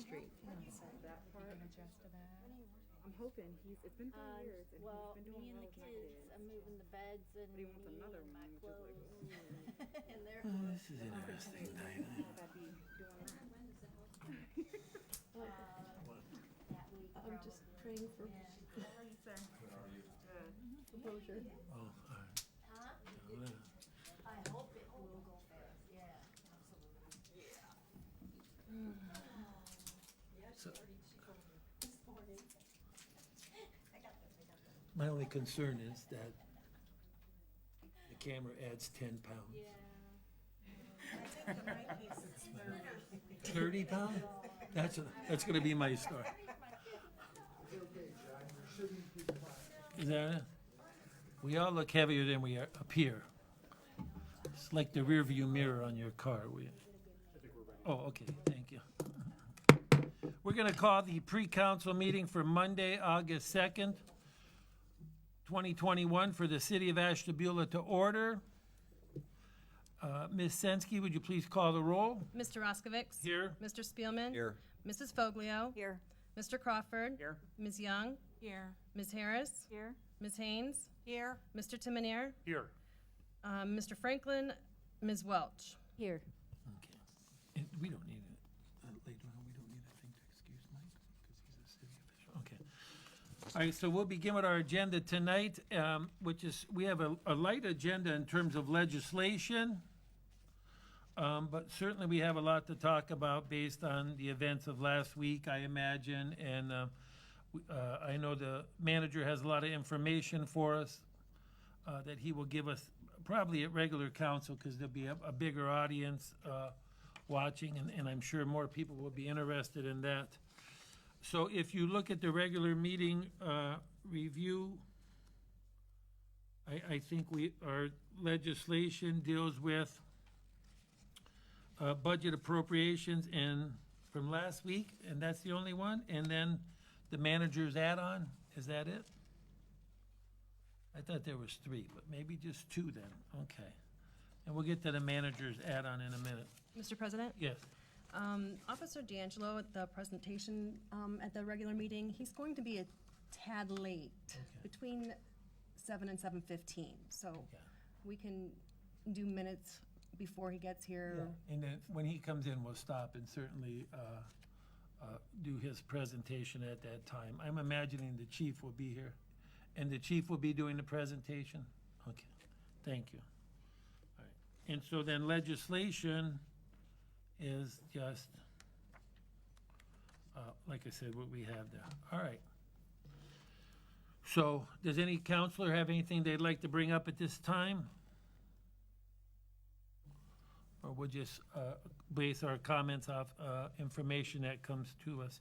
Street. That part. Adjust to that. I'm hoping it's been 3 years and Well, he's been me doing and well the with my kids, kids. I'm moving the beds and But he wants me another and my one, which is like, clothes and their This is interesting night. I'd be doing that. that week. I'm just praying for Sir. Good. composure. Oh, all right. Huh? I hope it will go fast, yeah, absolutely. So, my only concern is that the camera adds 10 pounds. Yeah. 30 pounds? That's gonna be my story. Is that it? We all look heavier than we appear. It's like the rear view mirror on your car. Oh, okay, thank you. We're gonna call the pre-council meeting for Monday, August 2nd, 2021 for the city of Ashtabula to order. Ms. Sensky, would you please call the roll? Mr. Roskovich. Here. Mr. Spielman. Here. Mrs. Foglio. Here. Mr. Crawford. Here. Ms. Young. Here. Ms. Harris. Here. Ms. Haynes. Here. Mr. Timonier. Here. Mr. Franklin. Ms. Welch. Here. Okay. And we don't need it, later on, we don't need a thing to excuse Mike, because he's a city official. Okay. All right, so we'll begin with our agenda tonight, which is, we have a light agenda in terms of legislation. But certainly we have a lot to talk about based on the events of last week, I imagine. And I know the manager has a lot of information for us that he will give us probably at regular council, because there'll be a bigger audience watching, and I'm sure more people will be interested in that. So if you look at the regular meeting review, I think our legislation deals with budget appropriations from last week, and that's the only one, and then the manager's add-on, is that it? I thought there was 3, but maybe just 2 then, okay. And we'll get to the manager's add-on in a minute. Mr. President? Yes, Officer D'Angelo at the presentation at the regular meeting, he's going to be a tad late, between 7 and 7:15. So we can do minutes before he gets here. and then when he comes in, we'll stop and certainly do his presentation at that time. I'm imagining the chief will be here, and the chief will be doing the presentation? Okay, thank you. All right. And so then legislation is just, like I said, what we have there. All right. So, does any counselor have anything they'd like to bring up at this time? Or we'll just base our comments off information that comes to us.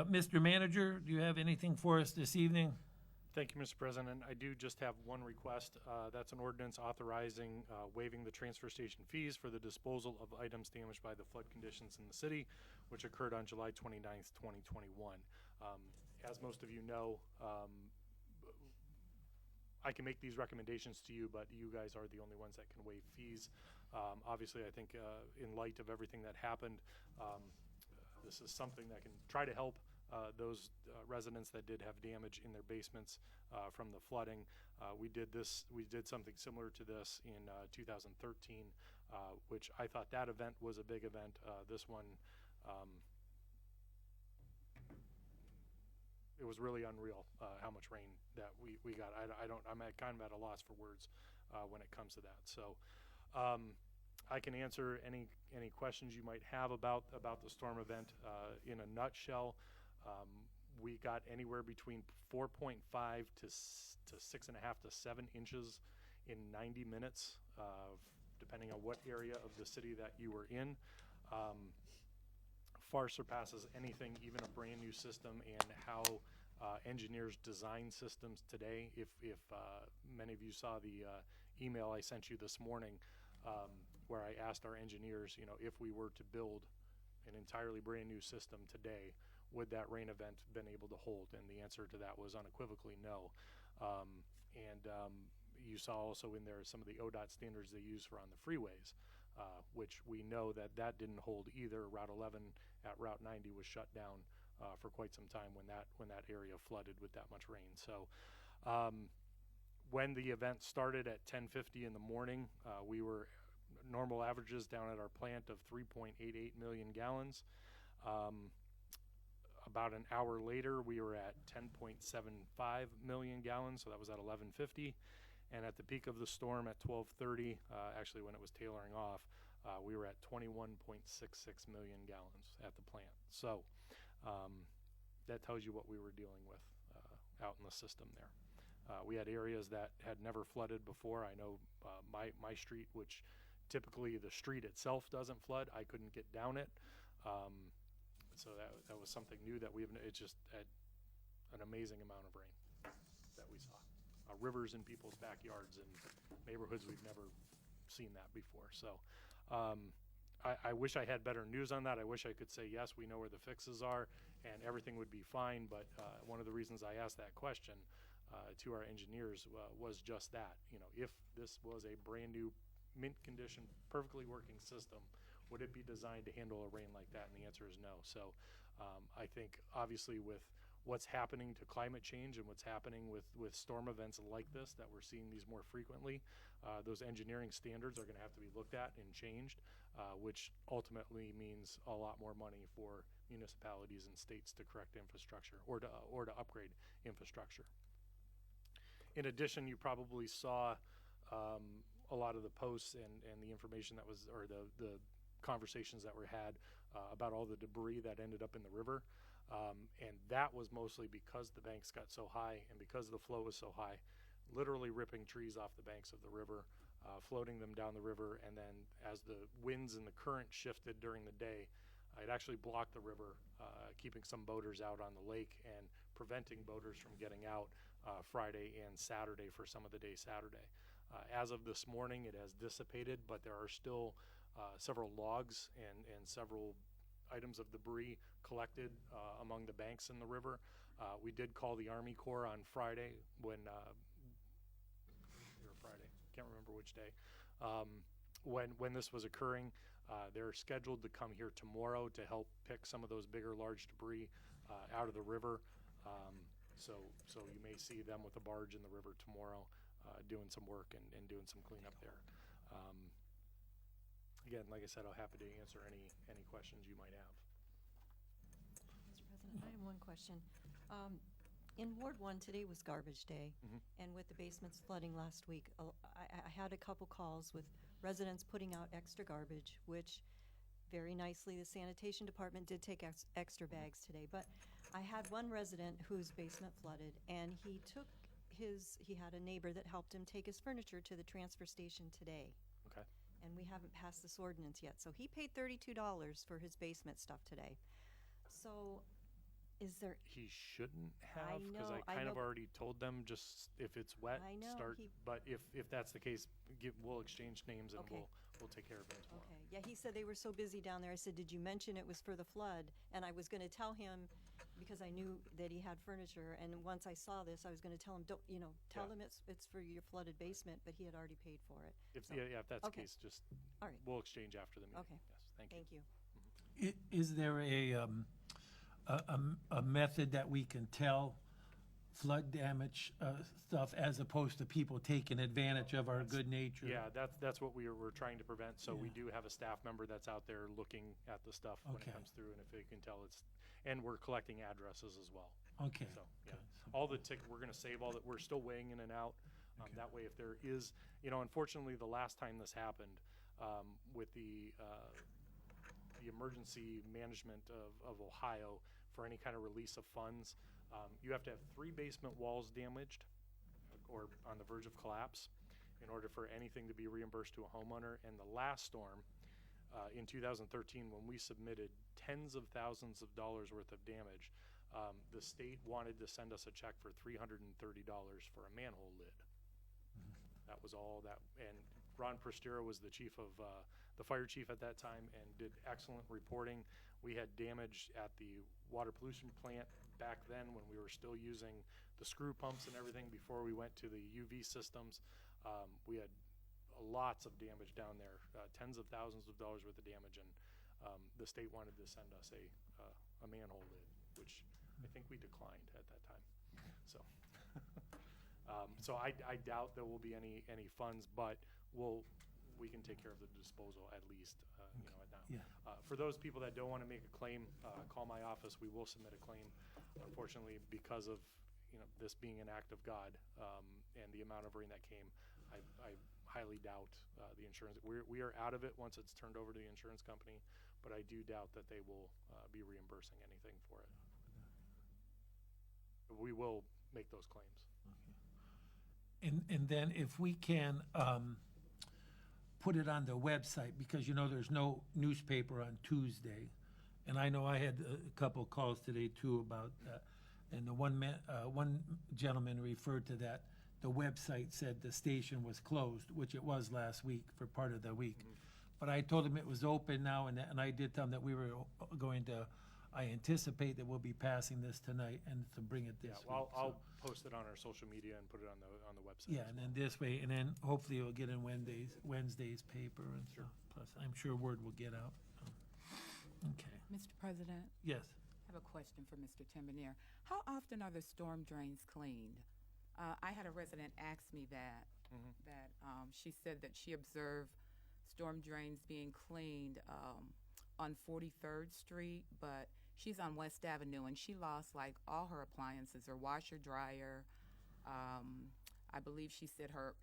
Mr. Manager, do you have anything for us this evening? Thank you, Mr. President. I do just have one request. That's an ordinance authorizing waiving the transfer station fees for the disposal of items damaged by the flood conditions in the city, which occurred on July 29th, 2021. As most of you know, I can make these recommendations to you, but you guys are the only ones that can waive fees. Obviously, I think in light of everything that happened, this is something that can try to help those residents that did have damage in their basements from the flooding. We did something similar to this in 2013, which I thought that event was a big event. This one, it was really unreal how much rain that we got. I'm kind of at a loss for words when it comes to that. So I can answer any questions you might have about the storm event. In a nutshell, we got anywhere between 4.5 to 6.5 to 7 inches in 90 minutes, depending on what area of the city that you were in. Far surpasses anything, even a brand new system, and how engineers design systems today. If many of you saw the email I sent you this morning, where I asked our engineers, if we were to build an entirely brand new system today, would that rain event been able to hold? And the answer to that was unequivocally no. You saw also in there some of the ODOT standards they use for on the freeways. which we know that that didn't hold either. Route 11 at Route 90 was shut down for quite some time when that area flooded with that much rain. So when the event started at 10:50 in the morning, we were normal averages down at our plant of 3.88 million gallons. About an hour later, we were at 10.75 million gallons, so that was at 11:50. And at the peak of the storm at 12:30, actually when it was tailoring off, we were at 21.66 million gallons at the plant. So that tells you what we were dealing with out in the system there. We had areas that had never flooded before. I know my street, which typically the street itself doesn't flood, I couldn't get down it. So that was something new that it just had an amazing amount of rain that we saw. Rivers in people's backyards and neighborhoods, we've never seen that before. So I wish I had better news on that. I wish I could say, yes, we know where the fixes are and everything would be fine. But one of the reasons I asked that question to our engineers was just that. You know, if this was a brand new mint condition, perfectly working system, would it be designed to handle a rain like that? And the answer is no. So I think obviously with what's happening to climate change and what's happening with storm events like this, that we're seeing these more frequently, those engineering standards are going to have to be looked at and changed, which ultimately means a lot more money for municipalities and states to correct infrastructure or to upgrade infrastructure. In addition, you probably saw a lot of the posts and the information that was, or the conversations that were had about all the debris that ended up in the river. And that was mostly because the banks got so high and because the flow was so high, literally ripping trees off the banks of the river, floating them down the river. And then as the winds and the current shifted during the day, it actually blocked the river, keeping some boaters out on the lake and preventing boaters from getting out Friday and Saturday for some of the day Saturday. As of this morning, it has dissipated, but there are still several logs and several items of debris collected among the banks in the river. We did call the Army Corps on Friday when, Friday, can't remember which day, when this was occurring. They're scheduled to come here tomorrow to help pick some of those bigger, large debris out of the river. So you may see them with a barge in the river tomorrow doing some work and doing some cleanup there. Again, like I said, I'm happy to answer any questions you might have. Mr. President, I have one question. In Ward 1, today was garbage day, and with the basements flooding last week, I had a couple calls with residents putting out extra garbage, which very nicely the sanitation department did take extra bags today. But I had one resident whose basement flooded, and he had a neighbor that helped him take his furniture to the transfer station today. Okay. And we haven't passed this ordinance yet. So he paid $32 for his basement stuff today. So is there... He shouldn't have, because I kind of already told them just if it's wet, start. But if that's the case, we'll exchange names and we'll take care of it tomorrow. Okay. Yeah, he said they were so busy down there. I said, did you mention it was for the flood? And I was going to tell him, because I knew that he had furniture, and once I saw this, I was going to tell him, tell them it's for your flooded basement, but he had already paid for it. If that's the case, just all right. We'll exchange after the meeting. Okay. Yes, thank you. Thank you. Is there a method that we can tell flood damage stuff as opposed to people taking advantage of our good nature? Yeah, that's what we're trying to prevent. So we do have a staff member that's out there looking at the stuff when it comes through, and if they can tell and we're collecting addresses as well. Okay. So yeah, all the we're going to save all that. We're still weighing in and out. That way, if there is, unfortunately, the last time this happened with the emergency management of Ohio for any kind of release of funds, you have to have 3 basement walls damaged or on the verge of collapse in order for anything to be reimbursed to a homeowner. And the last storm in 2013, when we submitted tens of thousands of dollars worth of damage, the state wanted to send us a check for $330 for a manhole lid. That was all that. And Ron Prestero was the the fire chief at that time, and did excellent reporting. We had damage at the water pollution plant back then when we were still using the screw pumps and everything before we went to the UV systems. We had lots of damage down there, tens of thousands of dollars worth of damage, and the state wanted to send us a manhole lid, which I think we declined at that time. So, so I doubt there will be any funds, but we can take care of the disposal at least, you know, now. Yeah. For those people that don't want to make a claim, call my office. We will submit a claim. Unfortunately, because of, you know, this being an act of God, and the amount of rain that came, I highly doubt the insurance. We are out of it once it's turned over to the insurance company, but I do doubt that they will be reimbursing anything for it. We will make those claims. And then if we can put it on the website, because, you know, there's no newspaper on Tuesday. And I know I had a couple of calls today too about that. And the one gentleman referred to that. The website said the station was closed, which it was last week for part of the week. But I told him it was open now, and I did tell him that we were going to, I anticipate that we'll be passing this tonight and to bring it this Yeah, week. well, I'll so. post it on our social media and put it on the website. Yeah, as and well. then this way, and then hopefully it'll get in Wednesday's paper and Sure. stuff. Plus, I'm sure word will get out. Okay, Mr. President, yes. I have a question for Mr. Timbonier. How often are the storm drains cleaned? I had a resident ask me that, she said that she observed storm drains being cleaned on 43rd Street, but she's on West Avenue, and she lost like all her appliances, her washer, dryer, I believe she said her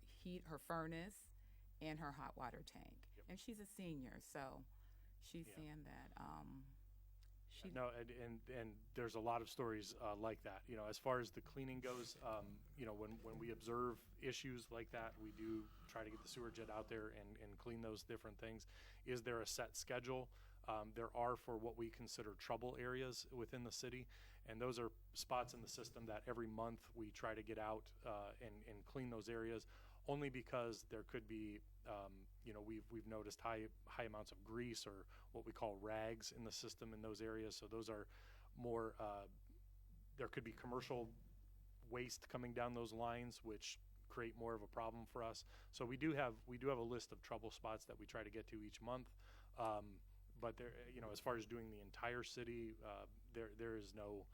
furnace, and her hot water tank. Yep. And she's a senior, so she's Yeah. saying that she No, and there's a lot of stories like that. You know, as far as the cleaning goes, you know, when we observe issues like that, we do try to get the sewer jet out there and clean those different things. Is there a set schedule? There are for what we consider trouble areas within the city, and those are spots in the system that every month we try to get out and clean those areas, only because there could be, you know, we've noticed high amounts of grease or what we call rags in the system in those areas. So those are more, there could be commercial waste coming down those lines, which create more of a problem for us. So we do have a list of trouble spots that we try to get to each month. But there, you know, as far as doing the entire city, there is no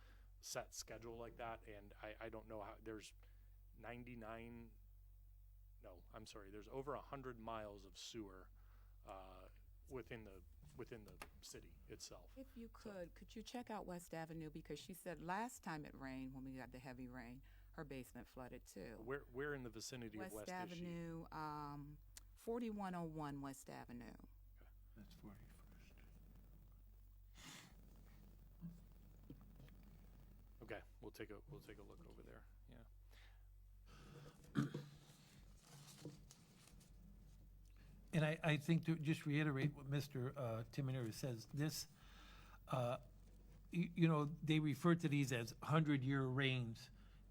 set schedule like that, and I don't know how. There's 99. No, I'm sorry. There's over 100 miles of sewer within the city itself. If you could you check out West Avenue, because she said last time it rained, when we got the heavy rain, her basement flooded too. Where in the vicinity of West is she? Avenue, 4101 West Avenue. That's 41st. Okay, we'll take a look over there. Yeah. And I think to just reiterate what Mr. Timoneri says, this, you know, they refer to these as 100-year rains.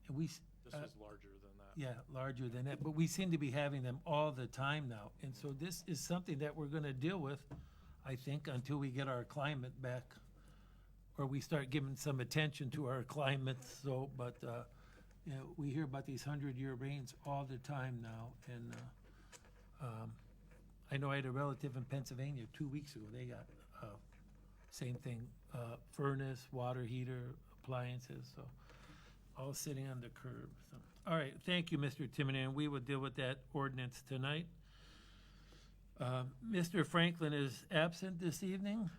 And we, This was larger than that. yeah, larger than that, but we seem to be having them all the time now. And so this is something that we're gonna deal with, I think, until we get our climate back, or we start giving some attention to our climate. So, but, you know, we hear about these 100-year rains all the time now. And I know I had a relative in Pennsylvania 2 weeks ago. They got same thing, furnace, water heater, appliances, so all sitting on the curb. So, all right, thank you, Mr. Timoney, and we will deal with that ordinance tonight. Mr. Franklin is absent this evening,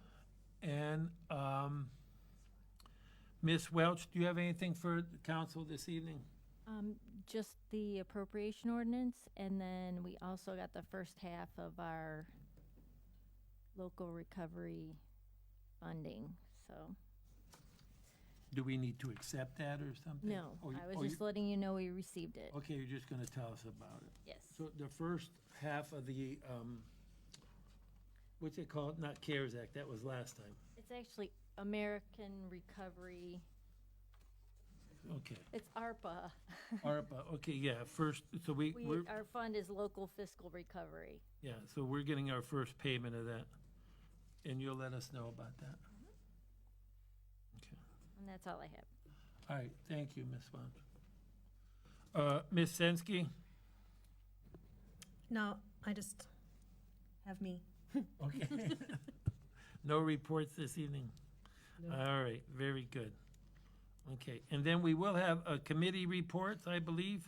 and Ms. Welch, do you have anything for the council this evening? Just the appropriation ordinance, and then we also got the first half of our local recovery funding, so. Do we need to accept that or something? No, Or you- I was or just you- letting you know we received it. Okay, you're just gonna tell us about it. Yes. So the first half of the, what's it called? Not CARES Act, that was last time. It's actually American Recovery, Okay. it's ARPA. ARPA, okay, yeah, first, so we're, Our fund is local fiscal recovery. yeah, so we're getting our first payment of that. And you'll let us know about that. Okay. And that's all I have. All right, thank you, Ms. Welch. Ms. Sensky? Now, I just have me. Okay. No reports this evening? All right, very good. Okay, and then we will have committee reports, I believe.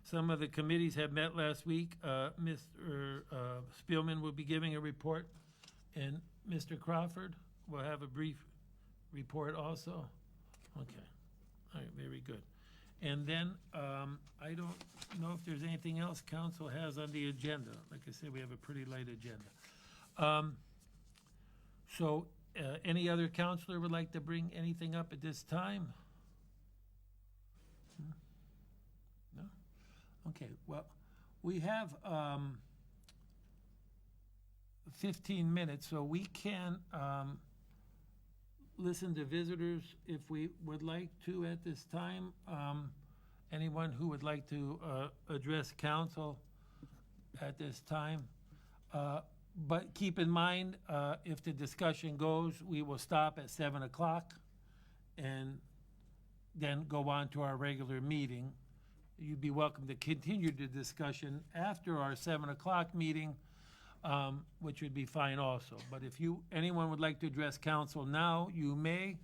Some of the committees have met last week. Mr. Spielman will be giving a report, and Mr. Crawford will have a brief report also. Okay, all right, very good. And then, I don't know if there's anything else council has on the agenda. Like I said, we have a pretty light agenda. So, any other counselor would like to bring anything up at this time? No? Okay, well, we have 15 minutes, so we can listen to visitors if we would like to at this time. Anyone who would like to address council at this time. But keep in mind, if the discussion goes, we will stop at 7 o'clock and then go on to our regular meeting. You'd be welcome to continue the discussion after our 7 o'clock meeting, which would be fine also. But if anyone would like to address council now, you may,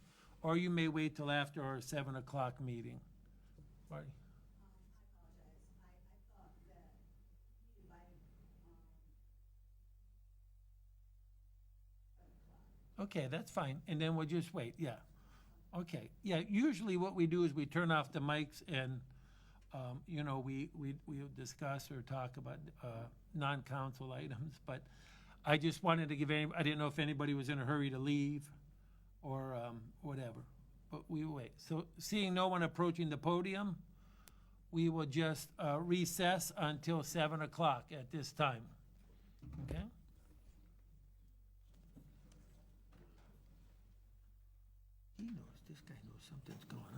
or you may wait till after our 7 o'clock meeting. Marty? Okay, that's fine, and then we'll just wait, yeah. Okay, yeah, usually what we do is we turn off the mics and, we'll discuss or talk about non-council items, but I just wanted to I didn't know if anybody was in a hurry to leave or whatever, but we will wait. So seeing no one approaching the podium, we will just recess until 7 o'clock at this time, okay? He knows, this guy knows something's going on.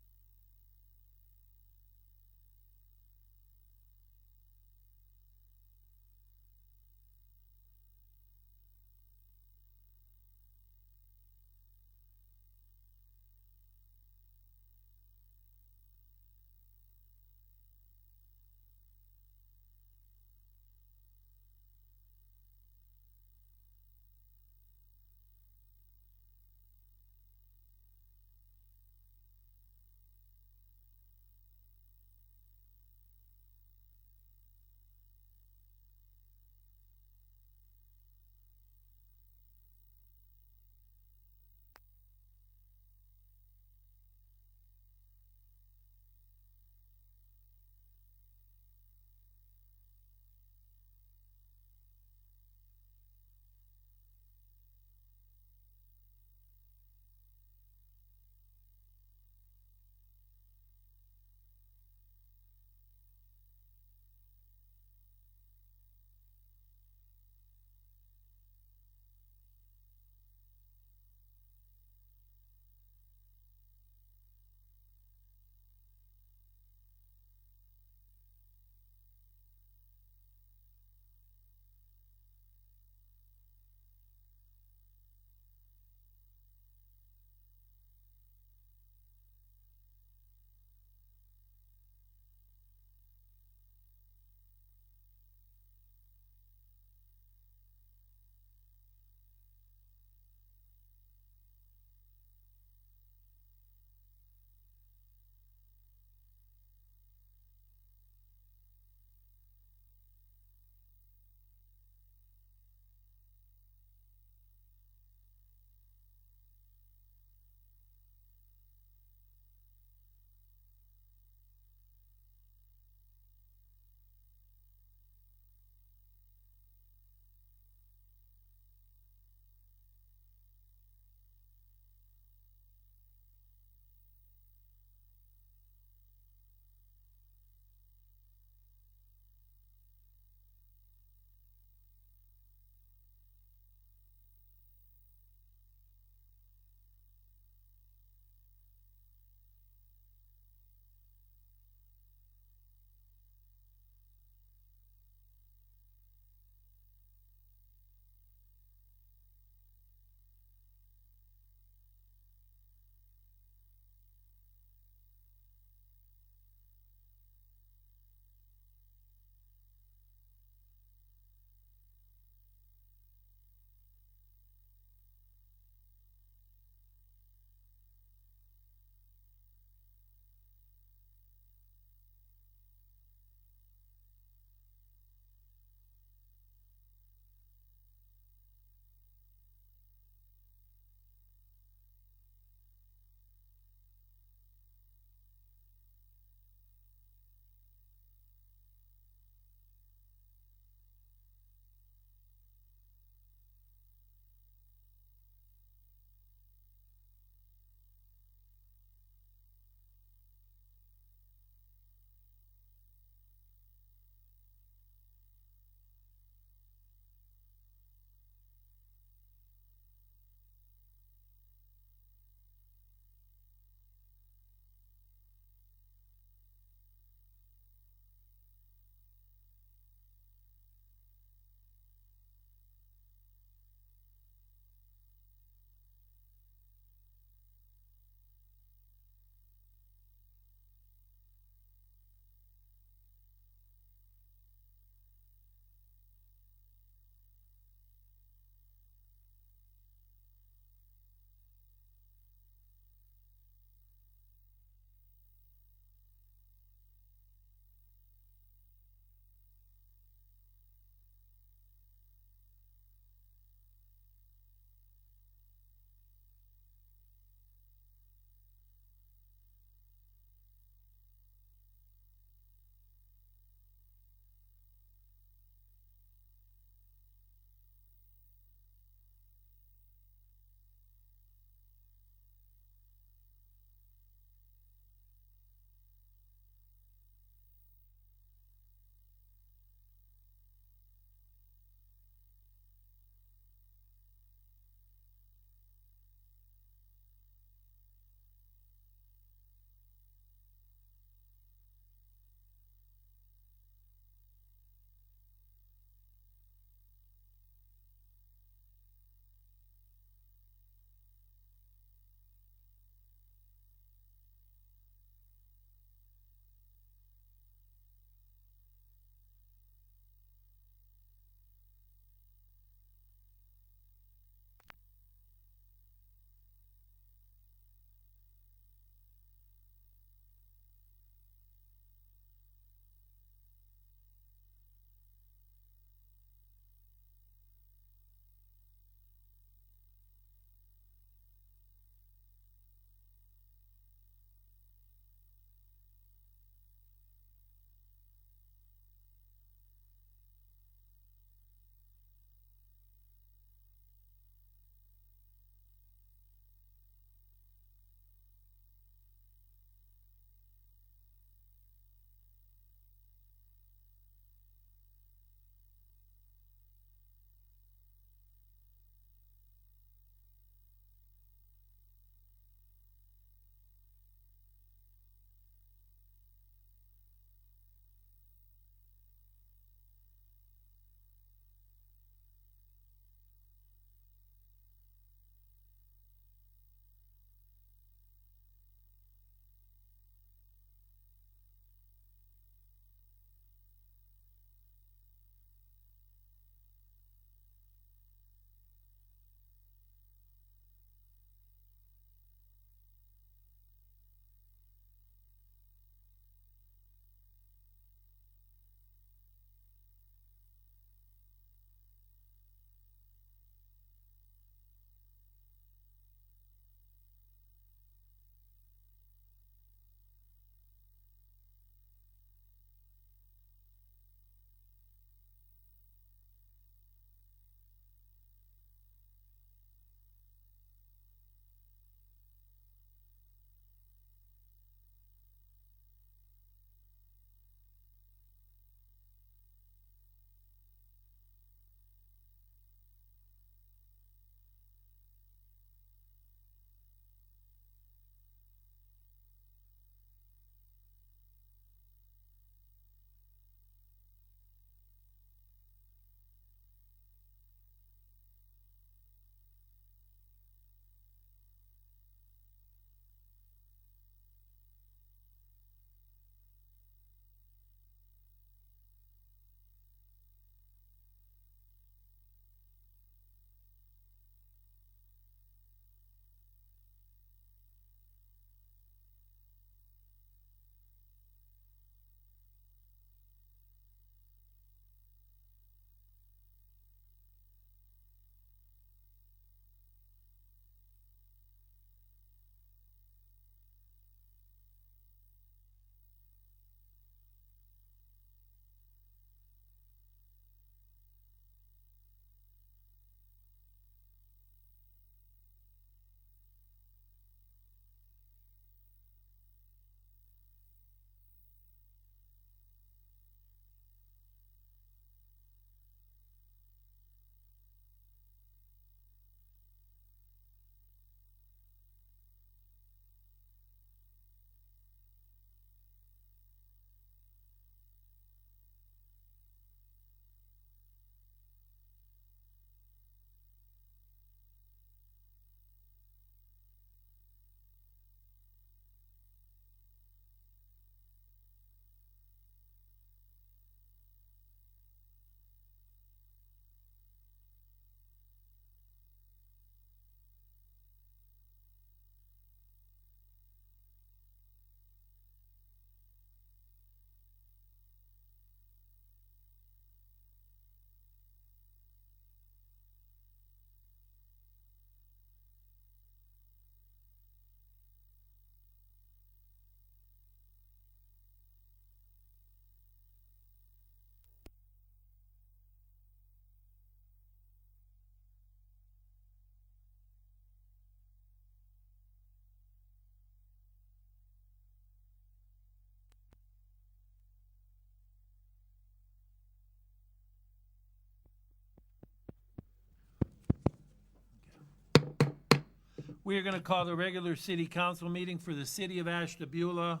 We are going to call the regular city council meeting for the city of Ashtabula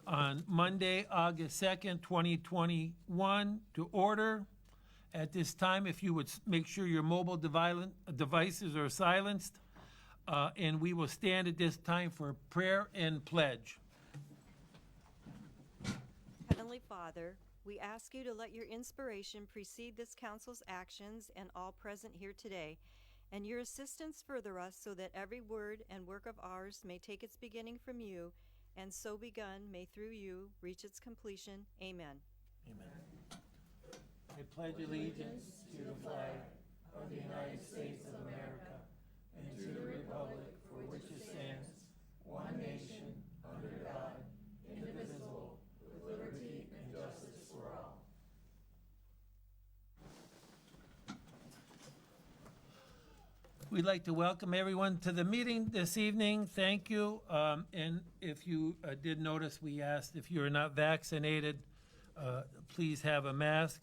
on Monday, August 2nd, 2021 to order. At this time, if you would make sure your mobile devices are silenced, and we will stand at this time for prayer and pledge. Heavenly Father, we ask you to let your inspiration precede this council's actions and all present here today, and your assistance further us so that every word and work of ours may take its beginning from you, and so begun may through you reach its completion. Amen. Amen. I pledge allegiance to the flag of the United States of America and to the republic for which it stands, one nation, under God, indivisible, with liberty and justice for all. We'd like to welcome everyone to the meeting this evening. Thank you. And if you did notice, we asked if you are not vaccinated, please have a mask.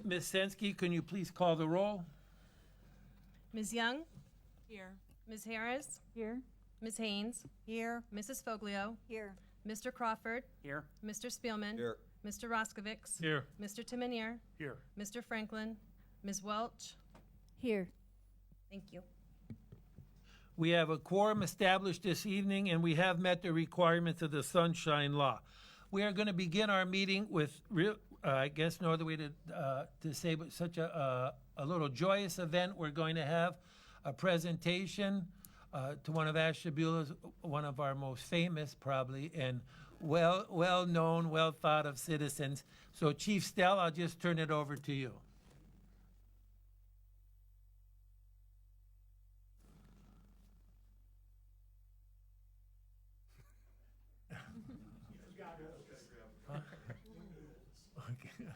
Ms. Sensky, can you please call the roll? Ms. Young? Here. Ms. Harris? Here. Ms. Haynes? Here. Mrs. Foglio? Here. Mr. Crawford? Here. Mr. Spielman? Here. Mr. Roskovics? Here. Mr. Timonier? Here. Mr. Franklin? Ms. Welch? Here. Thank you. We have a quorum established this evening, and we have met the requirements of the Sunshine Law. We are going to begin our meeting with I guess no other way to say, but such a little joyous event. We're going to have a presentation to one of Ashtabula's, one of our most famous probably, and well-known, well-thought of citizens. So Chief Stell, I'll just turn it over to you. Okay.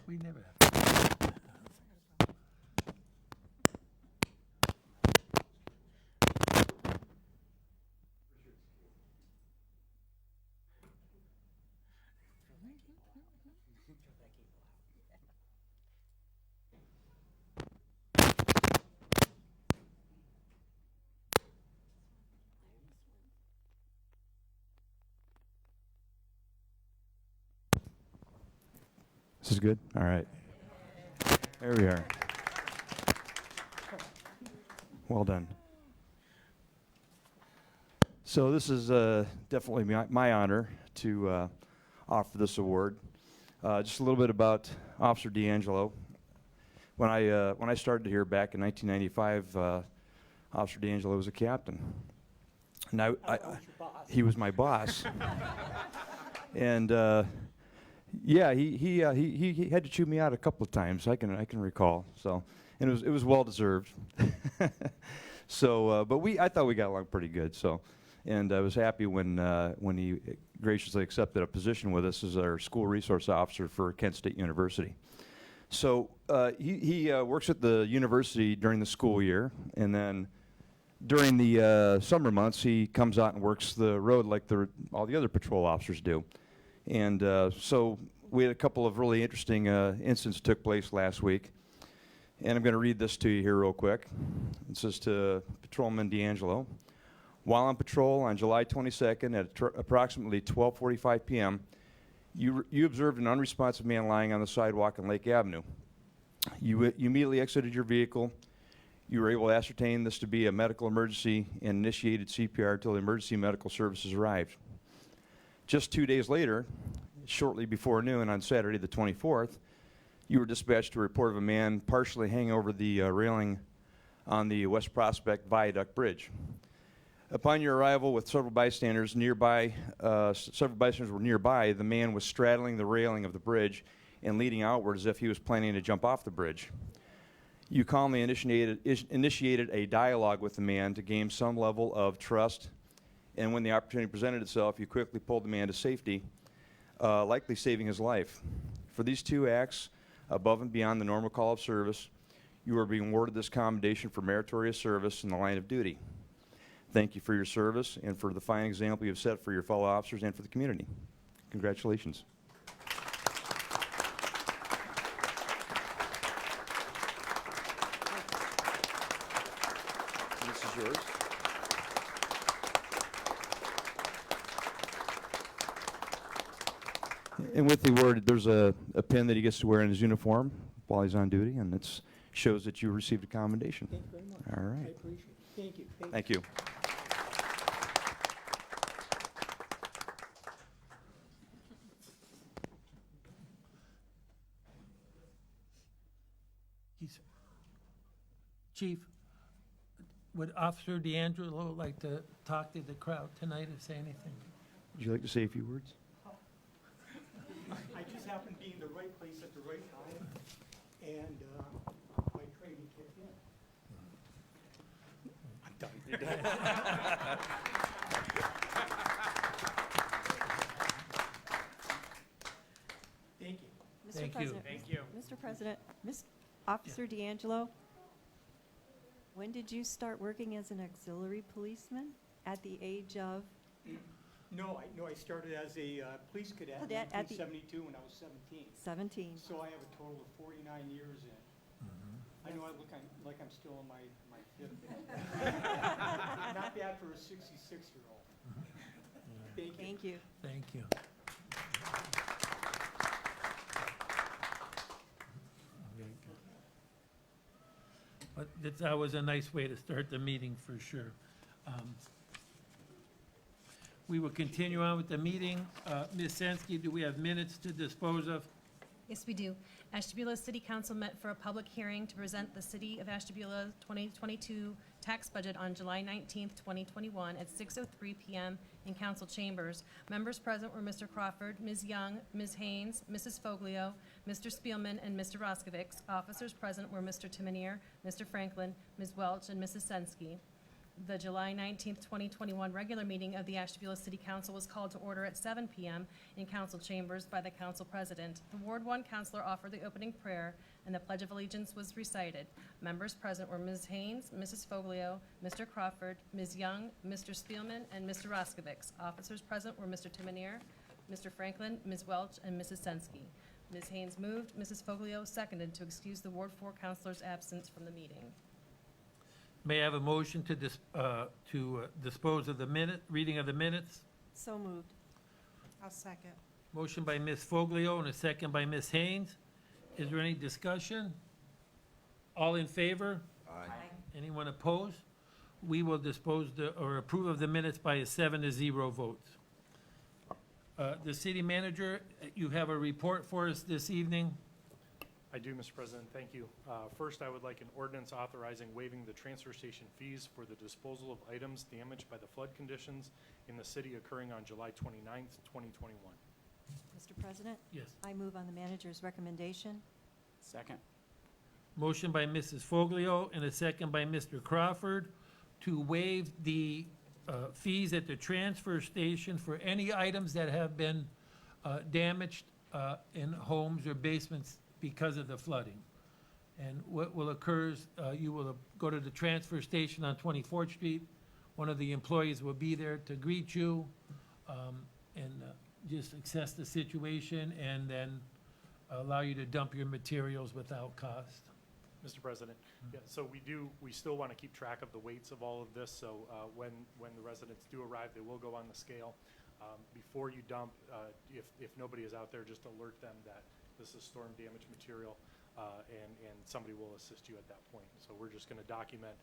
We never have. This is good? All right. There we are. Well done. So this is definitely my honor to offer this award. Just a little bit about Officer D'Angelo. When I started here back in 1995, Officer D'Angelo was a captain. And he was my boss. And yeah, he had to chew me out a couple of times. I can recall. So, and it was well deserved. So, but I thought we got along pretty good. So, and I was happy when he graciously accepted a position with us as our school resource officer for Kent State University. So he works at the university during the school year, and then during the summer months he comes out and works the road like all the other patrol officers do. And so we had a couple of really interesting incidents took place last week. And I'm going to read this to you here real quick. It says to Patrolman D'Angelo, While on patrol on July 22nd at approximately 12:45 p.m., you observed an unresponsive man lying on the sidewalk on Lake Avenue. You immediately exited your vehicle. You were able to ascertain this to be a medical emergency and initiated CPR until the emergency medical services arrived. Just 2 days later, shortly before noon on Saturday the 24th, you were dispatched to a report of a man partially hanging over the railing on the West Prospect Viaduct Bridge. Upon your arrival with several bystanders were nearby, the man was straddling the railing of the bridge and leaning outward as if he was planning to jump off the bridge. You calmly initiated a dialogue with the man to gain some level of trust, and when the opportunity presented itself, you quickly pulled the man to safety, likely saving his life. For these two acts, above and beyond the normal call of service, you are being awarded this commendation for meritorious service in the line of duty. Thank you for your service and for the fine example you have set for your fellow officers and for the community. Congratulations. This is yours. And with the award, there's a pin that he gets to wear in his uniform while he's on duty, and it shows that you received a commendation. Thank you very much. All right. I appreciate it. Thank you. Thank you. Chief, would Officer D'Angelo like to talk to the crowd tonight or say anything? Would you like to say a few words? I just happened to be in the right place at the right time, and my training kicked in. I'm done. Thank you. Mr. Thank you. President, Thank you. Mr. President, Officer D'Angelo, when did you start working as an auxiliary policeman? At the age of? No, I started as a police cadet in Cadet at the- 1972 when I was 17. 17. So I have a total of 49 years in. I know I look like I'm still in my fifth. Not bad for a 66-year-old. Thank you. Thank you. Thank you. But that was a nice way to start the meeting, for sure. We will continue on with the meeting. Ms. Sensky, do we have minutes to dispose of? Yes, we do. Ashtabula City Council met for a public hearing to present the City of Ashtabula 2022 tax budget on July 19th, 2021 at 6:03 p.m. in council chambers. Members present were Mr. Crawford, Ms. Young, Ms. Haynes, Mrs. Foglio, Mr. Spielman, and Mr. Roskovics. Officers present were Mr. Timonier, Mr. Franklin, Ms. Welch, and Mrs. Sensky. The July 19th, 2021 regular meeting of the Ashtabula City Council was called to order at 7 p.m. in council chambers by the council president. The Ward 1 councilor offered the opening prayer, and the Pledge of Allegiance was recited. Members present were Ms. Haynes, Mrs. Foglio, Mr. Crawford, Ms. Young, Mr. Spielman, and Mr. Roskovics. Officers present were Mr. Timonier, Mr. Franklin, Ms. Welch, and Mrs. Sensky. Ms. Haynes moved, Mrs. Foglio seconded to excuse the Ward 4 councilor's absence from the meeting. May I have a motion to dispose of the reading of the minutes? So moved. I'll second. Motion by Ms. Foglio and a second by Ms. Haynes. Is there any discussion? All in favor? Aye. Anyone opposed? We will approve of the minutes by a 7-0 vote. The city manager, you have a report for us this evening? I do, Mr. President, thank you. First, I would like an ordinance authorizing waiving the transfer station fees for the disposal of items damaged by the flood conditions in the city occurring on July 29th, 2021. Mr. President, Yes. I move on the manager's recommendation. Second. Motion by Mrs. Foglio and a second by Mr. Crawford to waive the fees at the transfer station for any items that have been damaged in homes or basements because of the flooding. And what will occur is you will go to the transfer station on 24th Street. One of the employees will be there to greet you and just assess the situation and then allow you to dump your materials without cost. Mr. President, yeah, so we still want to keep track of the weights of all of this, so when the residents do arrive, they will go on the scale. Before you dump, if nobody is out there, just alert them that this is storm damage material, and somebody will assist you at that point. So we're just going to document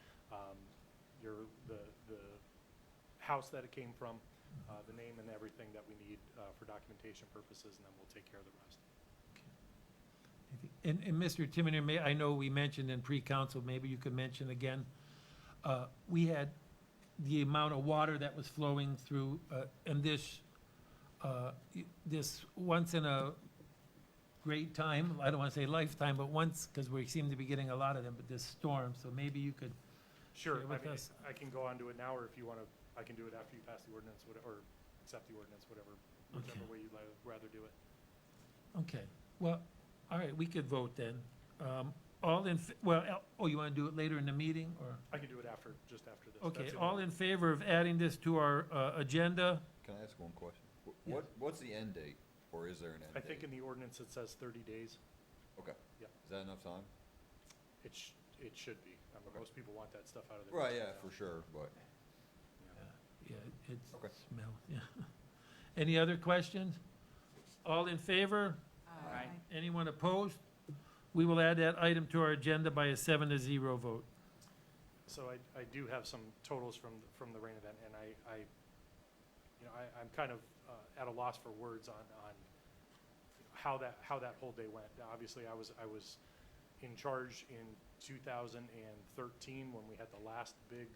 the house that it came from, the name and everything that we need for documentation purposes, and then we'll take care of the rest. And Mr. Timonier, I know we mentioned in pre-council, maybe you could mention again, we had the amount of water that was flowing through, and this once in a great time, I don't want to say lifetime, but once, because we seem to be getting a lot of them, but this storm, so maybe you could Sure, share with us. I can go on to it now, or if you want to, I can do it after you pass the ordinance, or accept the ordinance, whichever Okay. way you'd rather do it. Okay, well, all right, we could vote then. All in, you want to do it later in the meeting, or? I can do it just after this. Okay, That's it. all in favor of adding this to our agenda? Can I ask one question? Yeah. What's the end date, or is there an end I date? think in the ordinance it says 30 days. Okay. Yeah. Is that enough time? It should be. I mean, Okay. most people want that stuff out of their. Right, yeah, basement for now. sure, but Yeah, it's Okay. smell, yeah. Any other questions? All in favor? Aye. Anyone opposed? We will add that item to our agenda by a 7-0 vote. So I do have some totals from the rain event, and I'm kind of at a loss for words on how that whole day went. Now, obviously, I was in charge in 2013 when we had the last big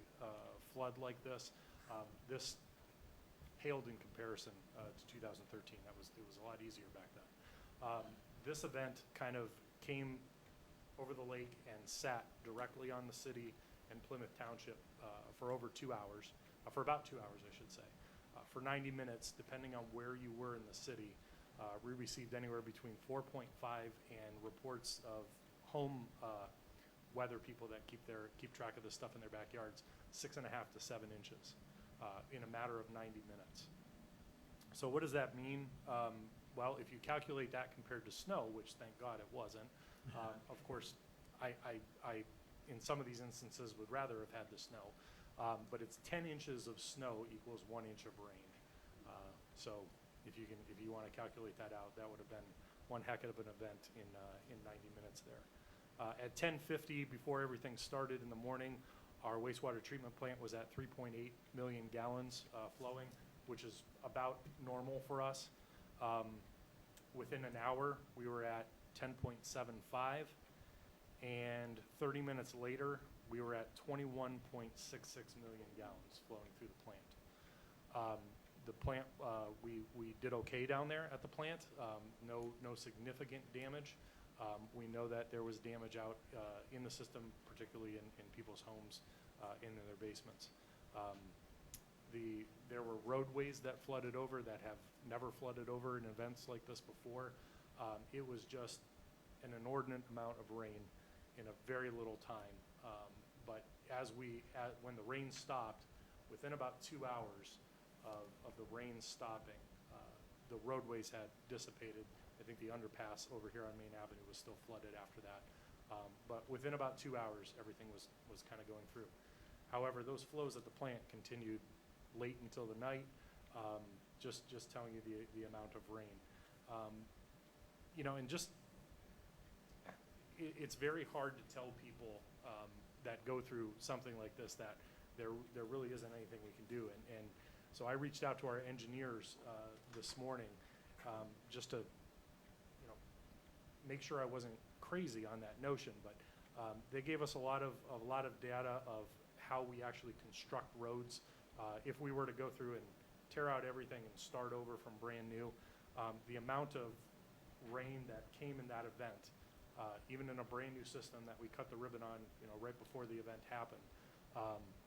flood like this. This paled in comparison to 2013. It was a lot easier back then. This event kind of came over the lake and sat directly on the city and Plymouth Township for over 2 hours, for about 2 hours, I should say. For 90 minutes, depending on where you were in the city, we received anywhere between 4.5 and reports of home weather people that keep track of this stuff in their backyards, 6.5 to 7 inches in a matter of 90 minutes. So what does that mean? Well, if you calculate that compared to snow, which thank God it wasn't, of course, I in some of these instances would rather have had the snow, but it's 10 inches of snow equals 1 inch of rain. So if you want to calculate that out, that would have been one heck of an event in 90 minutes there. At 10:50, before everything started in the morning, our wastewater treatment plant was at 3.8 million gallons flowing, which is about normal for us. Within an hour, we were at 10.75, and 30 minutes later, we were at 21.66 million gallons flowing through the plant. The plant, we did okay down there at the plant. No significant damage. We know that there was damage out in the system, particularly in people's homes, in their basements. There were roadways that flooded over that have never flooded over in events like this before. It was just an inordinate amount of rain in a very little time. But when the rain stopped, within about 2 hours of the rain stopping, the roadways had dissipated. I think the underpass over here on Main Avenue was still flooded after that. But within about 2 hours, everything was kind of going through. However, those flows at the plant continued late until the night, just telling you the amount of rain. And just, it's very hard to tell people that go through something like this that there really isn't anything we can do. And so I reached out to our engineers this morning just to make sure I wasn't crazy on that notion, but they gave us a lot of data of how we actually construct roads. If we were to go through and tear out everything and start over from brand new, the amount of rain that came in that event, even in a brand new system that we cut the ribbon on, right before the event happened,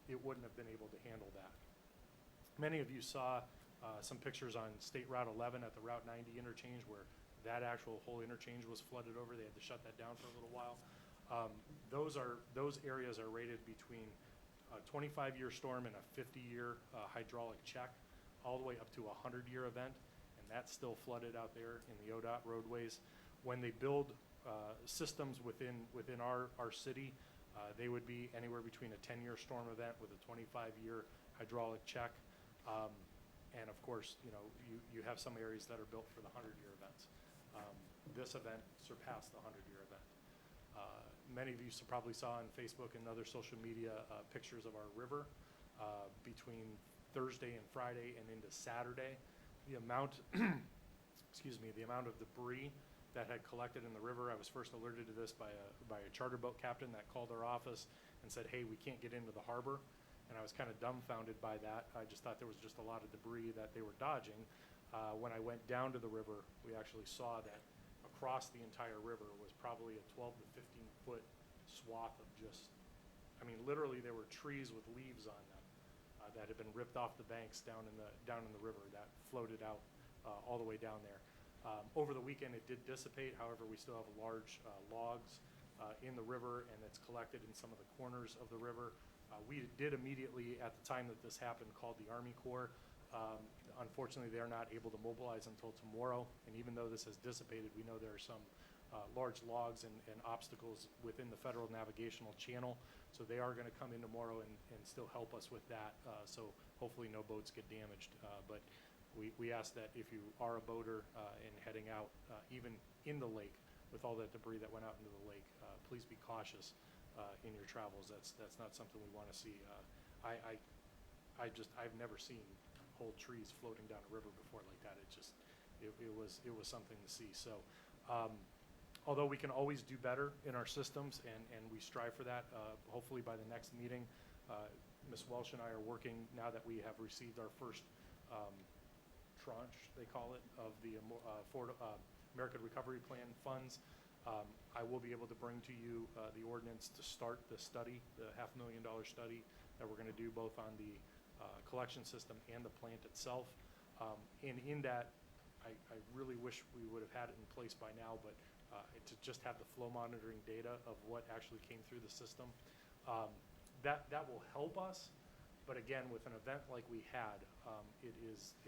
it wouldn't have been able to handle that. Many of you saw some pictures on State Route 11 at the Route 90 interchange where that actual whole interchange was flooded over. They had to shut that down for a little while. Those areas are rated between a 25-year storm and a 50-year hydraulic check, all the way up to a 100-year event, and that's still flooded out there in the ODOT roadways. When they build systems within our city, they would be anywhere between a 10-year storm event with a 25-year hydraulic check. And of course, you have some areas that are built for the 100-year events. This event surpassed the 100-year event. Many of you probably saw on Facebook and other social media pictures of our river between Thursday and Friday and into Saturday. The amount, excuse me, the amount of debris that had collected in the river. I was first alerted to this by a charter boat captain that called our office and said, "Hey, we can't get into the harbor." And I was kind of dumbfounded by that. I just thought there was just a lot of debris that they were dodging. When I went down to the river, we actually saw that across the entire river was probably a 12 to 15 foot swath of just, I mean, literally there were trees with leaves on them that had been ripped off the banks down in the river that floated out all the way down there. Over the weekend, it did dissipate. However, we still have large logs in the river, and it's collected in some of the corners of the river. We did immediately, at the time that this happened, call the Army Corps. Unfortunately, they're not able to mobilize until tomorrow, and even though this has dissipated, we know there are some large logs and obstacles within the Federal Navigational Channel, so they are going to come in tomorrow and still help us with that, so hopefully no boats get damaged. But we ask that if you are a boater and heading out, even in the lake, with all that debris that went out into the lake, please be cautious in your travels. That's not something we want to see. I've never seen whole trees floating down a river before like that. It was something to see. So although we can always do better in our systems, and we strive for that, hopefully by the next meeting, Ms. Welsh and I are working, now that we have received our first tranche, they call it, of the American Recovery Plan funds. I will be able to bring to you the ordinance to start the study, the $500,000 study that we're going to do both on the collection system and the plant itself. And in that, I really wish we would have had it in place by now, but to just have the flow monitoring data of what actually came through the system, that will help us. But again, with an event like we had, it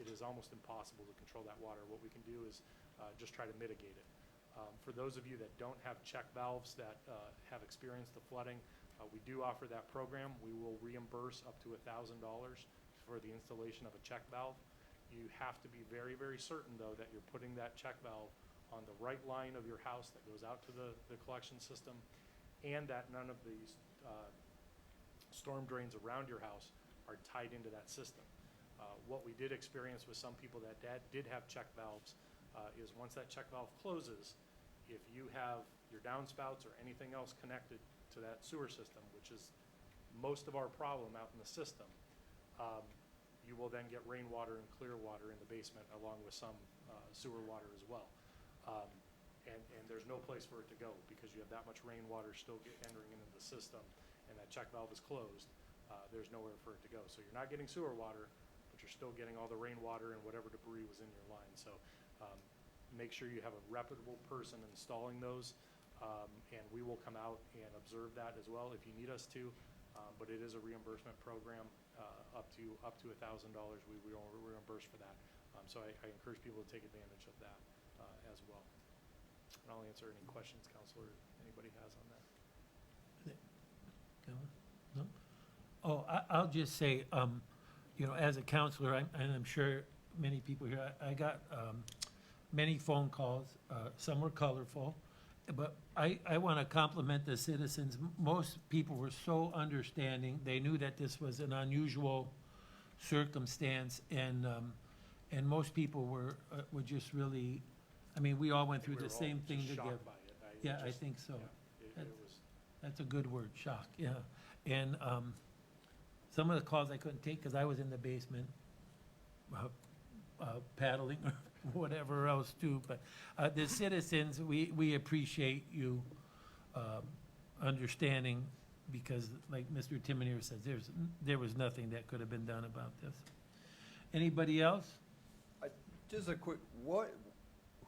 is almost impossible to control that water. What we can do is just try to mitigate it. For those of you that don't have check valves that have experienced the flooding, we do offer that program. We will reimburse up to $1,000 for the installation of a check valve. You have to be very, very certain, though, that you're putting that check valve on the right line of your house that goes out to the collection system, and that none of these storm drains around your house are tied into that system. What we did experience with some people that did have check valves is once that check valve closes, if you have your downspouts or anything else connected to that sewer system, which is most of our problem out in the system, you will then get rainwater and clear water in the basement along with some sewer water as well. And there's no place for it to go because you have that much rainwater still entering into the system, and that check valve is closed. There's nowhere for it to go. So you're not getting sewer water, but you're still getting all the rainwater and whatever debris was in your line. So make sure you have a reputable person installing those, and we will come out and observe that as well if you need us to. But it is a reimbursement program up to $1,000. We will reimburse for that. So I encourage people to take advantage of that as well. And I'll answer any questions, Counselor, anybody has on that. No? Oh, I'll just say, as a counselor, and I'm sure many people here, I got many phone calls. Some were colorful, but I want to compliment the citizens. Most people were so understanding. They knew that this was an unusual circumstance, and most people were just really, I mean, we all went through We the were all same thing just together. shocked by it. Yeah, I think so. Yeah, it was. That's a good word, shock, yeah. And some of the calls I couldn't take because I was in the basement paddling or whatever else too. But the citizens, we appreciate you understanding, because like Mr. Timonier says, there was nothing that could have been done about this. Anybody else? Just a quick,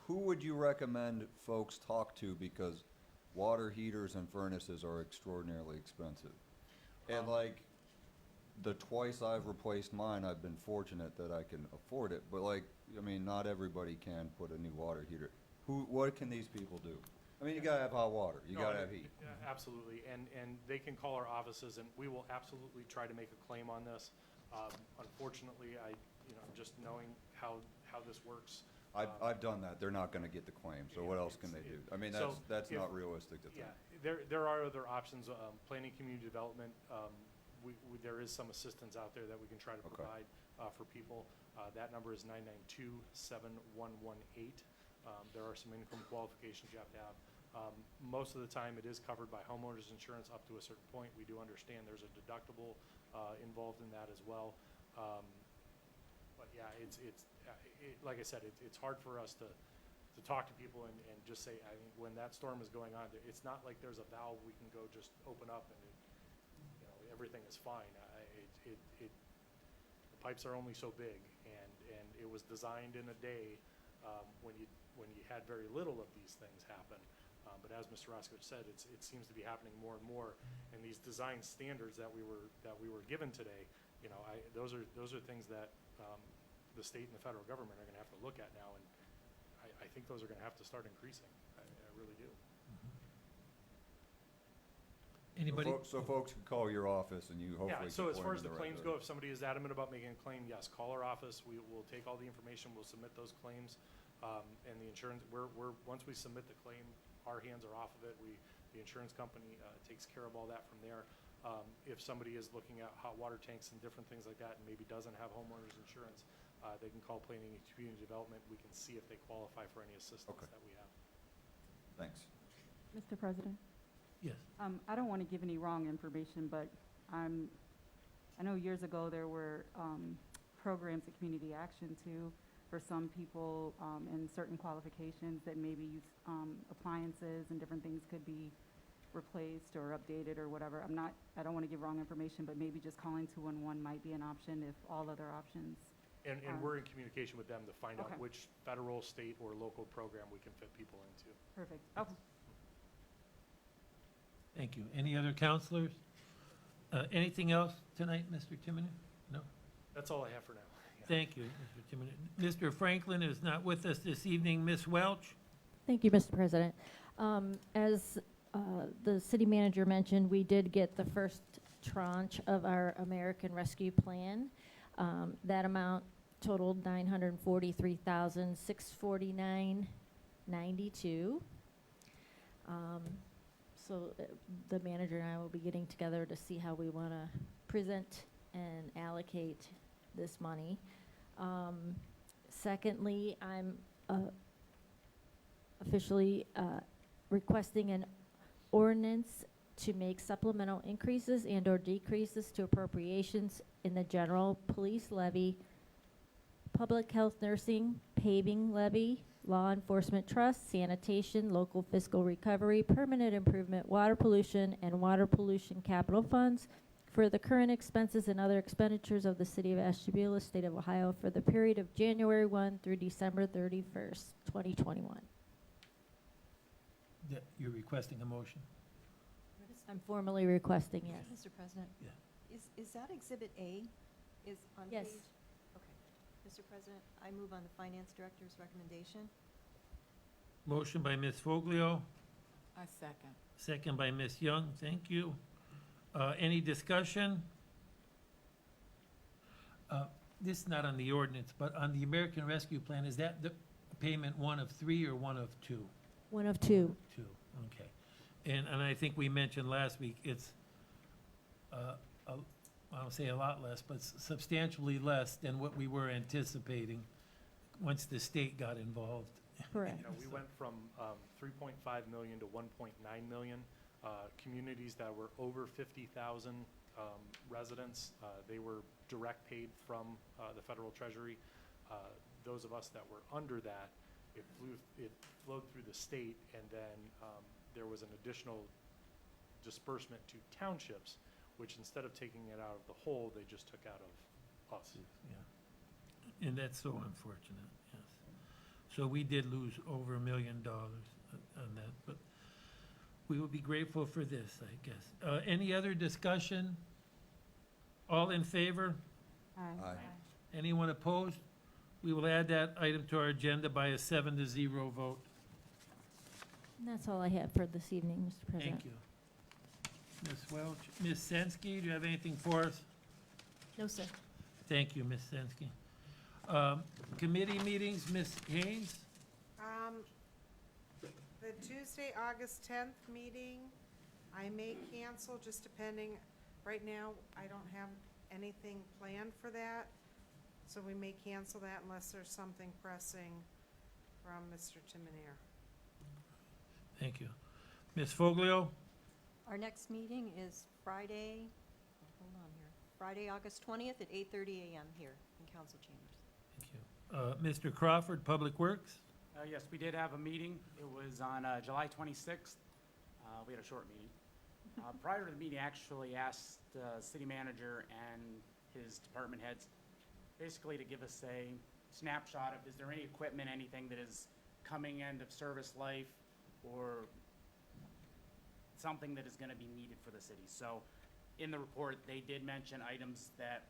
who would you recommend folks talk to, because water heaters and furnaces are extraordinarily expensive? And like, the twice I've replaced mine, I've been fortunate that I can afford it, but like, I mean, not everybody can put a new water heater. What can these people do? I mean, you gotta have hot water, you No, gotta have heat. yeah, absolutely, and they can call our offices, and we will absolutely try to make a claim on this. Unfortunately, just knowing how this works. I've done that, they're not gonna get the claim, so what else can they do? I mean, So that's if- not realistic to think. Yeah, there are other options, planning community development, there is some assistance out there that we can try to Okay. provide, for people. That number is 992-7118. There are some income qualifications you have to have. Most of the time, it is covered by homeowners insurance up to a certain point. We do understand there's a deductible, involved in that as well. But yeah, like I said, it's hard for us to talk to people and just say, I mean, when that storm is going on, it's not like there's a valve we can go just open up and everything is fine. The pipes are only so big, and it was designed in a day, when you had very little of these things happen. But as Mr. Roscoe said, it seems to be happening more and more, and these design standards that we were given today, those are things that the state and the federal government are going to have to look at now, and I think those are going to have to start increasing. I really do. Anybody? So folks can call your office and you hopefully Yeah, can so as point far them as the in right claims direction. go, if somebody is adamant about making a claim, yes, call our office. We will take all the information. We'll submit those claims, and the insurance. Once we submit the claim, our hands are off of it. The insurance company takes care of all that from there. If somebody is looking at hot water tanks and different things like that, and maybe doesn't have homeowners insurance, they can call Planning and Community Development. We can see if they qualify for any assistance Okay. that we have. Thanks. Mr. President? Yes. I don't want to give any wrong information, but I know years ago there were programs at Community Action too for some people and certain qualifications that maybe use appliances and different things could be replaced or updated or whatever. I don't want to give wrong information, but maybe just calling 211 might be an option if all other options. And we're in communication with them to find out Okay. which federal, state, or local program we can fit people into. Perfect. Okay. Thank you. Any other counselors? Anything else tonight, Mr. Timoney? No? That's all I have for now. Yeah. Thank you, Mr. Timoney. Mr. Franklin is not with us this evening. Ms. Welch? Thank you, Mr. President. As the city manager mentioned, we did get the first tranche of our American Rescue Plan. That amount totaled $943,649.92. So the manager and I will be getting together to see how we want to present and allocate this money. Secondly, I'm officially requesting an ordinance to make supplemental increases and/or decreases to appropriations in the general police levy, public health nursing, paving levy, law enforcement trust, sanitation, local fiscal recovery, permanent improvement, water pollution, and water pollution capital funds for the current expenses and other expenditures of the city of Ashtabula, state of Ohio, for the period of January 1 through December 31st, 2021. You're requesting a motion? I'm formally requesting, yes. Mr. President? Yeah. Is that Exhibit A is on Yes. page? Okay. Mr. President, I move on the Finance Director's recommendation. Motion by Ms. Foglio, I second. second by Ms. Young. Thank you. Any discussion? This is not on the ordinance, but on the American Rescue Plan, is that the payment one of three or one of two? One of two. Two, okay. And I think we mentioned last week, it's, I don't say a lot less, but substantially less than what we were anticipating once the state got involved. Correct. We went from 3.5 million to 1.9 million. Communities that were over 50,000 residents, they were direct paid from the federal treasury. Those of us that were under that, it flowed through the state, and then there was an additional disbursement to townships, which instead of taking it out of the whole, they just took out of us. Yeah. And that's so unfortunate, yes. So we did lose over $1 million on that, but we will be grateful for this, I guess. Any other discussion? All in favor? Aye. Anyone opposed? We will add that item to our agenda by a 7-0 vote. And that's all I have for this evening, Mr. President. Thank you. Ms. Welch, Ms. Sensky, do you have anything for us? No, sir. Thank you, Ms. Sensky. Committee meetings, Ms. Haynes? The Tuesday, August 10th meeting, I may cancel, just depending. Right now, I don't have anything planned for that, so we may cancel that unless there's something pressing from Mr. Timonier. Thank you. Ms. Foglio? Our next meeting is Friday, hold on here, Friday, August 20th at 8:30 a.m. here in council chambers. Thank you. Mr. Crawford, Public Works? Yes, we did have a meeting. It was on July 26th. We had a short meeting. Prior to the meeting, I actually asked the city manager and his department heads basically to give us a snapshot of, is there any equipment, anything that is coming end of service life or something that is going to be needed for the city. So in the report, they did mention items that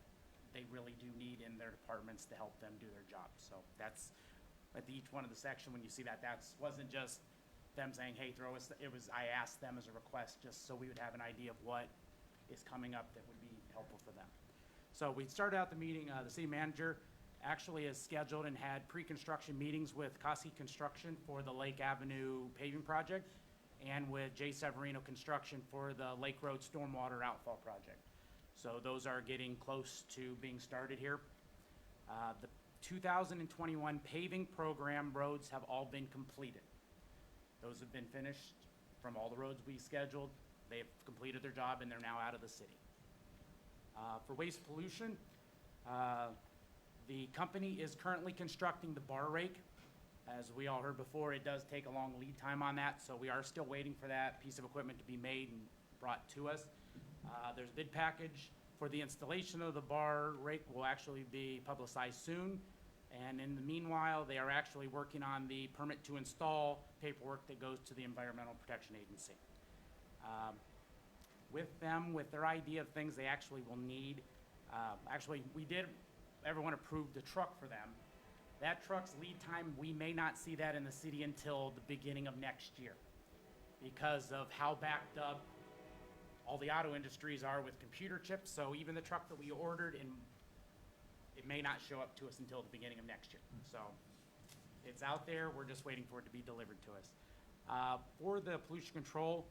they really do need in their departments to help them do their job. So that's at each one of the section, when you see that, that's wasn't just them saying, hey, throw us, it was, I asked them as a request just so we would have an idea of what is coming up that would be helpful for them. So we started out the meeting, the city manager actually is scheduled and had pre-construction meetings with Koski Construction for the Lake Avenue paving project and with J. Severino Construction for the Lake Road Stormwater Outfall project. So those are getting close to being started here. The 2021 paving program roads have all been completed. Those have been finished from all the roads we scheduled. They've completed their job and they're now out of the city. For waste pollution, the company is currently constructing the bar rake. As we all heard before, it does take a long lead time on that, so we are still waiting for that piece of equipment to be made and brought to us. There's a bid package for the installation of the bar rake will actually be publicized soon. And in the meanwhile, they are actually working on the permit to install paperwork that goes to the Environmental Protection Agency. With them, with their idea of things they actually will need, everyone approved the truck for them. That truck's lead time, we may not see that in the city until the beginning of next year because of how backed up all the auto industries are with computer chips. So even the truck that we ordered, it may not show up to us until the beginning of next year. So it's out there. We're just waiting for it to be delivered to us. For the pollution control,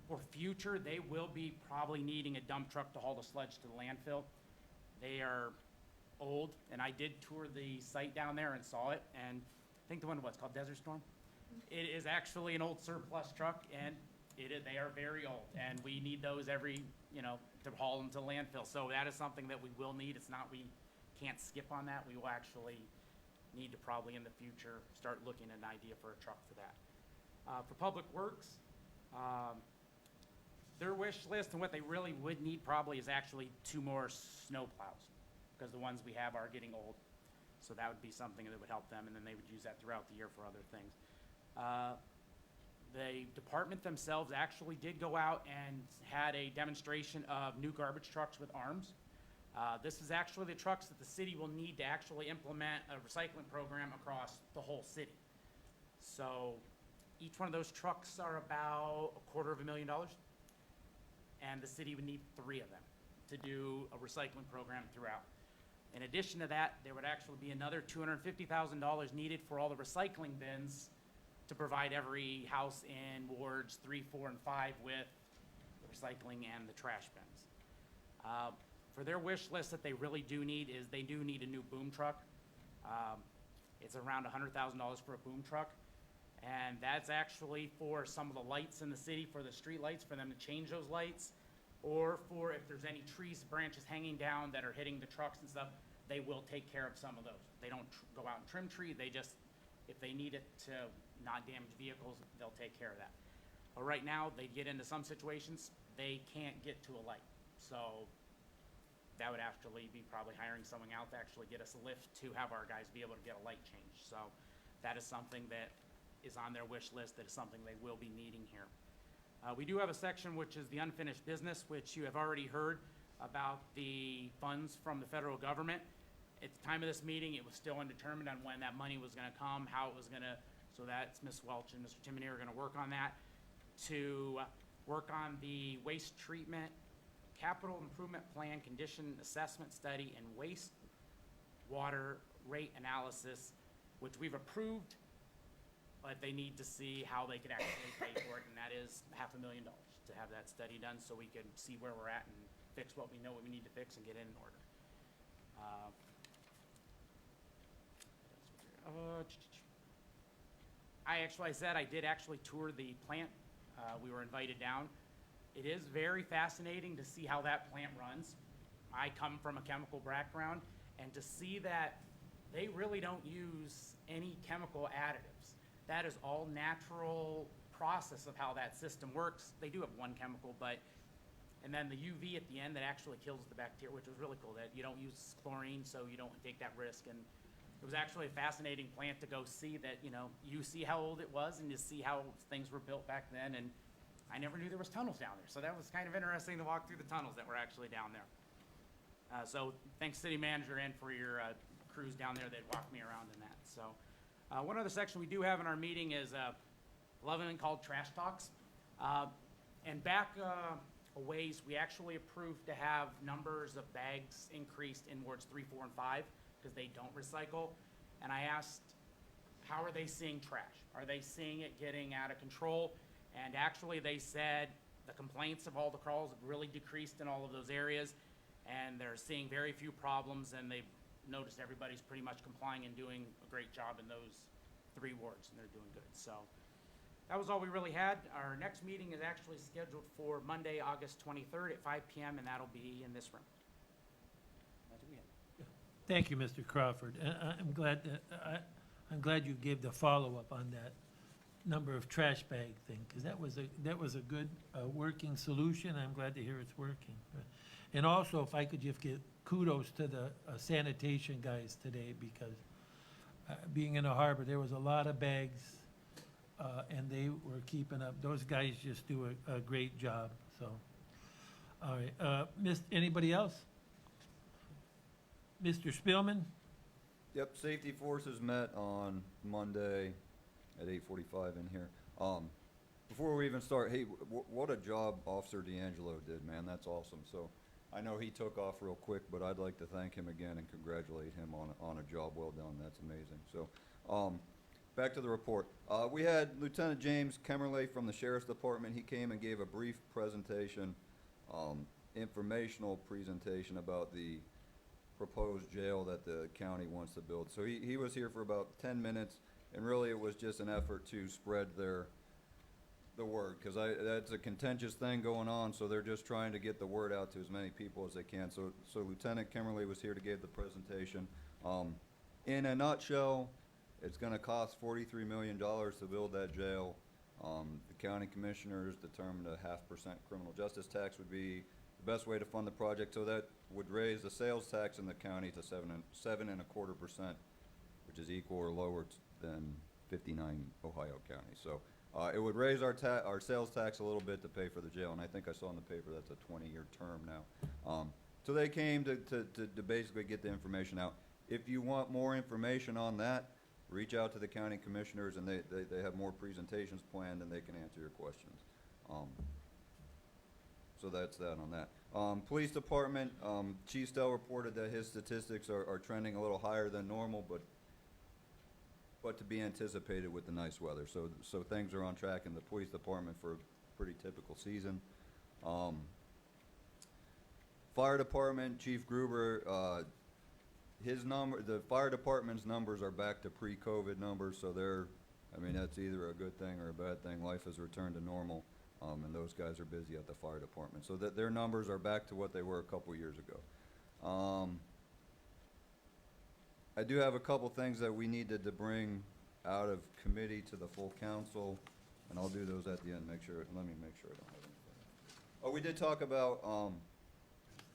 for future, they will be probably needing a dump truck to haul the sludge to the landfill. They are old, and I did tour the site down there and saw it, and I think the one was called Desert Storm. It is actually an old surplus truck, and they are very old, and we need those to haul them to landfill. So that is something that we will need. It's not, we can't skip on that. We will actually need to probably in the future start looking at an idea for a truck for that. For Public Works, their wish list and what they really would need probably is actually 2 more snow plows because the ones we have are getting old. So that would be something that would help them, and then they would use that throughout the year for other things. The department themselves actually did go out and had a demonstration of new garbage trucks with arms. This is actually the trucks that the city will need to actually implement a recycling program across the whole city. So each one of those trucks are about $250,000, and the city would need 3 of them to do a recycling program throughout. In addition to that, there would actually be another $250,000 needed for all the recycling bins to provide every house in wards 3, 4, and 5 with the recycling and the trash bins. For their wish list that they really do need is they do need a new boom truck. It's around $100,000 for a boom truck. And that's actually for some of the lights in the city, for the street lights, for them to change those lights, or for if there's any trees, branches hanging down that are hitting the trucks and stuff, they will take care of some of those. They don't go out and trim tree, they just, if they need it to not damage vehicles, they'll take care of that. But right now, they get into some situations, they can't get to a light. So that would actually be probably hiring someone out to actually get us a lift to have our guys be able to get a light changed. So that is something that is on their wish list, that is something they will be needing here. We do have a section which is the unfinished business, which you have already heard about the funds from the federal government. At the time of this meeting, it was still undetermined on when that money was gonna come, how it was gonna, So that's Ms. Welch and Mr. Timonier are gonna work on that, to work on the waste treatment, capital improvement plan, condition assessment study, and wastewater rate analysis, which we've approved, but they need to see how they could actually pay for it, and that is $500,000 to have that study done, so we can see where we're at and fix what we know what we need to fix and get it in order. I did actually tour the plant. We were invited down. It is very fascinating to see how that plant runs. I come from a chemical background, and to see that they really don't use any chemical additives. That is all natural process of how that system works. They do have one chemical, and then the UV at the end that actually kills the bacteria, which was really cool, that you don't use chlorine, so you don't take that risk. And it was actually a fascinating plant to go see that, you see how old it was and you see how things were built back then. And I never knew there was tunnels down there. So that was kind of interesting to walk through the tunnels that were actually down there. So thanks, city manager, and for your crews down there that walked me around in that. So one other section we do have in our meeting is lovingly called trash talks. And back a ways, we actually approved to have numbers of bags increased in wards 3, 4, and 5 because they don't recycle. And I asked, how are they seeing trash? Are they seeing it getting out of control? And actually they said the complaints of all the calls have really decreased in all of those areas, and they're seeing very few problems, and they've noticed everybody's pretty much complying and doing a great job in those 3 wards, and they're doing good. So that was all we really had. Our next meeting is actually scheduled for Monday, August 23rd at 5 p.m., and that'll be in this room. That's what we have. Thank you, Mr. Crawford. I'm glad you gave the follow-up on that number of trash bag thing, because that was a good working solution. I'm glad to hear it's working. And also, if I could just give kudos to the sanitation guys today, because being in the harbor, there was a lot of bags, and they were keeping up. Those guys just do a great job. So, all right, anybody else? Mr. Spielman? Yep, Safety Forces met on Monday at 8:45 in here. Before we even start, hey, what a job Officer D'Angelo did, man. That's awesome. So I know he took off real quick, but I'd like to thank him again and congratulate him on a job well done. That's amazing. So back to the report. We had Lieutenant James Kemmerley from the Sheriff's Department. He came and gave a brief presentation, informational presentation about the proposed jail that the county wants to build. So he was here for about 10 minutes, and really it was just an effort to spread the word, because that's a contentious thing going on, so they're just trying to get the word out to as many people as they can. So Lieutenant Kimberly was here to give the presentation. In a nutshell, it's going to cost $43 million to build that jail. The county commissioners determined a 0.5% criminal justice tax would be the best way to fund the project, so that would raise the sales tax in the county to 7.25%, which is equal or lower than 59 Ohio counties. So it would raise our sales tax a little bit to pay for the jail, and I think I saw in the paper that's a 20-year term now. So they came to basically get the information out. If you want more information on that, reach out to the county commissioners, and they have more presentations planned, and they can answer your questions. So that's that on that. Police department, Chief Stell reported that his statistics are trending a little higher than normal, but to be anticipated with the nice weather. So things are on track in the police department for a pretty typical season. Fire department, Chief Gruber, the fire department's numbers are back to pre-COVID numbers, so that's either a good thing or a bad thing. Life has returned to normal. And those guys are busy at the fire department. So that their numbers are back to what they were a couple years ago. I do have a couple things that we needed to bring out of committee to the full council, and I'll do those at the end. Let me make sure I don't have anything. Oh, we did talk about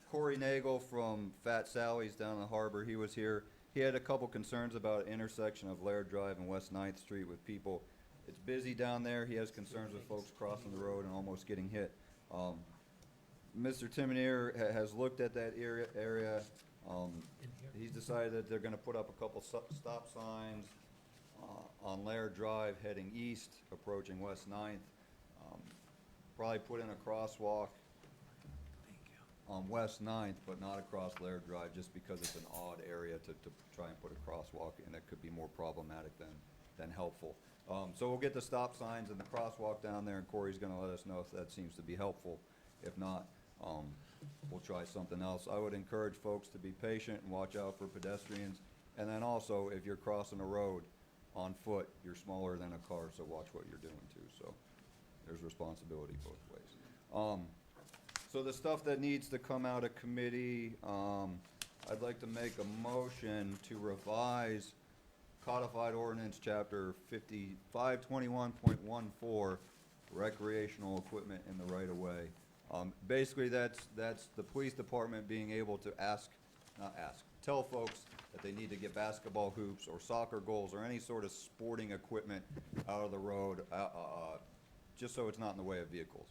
Corey Nagel from Fat Sally's down in the harbor. He was here. He had a couple concerns about intersection of Laird Drive and West 9th Street with people. It's busy down there. He has concerns with folks crossing the road and almost getting hit. Mr. Timonier has looked at that area. He's decided that they're going to put up a couple stop signs. on Laird Drive heading east, approaching West Ninth. Probably put in a crosswalk on West Ninth, but not across Laird Drive, just because it's an odd area to try and put a crosswalk in. It could be more problematic than helpful. So we'll get the stop signs and the crosswalk down there, and Corey's gonna let us know if that seems to be helpful. If not, we'll try something else. I would encourage folks to be patient and watch out for pedestrians. And then also, if you're crossing a road on foot, you're smaller than a car, so watch what you're doing too. So there's responsibility both ways. So the stuff that needs to come out of committee, I'd like to make a motion to revise codified ordinance chapter 5521.14, recreational equipment in the right of way. Basically, that's the police department being able to tell folks that they need to get basketball hoops or soccer goals or any sort of sporting equipment out of the road, just so it's not in the way of vehicles.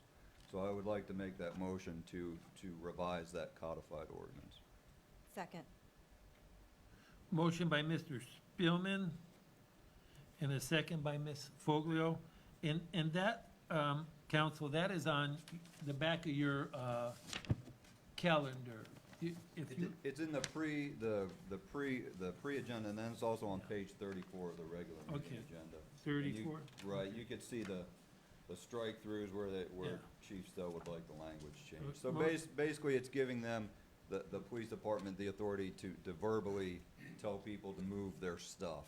So I would like to make that motion to revise that codified ordinance. Second. Motion by Mr. Spielman and a second by Ms. Foglio. And that, council, that is on the back of your calendar. If you, It's in the pre-agenda, and then it's also on page 34 of the regular meeting Okay. agenda. 34? Right, you could see the strike-throughs where Yeah. Chief Stowe would like the language changed. Uh, So mo- basically, it's giving them, the police department, the authority to verbally tell people to move their stuff.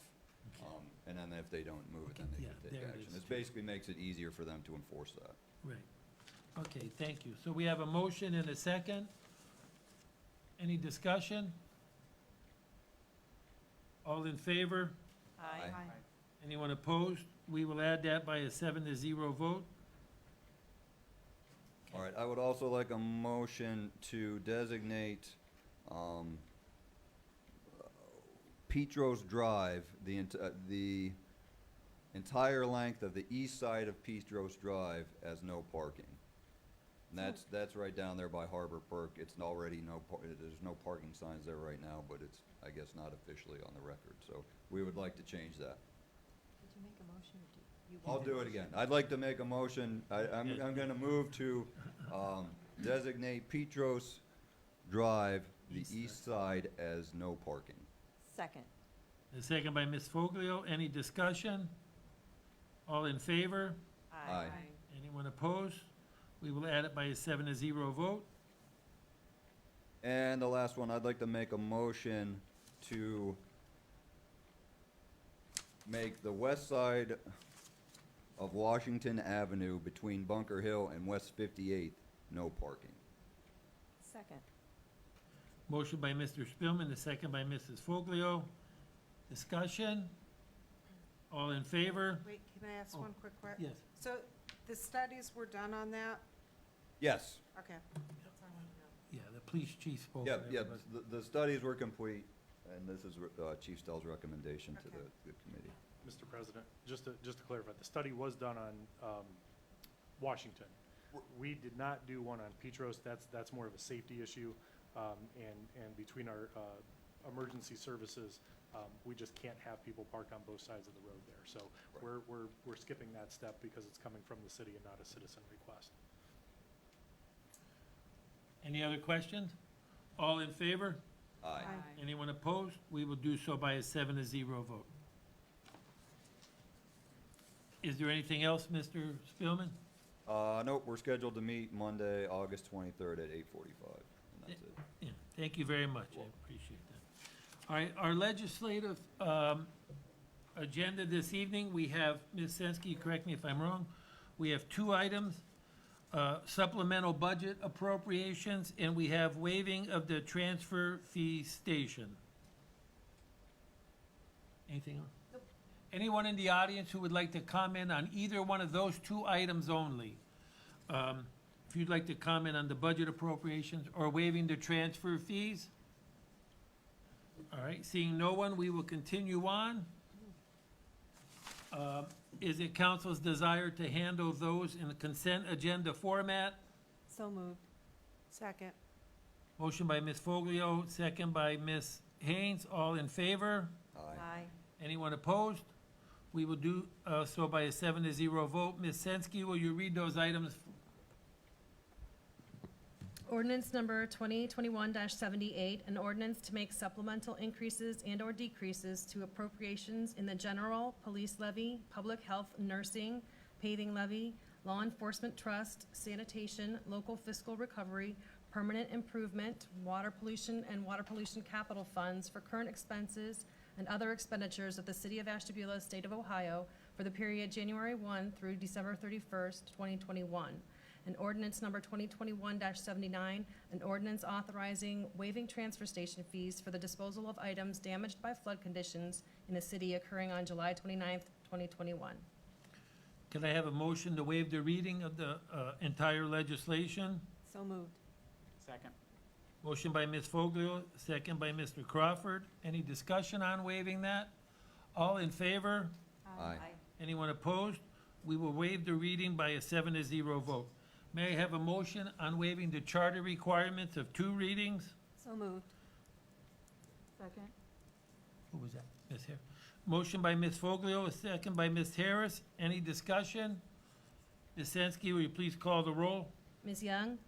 And then if they don't move it, then they Yeah, can take there it action. is. It basically makes it easier for them to enforce that. Right. Okay, thank you. So we have a motion and a second. Any discussion? All in favor? Aye. Anyone opposed? We will add that by a 7-0 vote. All right, I would also like a motion to designate, Petros Drive, the entire length of the east side of Petros Drive as no parking. And that's right down there by Harbor Perk. It's already there's no parking signs there right now, but it's, I guess, not officially on the record. So we would like to change that. Did you make a motion or did you? I'll do it again. I'd like to make a motion, I'm gonna move to, designate Petros Drive, the east side, as no parking. Second. A second by Ms. Foglio. Any discussion? All in favor? Aye. Anyone opposed? We will add it by a 7-0 vote. And the last one, I'd like to make a motion to make the west side of Washington Avenue between Bunker Hill and West 58th no parking. Second. Motion by Mr. Spielman, a second by Mrs. Foglio. Discussion? All in favor? Wait, can I ask Oh, one quick question? Yes. So the studies were done on that? Yes, Okay. That's all I know. Yeah, the police chief spoke. yeah, to yeah, everybody. the studies were complete, and this is Chief Stell's recommendation to Okay. the committee. Mr. President, just to clarify, the study was done on Washington. We did not do one on Petros. That's more of a safety issue. And between our emergency services, we just can't have people park on both sides of the road there. So Right. we're skipping that step because it's coming from the city and not a citizen request. Any other questions? All in favor? Aye. Anyone opposed? We will do so by a 7-0 vote. Is there anything else, Mr. Spielman? Nope, we're scheduled to meet Monday, August 23rd at 8:45, and that's it. Yeah, thank you very much. I appreciate that. All right, our legislative agenda this evening, we have, Ms. Sensky, correct me if I'm wrong, we have 2 items, supplemental budget appropriations, and we have waiving of the transfer fee station. Anything else? Anyone in the audience who would like to comment on either one of those 2 items only? If you'd like to comment on the budget appropriations or waiving the transfer fees? All right, seeing no one, we will continue on. Is it council's desire to handle those in the consent agenda format? So moved. Second. Motion by Ms. Foglio, second by Ms. Haynes. All in favor? Aye. Aye. Anyone opposed? We will do so by a 7-0 vote. Ms. Sensky, will you read those items? Ordinance number 2021-78, an ordinance to make supplemental increases and/or decreases to appropriations in the general, police levy, public health, nursing, paving levy, law enforcement trust, sanitation, local fiscal recovery, permanent improvement, water pollution, and water pollution capital funds for current expenses and other expenditures of the City of Ashtabula, State of Ohio, for the period January 1 through December 31st, 2021. An ordinance number 2021-79, an ordinance authorizing waiving transfer station fees for the disposal of items damaged by flood conditions in the city occurring on July 29th, 2021. Can I have a motion to waive the reading of the entire legislation? So moved. Second. Motion by Ms. Foglio, second by Mr. Crawford. Any discussion on waiving that? All in favor? Aye. Anyone opposed? We will waive the reading by a 7-0 vote. May I have a motion on waiving the charter requirements of 2 readings? So moved. Second. Who was that? Ms. Harris. Motion by Ms. Foglio, a second by Ms. Harris. Any discussion? Ms. Sensky, will you please call the roll? Ms. Young?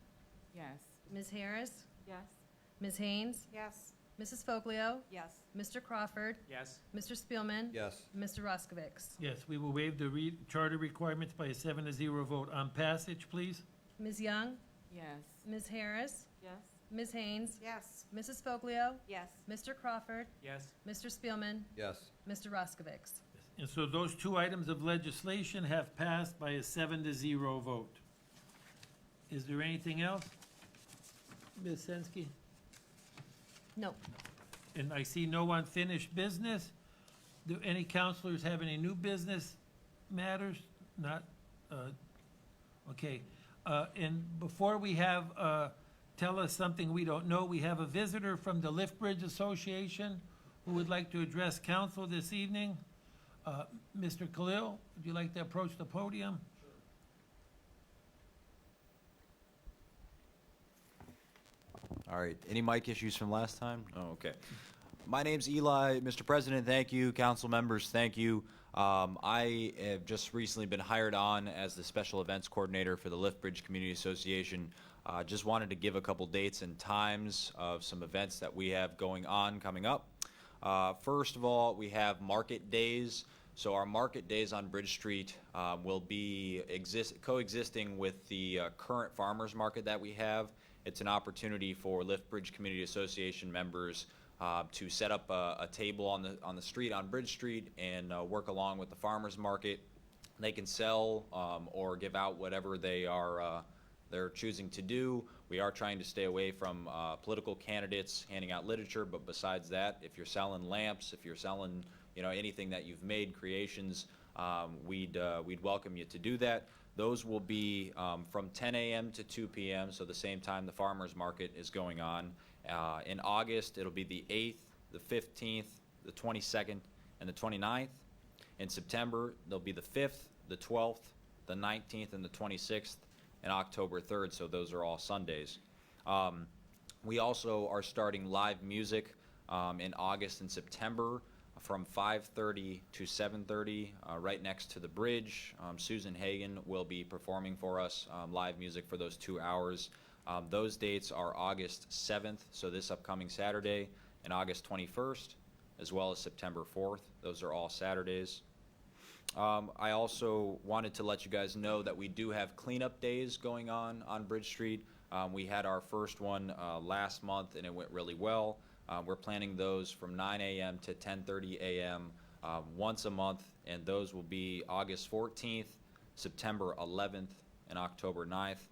Yes. Ms. Harris? Yes. Ms. Haynes? Yes. Mrs. Foglio? Yes. Mr. Crawford? Yes. Mr. Spielman? Yes. Mr. Roskovics? Yes, we will waive the charter requirements by a 7-0 vote. On passage, please. Ms. Young? Yes. Ms. Harris? Yes. Ms. Haynes? Yes. Mrs. Foglio? Yes. Mr. Crawford? Yes. Mr. Spielman? Yes. Mr. Roskovics? And so those 2 items of legislation have passed by a 7-0 vote. Is there anything else? Ms. Sensky? No. And I see no unfinished business. Do any counselors have any new business matters? Not, okay. And before we have, tell us something we don't know, we have a visitor from the Lift Bridge Association who would like to address council this evening. Mr. Khalil, would you like to approach the podium? All right, any mic issues from last time? Oh, okay. My name's Eli. Mr. President, thank you. Council members, thank you. I have just recently been hired on as the Special Events Coordinator for the Lift Bridge Community Association. Just wanted to give a couple dates and times of some events that we have going on coming up. First of all, we have market days. So our market days on Bridge Street will be coexisting with the current farmers market that we have. It's an opportunity for Lift Bridge Community Association members to set up a table on the street on Bridge Street and work along with the farmers market. They can sell or give out whatever they're choosing to do. We are trying to stay away from political candidates handing out literature, but besides that, if you're selling lamps, if you're selling anything that you've made, creations, we'd welcome you to do that. Those will be from 10 a.m. to 2 p.m., so the same time the farmers market is going on. In August, it'll be the 8th, the 15th, the 22nd, and the 29th. In September, there'll be the 5th, the 12th, the 19th, and the 26th, and October 3rd, so those are all Sundays. We also are starting live music in August and September from 5:30 to 7:30 right next to the bridge. Susan Hagen will be performing for us live music for those 2 hours. Those dates are August 7th, so this upcoming Saturday, and August 21st, as well as September 4th. Those are all Saturdays. I also wanted to let you guys know that we do have cleanup days going on Bridge Street. We had our first one last month, and it went really well. We're planning those from 9 a.m. to 10:30 a.m. Once a month, and those will be August 14th, September 11th, and October 9th.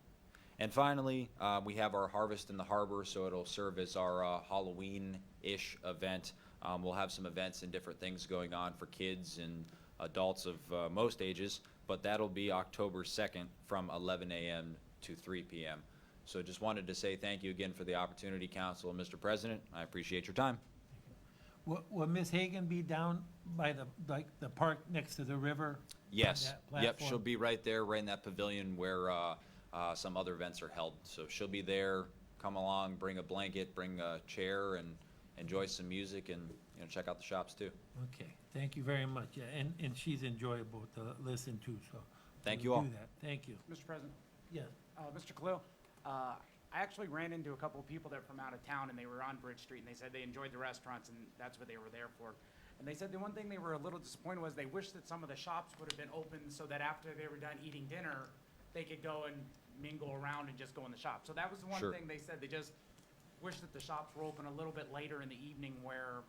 And finally, we have our Harvest in the Harbor, so it'll serve as our Halloween-ish event. We'll have some events and different things going on for kids and adults of most ages, but that'll be October 2nd from 11 a.m. to 3 p.m. So just wanted to say thank you again for the opportunity, Council and Mr. President. I appreciate your time. Will Ms. Hagan be down by the park next to the river? Yes. On that Yep, platform? she'll be right there, right in that pavilion where some other events are held. So she'll be there. Come along, bring a blanket, bring a chair, and enjoy some music and, check out the shops too. Okay, thank you very much. Yeah, and she's enjoyable to listen to, so. Thank we'll you all. do that. Thank you. Mr. President, Yes. Mr. Khalil, I actually ran into a couple of people that are from out of town, and they were on Bridge Street, and they said they enjoyed the restaurants, and that's what they were there for. And they said the one thing they were a little disappointed was they wished that some of the shops would have been open so that after they were done eating dinner, they could go and mingle around and just go in the shop. So that was the one Sure. thing they said. They just wished that the shops were open a little bit later in the evening where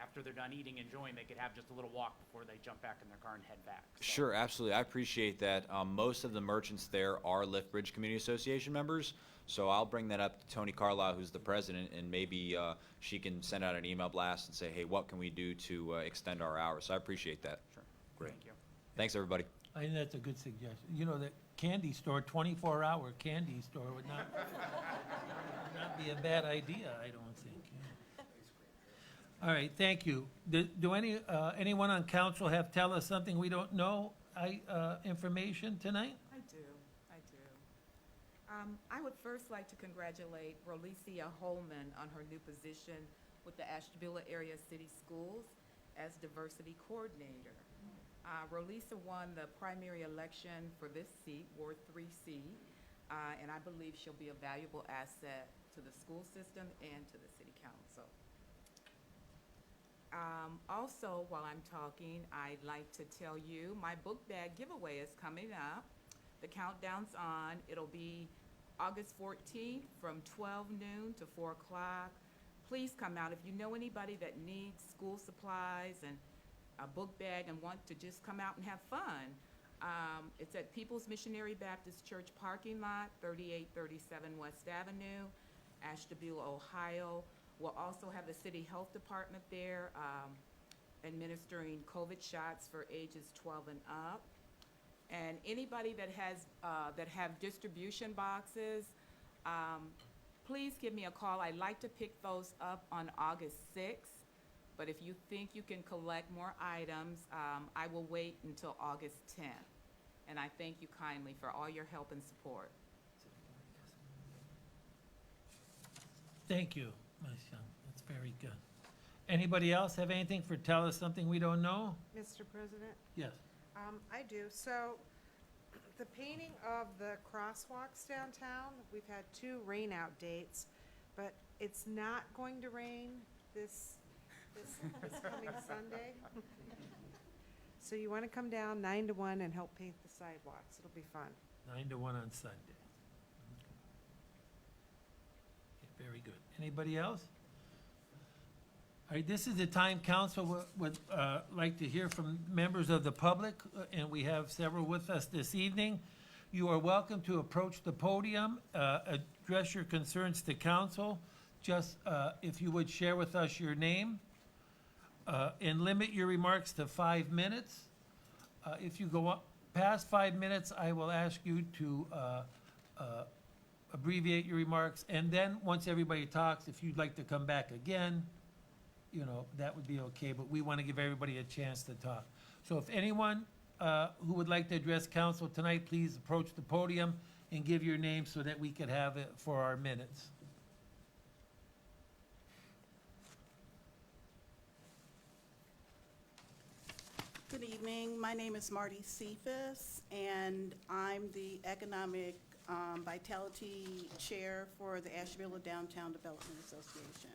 after they're done eating, enjoying, they could have just a little walk before they jump back in their car and head back. So- Sure, absolutely. I appreciate that. Most of the merchants there are Lift Bridge Community Association members, so I'll bring that up to Tony Carlisle, who's the president, and maybe she can send out an email blast and say, hey, what can we do to extend our hours? So I appreciate that. Sure. Great. Thank you. Thanks, everybody. I think that's a good suggestion. You know, that candy store, 24-hour candy store would not be a bad idea, I don't think. All right, thank you. Do anyone on council have tell us something we don't know, information tonight? I do. I would first like to congratulate Rolicia Holman on her new position with the Ashtabula Area City Schools as Diversity Coordinator. Rolicia won the primary election for this seat, Ward 3C, and I believe she'll be a valuable asset to the school system and to the city council. Also, while I'm talking, I'd like to tell you my book bag giveaway is coming up. The countdown's on. It'll be August 14th from 12 noon to 4 o'clock. Please come out. If you know anybody that needs school supplies and a book bag and want to just come out and have fun, it's at People's Missionary Baptist Church parking lot, 3837 West Avenue, Ashtabula, Ohio. We'll also have the City Health Department there administering COVID shots for ages 12 and up. And anybody that have distribution boxes, please give me a call. I'd like to pick those up on August 6th. But if you think you can collect more items, I will wait until August 10th. And I thank you kindly for all your help and support. Thank you, Ms. Young. That's very good. Anybody else have anything for tell us something we don't know? Mr. President? Yes. I do. So, the painting of the crosswalks downtown, we've had 2 rain out dates, but it's not going to rain this coming Sunday. So you want to come down 9 to 1 and help paint the sidewalks. It'll be fun. 9 to 1 on Sunday. Okay, very good. Anybody else? All right, this is the time council would like to hear from members of the public, and we have several with us this evening. You are welcome to approach the podium, address your concerns to council. Just if you would share with us your name, and limit your remarks to 5 minutes. If you go up past 5 minutes, I will ask you to abbreviate your remarks, and then, once everybody talks, if you'd like to come back again, that would be okay, but we want to give everybody a chance to talk. So if anyone who would like to address council tonight, please approach the podium and give your name so that we could have it for our minutes. Good evening. My name is Marty Cephas, and I'm the Economic Vitality Chair for the Ashtabula Downtown Development Association.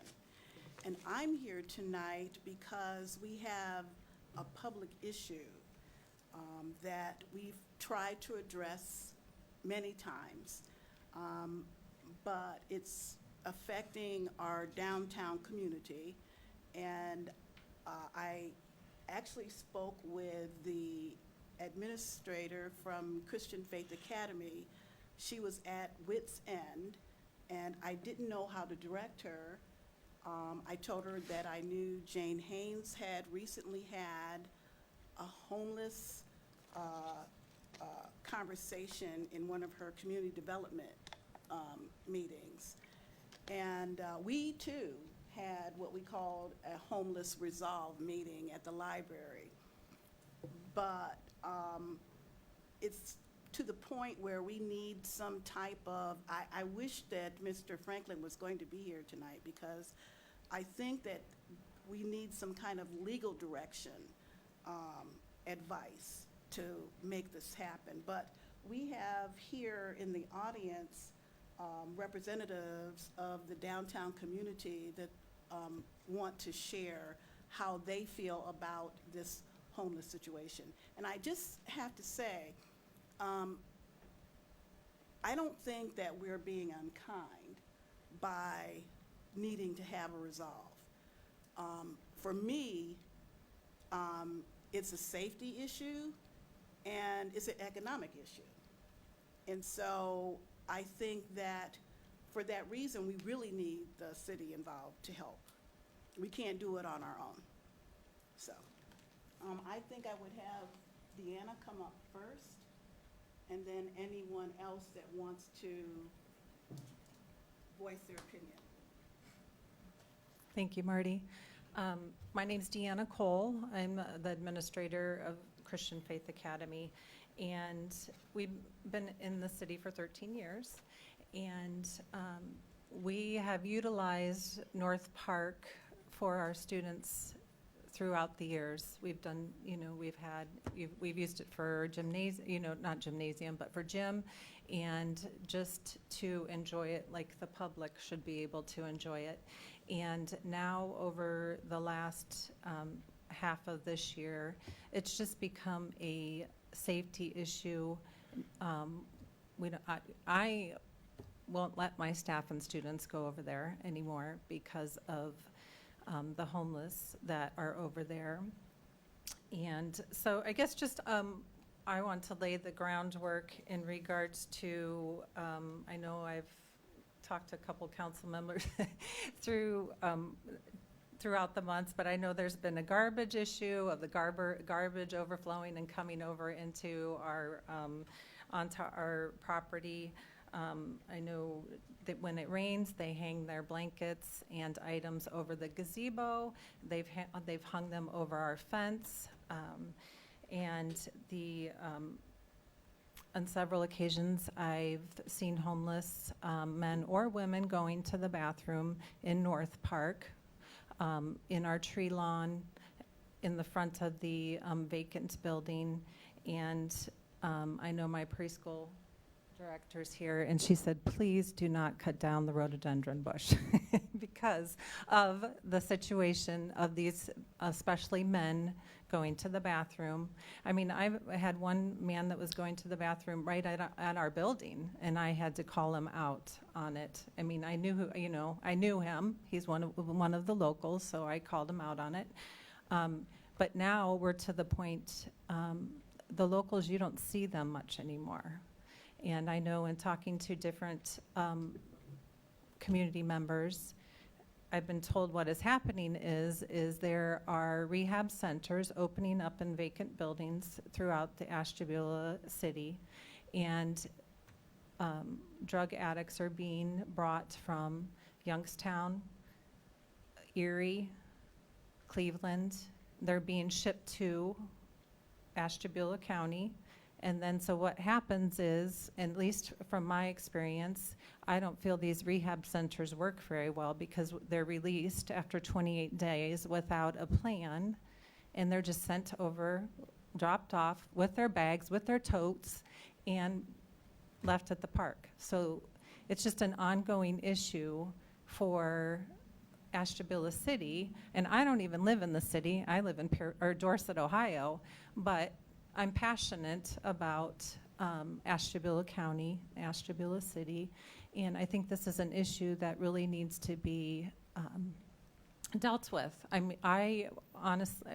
And I'm here tonight because we have a public issue that we've tried to address many times, but it's affecting our downtown community. And I actually spoke with the administrator from Christian Faith Academy. She was at wit's end, and I didn't know how to direct her. I told her that I knew Jane Haynes had recently had a homeless conversation in one of her community development meetings. And we too had what we called a homeless resolve meeting at the library. But it's to the point where we need some type of, I wish that Mr. Franklin was going to be here tonight, because I think that we need some kind of legal direction, advice to make this happen. But we have here in the audience representatives of the downtown community that want to share how they feel about this homeless situation. And I just have to say, I don't think that we're being unkind by needing to have a resolve. For me, it's a safety issue and it's an economic issue. And so I think that for that reason, we really need the city involved to help. We can't do it on our own. So I think I would have Deanna come up first, and then anyone else that wants to voice their opinion. Thank you, Marty. My name's Deanna Cole. I'm the administrator of Christian Faith Academy, and we've been in the city for 13 years, and we have utilized North Park for our students throughout the years. We've done, we've used it for gymnasium, not gymnasium, but for gym, and just to enjoy it like the public should be able to enjoy it. And now over the last half of this year, it's just become a safety issue. I won't let my staff and students go over there anymore because of the homeless that are over there. And so I guess just I want to lay the groundwork in regards to, I know I've talked to a couple council members throughout the months, but I know there's been a garbage issue of the garbage overflowing and coming over into onto our property. I know that when it rains, they hang their blankets and items over the gazebo. They've hung them over our fence, and on several occasions, I've seen homeless men or women going to the bathroom in North Park, in our tree lawn, in the front of the vacant building, and I know my preschool director's here, and she said, please do not cut down the rhododendron bush because of the situation of these, especially men, going to the bathroom. I mean, I had one man that was going to the bathroom right at our building, and I had to call him out on it. I mean, I knew I knew him. He's one of the locals, so I called him out on it. But now we're to the point, the locals, you don't see them much anymore. And I know in talking to different community members, I've been told what is happening is there are rehab centers opening up in vacant buildings throughout the Ashtabula city, and drug addicts are being brought from Youngstown, Erie, Cleveland. They're being shipped to Ashtabula County. And then so what happens is, at least from my experience, I don't feel these rehab centers work very well because they're released after 28 days without a plan, and they're just sent over, dropped off with their bags, with their totes, and left at the park. So it's just an ongoing issue for Ashtabula City, and I don't even live in the city. I live in Dorset, Ohio, but I'm passionate about Ashtabula County, Ashtabula City, and I think this is an issue that really needs to be dealt with. I honestly,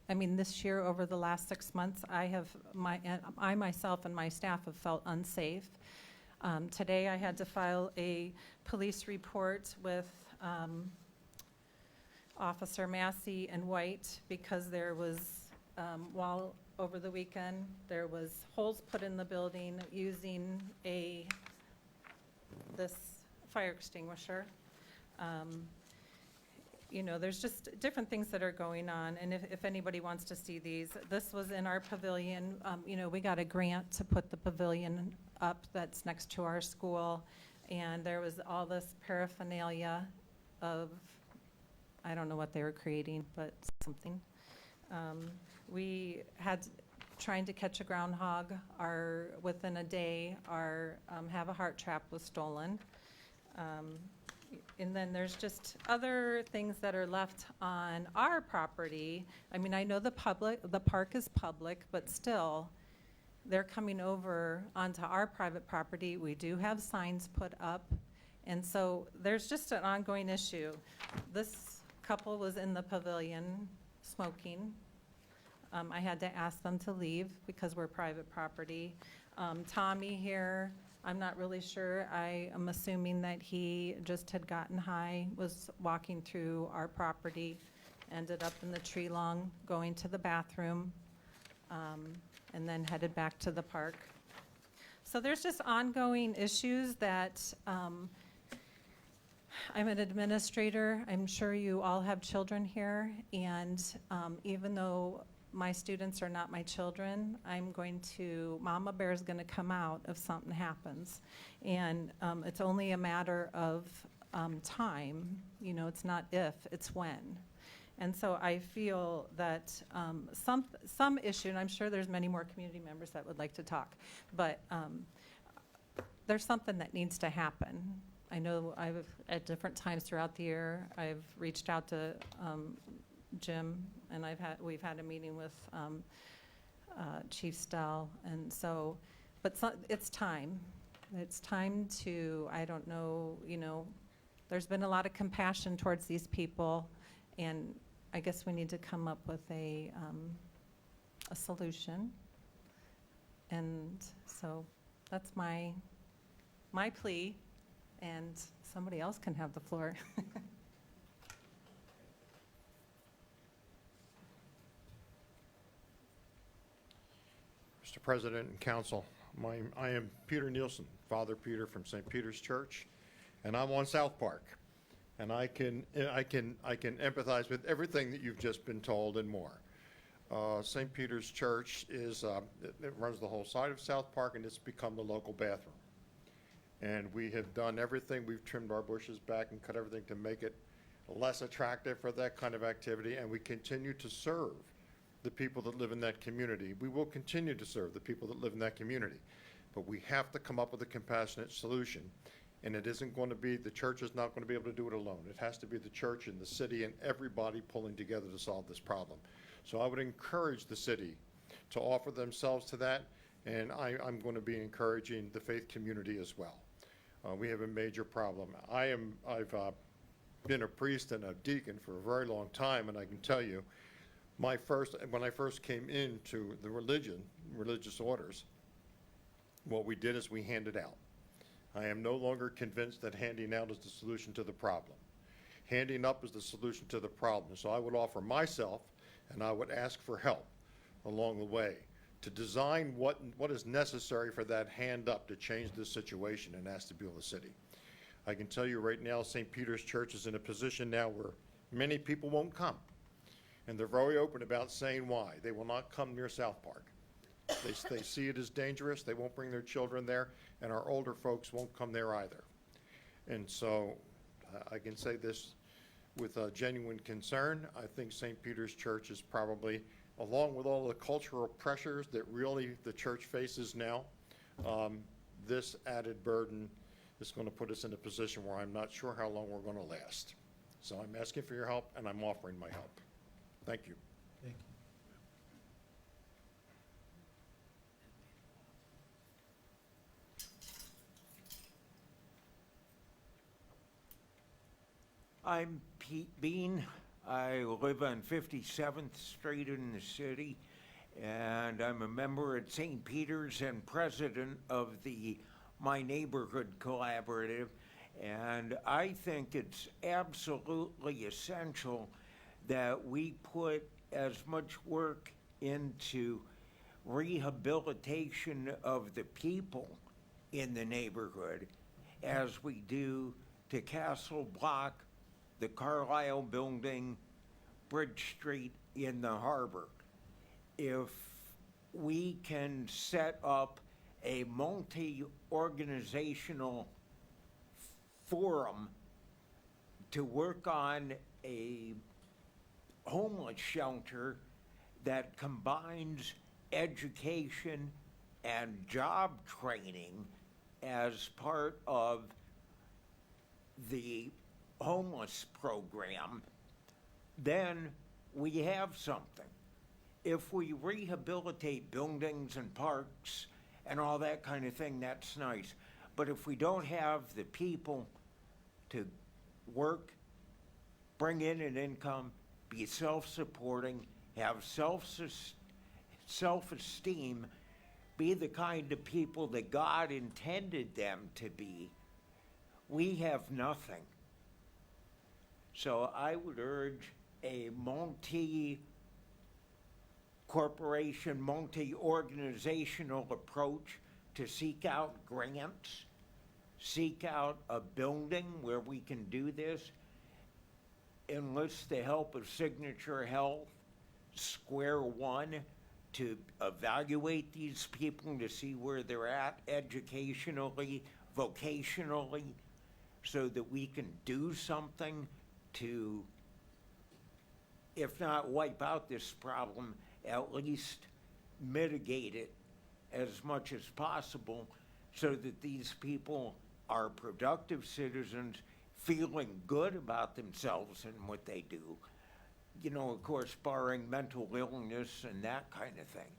this year over the last 6 months, I myself and my staff have felt unsafe. Today I had to file a police report with Officer Massey and White because there was, over the weekend, there was holes put in the building using this fire extinguisher. There's just different things that are going on, and if anybody wants to see these, this was in our pavilion. We got a grant to put the pavilion up that's next to our school, and there was all this paraphernalia of I don't know what they were creating, but something. We had, trying to catch a groundhog, within a day, our Have a Heart trap was stolen. And then there's just other things that are left on our property. I mean, I know the park is public, but still, they're coming over onto our private property. We do have signs put up. And so there's just an ongoing issue. This couple was in the pavilion smoking. I had to ask them to leave because we're private property. Tommy here, I'm not really sure. I am assuming that he just had gotten high, was walking through our property, ended up in the tree lung, going to the bathroom, and then headed back to the park. So there's just ongoing issues that I'm an administrator. I'm sure you all have children here, and even though my students are not my children, Mama Bear is going to come out if something happens. And it's only a matter of time. You know, it's not if, it's when. And so I feel that some issue, and I'm sure there's many more community members that would like to talk, but there's something that needs to happen. I know at different times throughout the year, I've reached out to Jim, and we've had a meeting with Chief Stell, and so, but it's time. It's time to, I don't know, you know, there's been a lot of compassion towards these people, and I guess we need to come up with a solution. And so that's my plea, and somebody else can have the floor. Mr. President and Council, I am Peter Nielsen, Father Peter from St. Peter's Church, and I'm on South Park. And I can empathize with everything that you've just been told and more. St. Peter's Church it runs the whole side of South Park, and it's become the local bathroom. And we have done everything. We've trimmed our bushes back and cut everything to make it less attractive for that kind of activity, and we continue to serve the people that live in that community. We will continue to serve the people that live in that community, but we have to come up with a compassionate solution. And it isn't going to be, the church is not going to be able to do it alone. It has to be the church and the city and everybody pulling together to solve this problem. So I would encourage the city to offer themselves to that, and I'm going to be encouraging the faith community as well. We have a major problem. I've been a priest and a deacon for a very long time, and I can tell you, when I first came into the religious orders, what we did is we handed out. I am no longer convinced that handing out is the solution to the problem. Handing up is the solution to the problem. So I would offer myself, and I would ask for help along the way to design what is necessary for that hand up to change this situation in Asthabula City. I can tell you right now, St. Peter's Church is in a position now where many people won't come. And they're very open about saying why. They will not come near South Park. They see it as dangerous. They won't bring their children there, and our older folks won't come there either. And so I can say this with genuine concern. I think St. Peter's Church is probably, along with all the cultural pressures that really the church faces now, this added burden is going to put us in a position where I'm not sure how long we're going to last. So I'm asking for your help, and I'm offering my help. Thank you. Thank you. I'm Pete Bean. I live on 57th Street in the city, and I'm a member at St. Peter's and president of the My Neighborhood Collaborative. And I think it's absolutely essential that we put as much work into rehabilitation of the people in the neighborhood as we do to Castle Block, the Carlisle Building, Bridge Street in the harbor. If we can set up a multi-organizational forum to work on a homeless shelter that combines education and job training as part of the homeless program, then we have something. If we rehabilitate buildings and parks and all that kind of thing, that's nice. But if we don't have the people to work, bring in an income, be self-supporting, have self-esteem, be the kind of people that God intended them to be, we have nothing. So I would urge a multi-corporation, multi-organizational approach to seek out grants, seek out a building where we can do this, enlist the help of Signature Health, Square One, to evaluate these people to see where they're at educationally, vocationally, so that we can do something to, if not wipe out this problem, at least mitigate it as much as possible, so that these people are productive citizens, feeling good about themselves and what they do. You know, of course, barring mental illness and that kind of thing.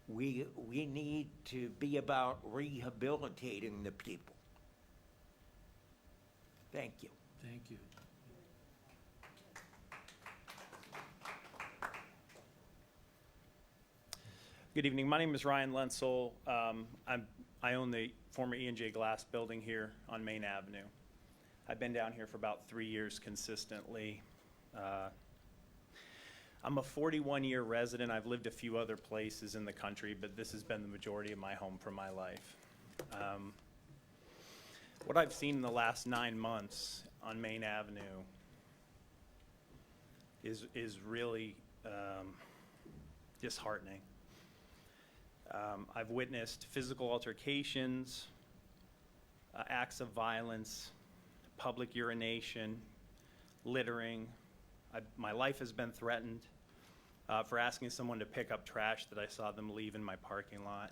We need to be about rehabilitating the people. Thank you. Thank you. Good evening. My name is Ryan Lensel. I own the former E&J Glass building here on Main Avenue. I've been down here for about 3 years consistently. I'm a 41-year resident. I've lived a few other places in the country, but this has been the majority of my home for my life. What I've seen in the last 9 months on Main Avenue is really disheartening. I've witnessed physical altercations, acts of violence, public urination, littering. My life has been threatened for asking someone to pick up trash that I saw them leave in my parking lot.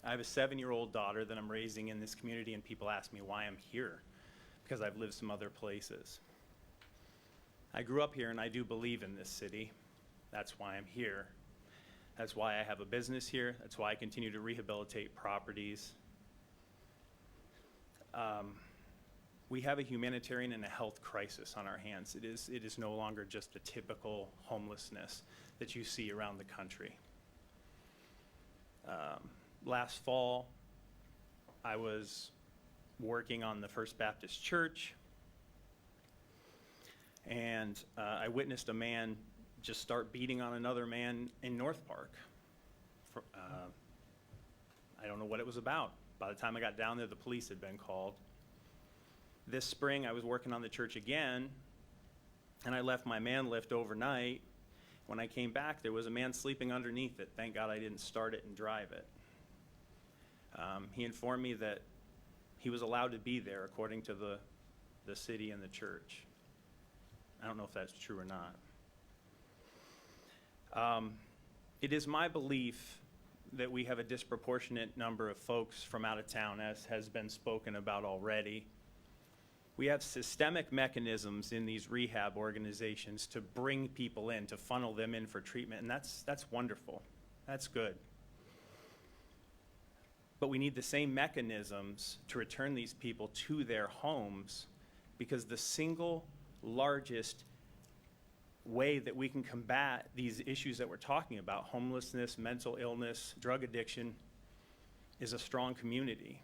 I have a 7-year-old daughter that I'm raising in this community, and people ask me why I'm here, because I've lived some other places. I grew up here, and I do believe in this city. That's why I'm here. That's why I have a business here. That's why I continue to rehabilitate properties. We have a humanitarian and a health crisis on our hands. It is no longer just the typical homelessness that you see around the country. Last fall, I was working on the First Baptist Church, and I witnessed a man just start beating on another man in North Park. I don't know what it was about. By the time I got down there, the police had been called. This spring, I was working on the church again, and I left my man lift overnight. When I came back, there was a man sleeping underneath it. Thank God I didn't start it and drive it. He informed me that he was allowed to be there according to the city and the church. I don't know if that's true or not. It is my belief that we have a disproportionate number of folks from out of town, as has been spoken about already. We have systemic mechanisms in these rehab organizations to bring people in, to funnel them in for treatment, and that's wonderful. That's good. But we need the same mechanisms to return these people to their homes, because the single largest way that we can combat these issues that we're talking about, homelessness, mental illness, drug addiction, is a strong community.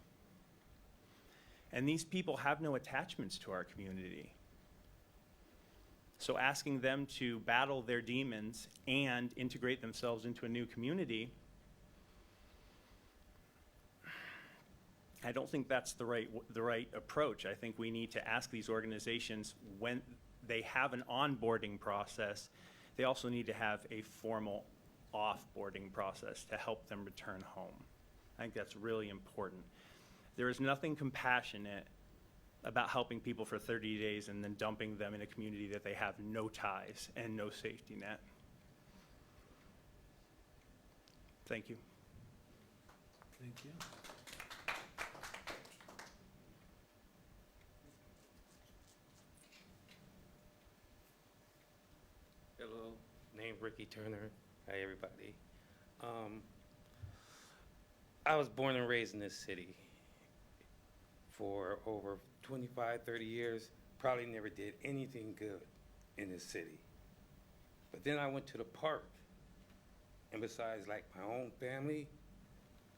And these people have no attachments to our community. So asking them to battle their demons and integrate themselves into a new community, I don't think that's the right approach. I think we need to ask these organizations, when they have an onboarding process, they also need to have a formal offboarding process to help them return home. I think that's really important. There is nothing compassionate about helping people for 30 days and then dumping them in a community that they have no ties and no safety net. Thank you. Thank you. Hello, name's Ricky Turner. Hi, everybody. I was born and raised in this city for over 25, 30 years. Probably never did anything good in this city. But then I went to the park, and besides like my own family,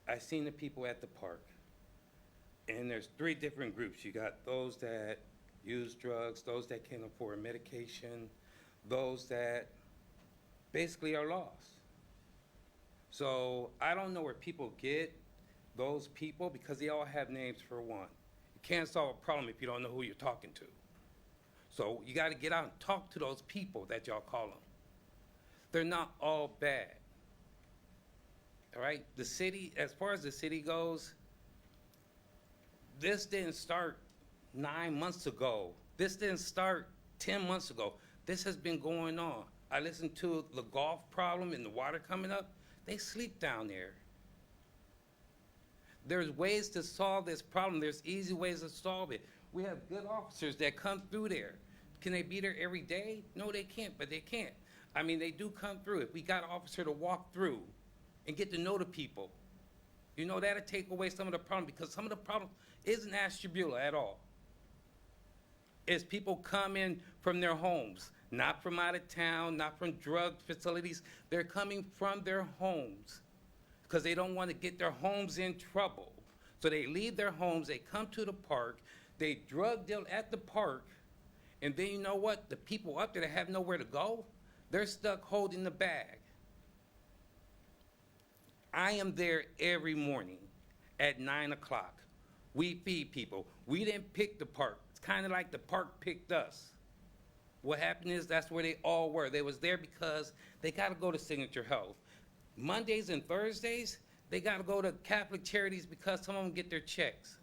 I seen the people at the park. And there's 3 different groups. You got those that use drugs, those that can't afford medication, those that basically are lost. So I don't know where people get those people, because they all have names for one. You can't solve a problem if you don't know who you're talking to. So you got to get out and talk to those people that y'all call them. They're not all bad. All right? The city, as far as the city goes, this didn't start 9 months ago. This didn't start 10 months ago. This has been going on. I listened to the golf problem and the water coming up. They sleep down there. There's ways to solve this problem. There's easy ways to solve it. We have good officers that come through there. Can they be there every day? No, they can't, but they can't. I mean, they do come through. If we got an officer to walk through and get to know the people, you know, that'll take away some of the problem, because some of the problem isn't Asthabula at all. It's people coming from their homes, not from out of town, not from drug facilities. They're coming from their homes because they don't want to get their homes in trouble. So they leave their homes, they come to the park, they drug deal at the park, and then you know what? The people up there that have nowhere to go, they're stuck holding the bag. I am there every morning at 9 o'clock. We feed people. We didn't pick the park. It's kind of like the park picked us. What happened is that's where they all were. They was there because they got to go to Signature Health. Mondays and Thursdays, they got to go to Catholic Charities because some of them get their checks.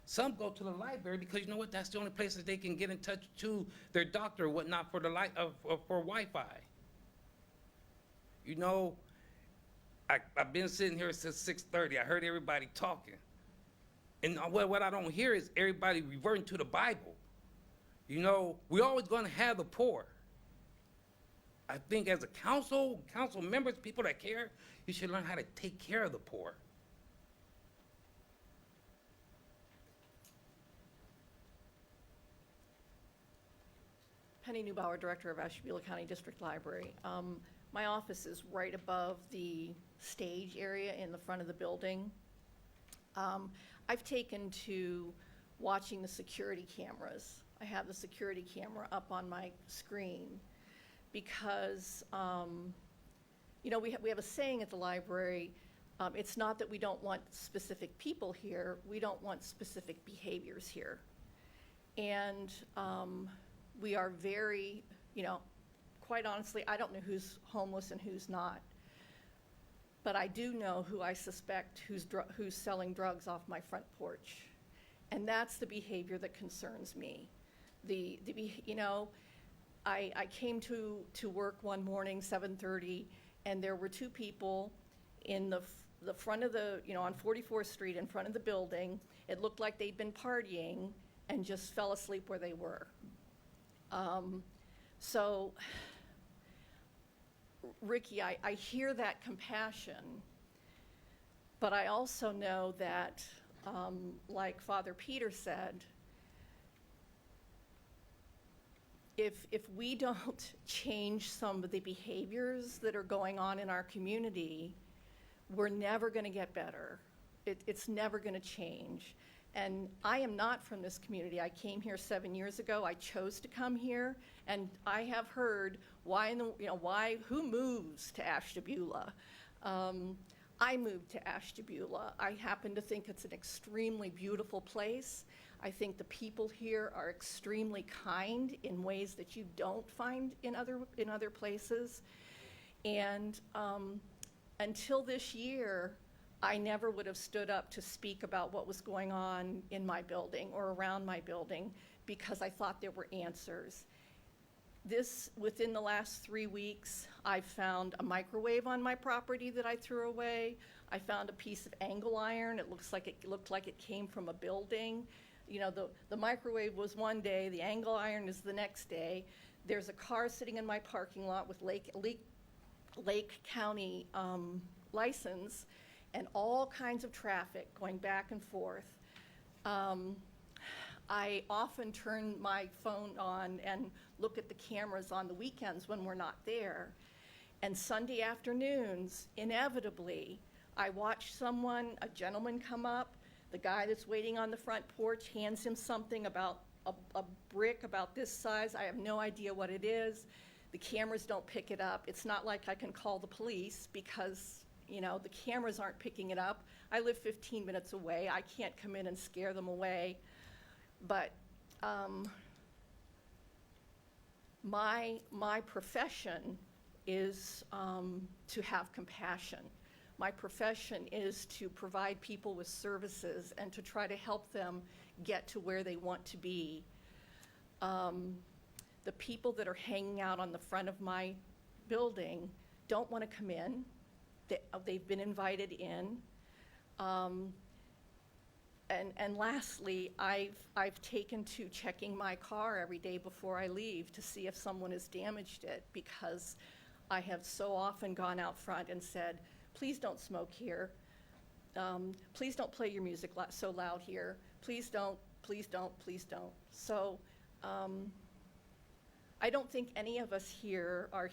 Some go to the library because, you know what, that's the only place that they can get in touch to their doctor or whatnot for for Wi-Fi. You know, I've been sitting here since 6:30. I heard everybody talking. And what I don't hear is everybody reverting to the Bible. You know, we're always going to have the poor. I think as a council members, people that care, you should learn how to take care of the poor. Penny Neubauer, Director of Ashtabula County District Library. My office is right above the stage area in the front of the building. I've taken to watching the security cameras. I have the security camera up on my screen because, you know, we have a saying at the library, it's not that we don't want specific people here, we don't want specific behaviors here. And we are very, you know, quite honestly, I don't know who's homeless and who's not. But I do know who I suspect who's selling drugs off my front porch. And that's the behavior that concerns me. You know, I came to work one morning, 7:30, and there were 2 people in the front of the, you know, on 44th Street in front of the building. It looked like they'd been partying and just fell asleep where they were. So, Ricky, I hear that compassion, but I also know that, like Father Peter said, if we don't change some of the behaviors that are going on in our community, we're never going to get better. It's never going to change. And I am not from this community. I came here 7 years ago. I chose to come here, and I have heard who moves to Ashtabula. I moved to Ashtabula. I happen to think it's an extremely beautiful place. I think the people here are extremely kind in ways that you don't find in other places. And until this year, I never would have stood up to speak about what was going on in my building or around my building because I thought there were answers. Within the last 3 weeks, I found a microwave on my property that I threw away. I found a piece of angle iron. It looked like it came from a building. You know, the microwave was one day, the angle iron is the next day. There's a car sitting in my parking lot with Lake County license and all kinds of traffic going back and forth. I often turn my phone on and look at the cameras on the weekends when we're not there. And Sunday afternoons, inevitably, I watch a gentleman come up, the guy that's waiting on the front porch hands him something about a brick about this size. I have no idea what it is. The cameras don't pick it up. It's not like I can call the police because, you know, the cameras aren't picking it up. I live 15 minutes away. I can't come in and scare them away. But my profession is to have compassion. My profession is to provide people with services and to try to help them get to where they want to be. The people that are hanging out on the front of my building don't want to come in. They've been invited in. And lastly, I've taken to checking my car every day before I leave to see if someone has damaged it, because I have so often gone out front and said, please don't smoke here. Please don't play your music so loud here. Please don't, please don't, please don't. So I don't think any of us here are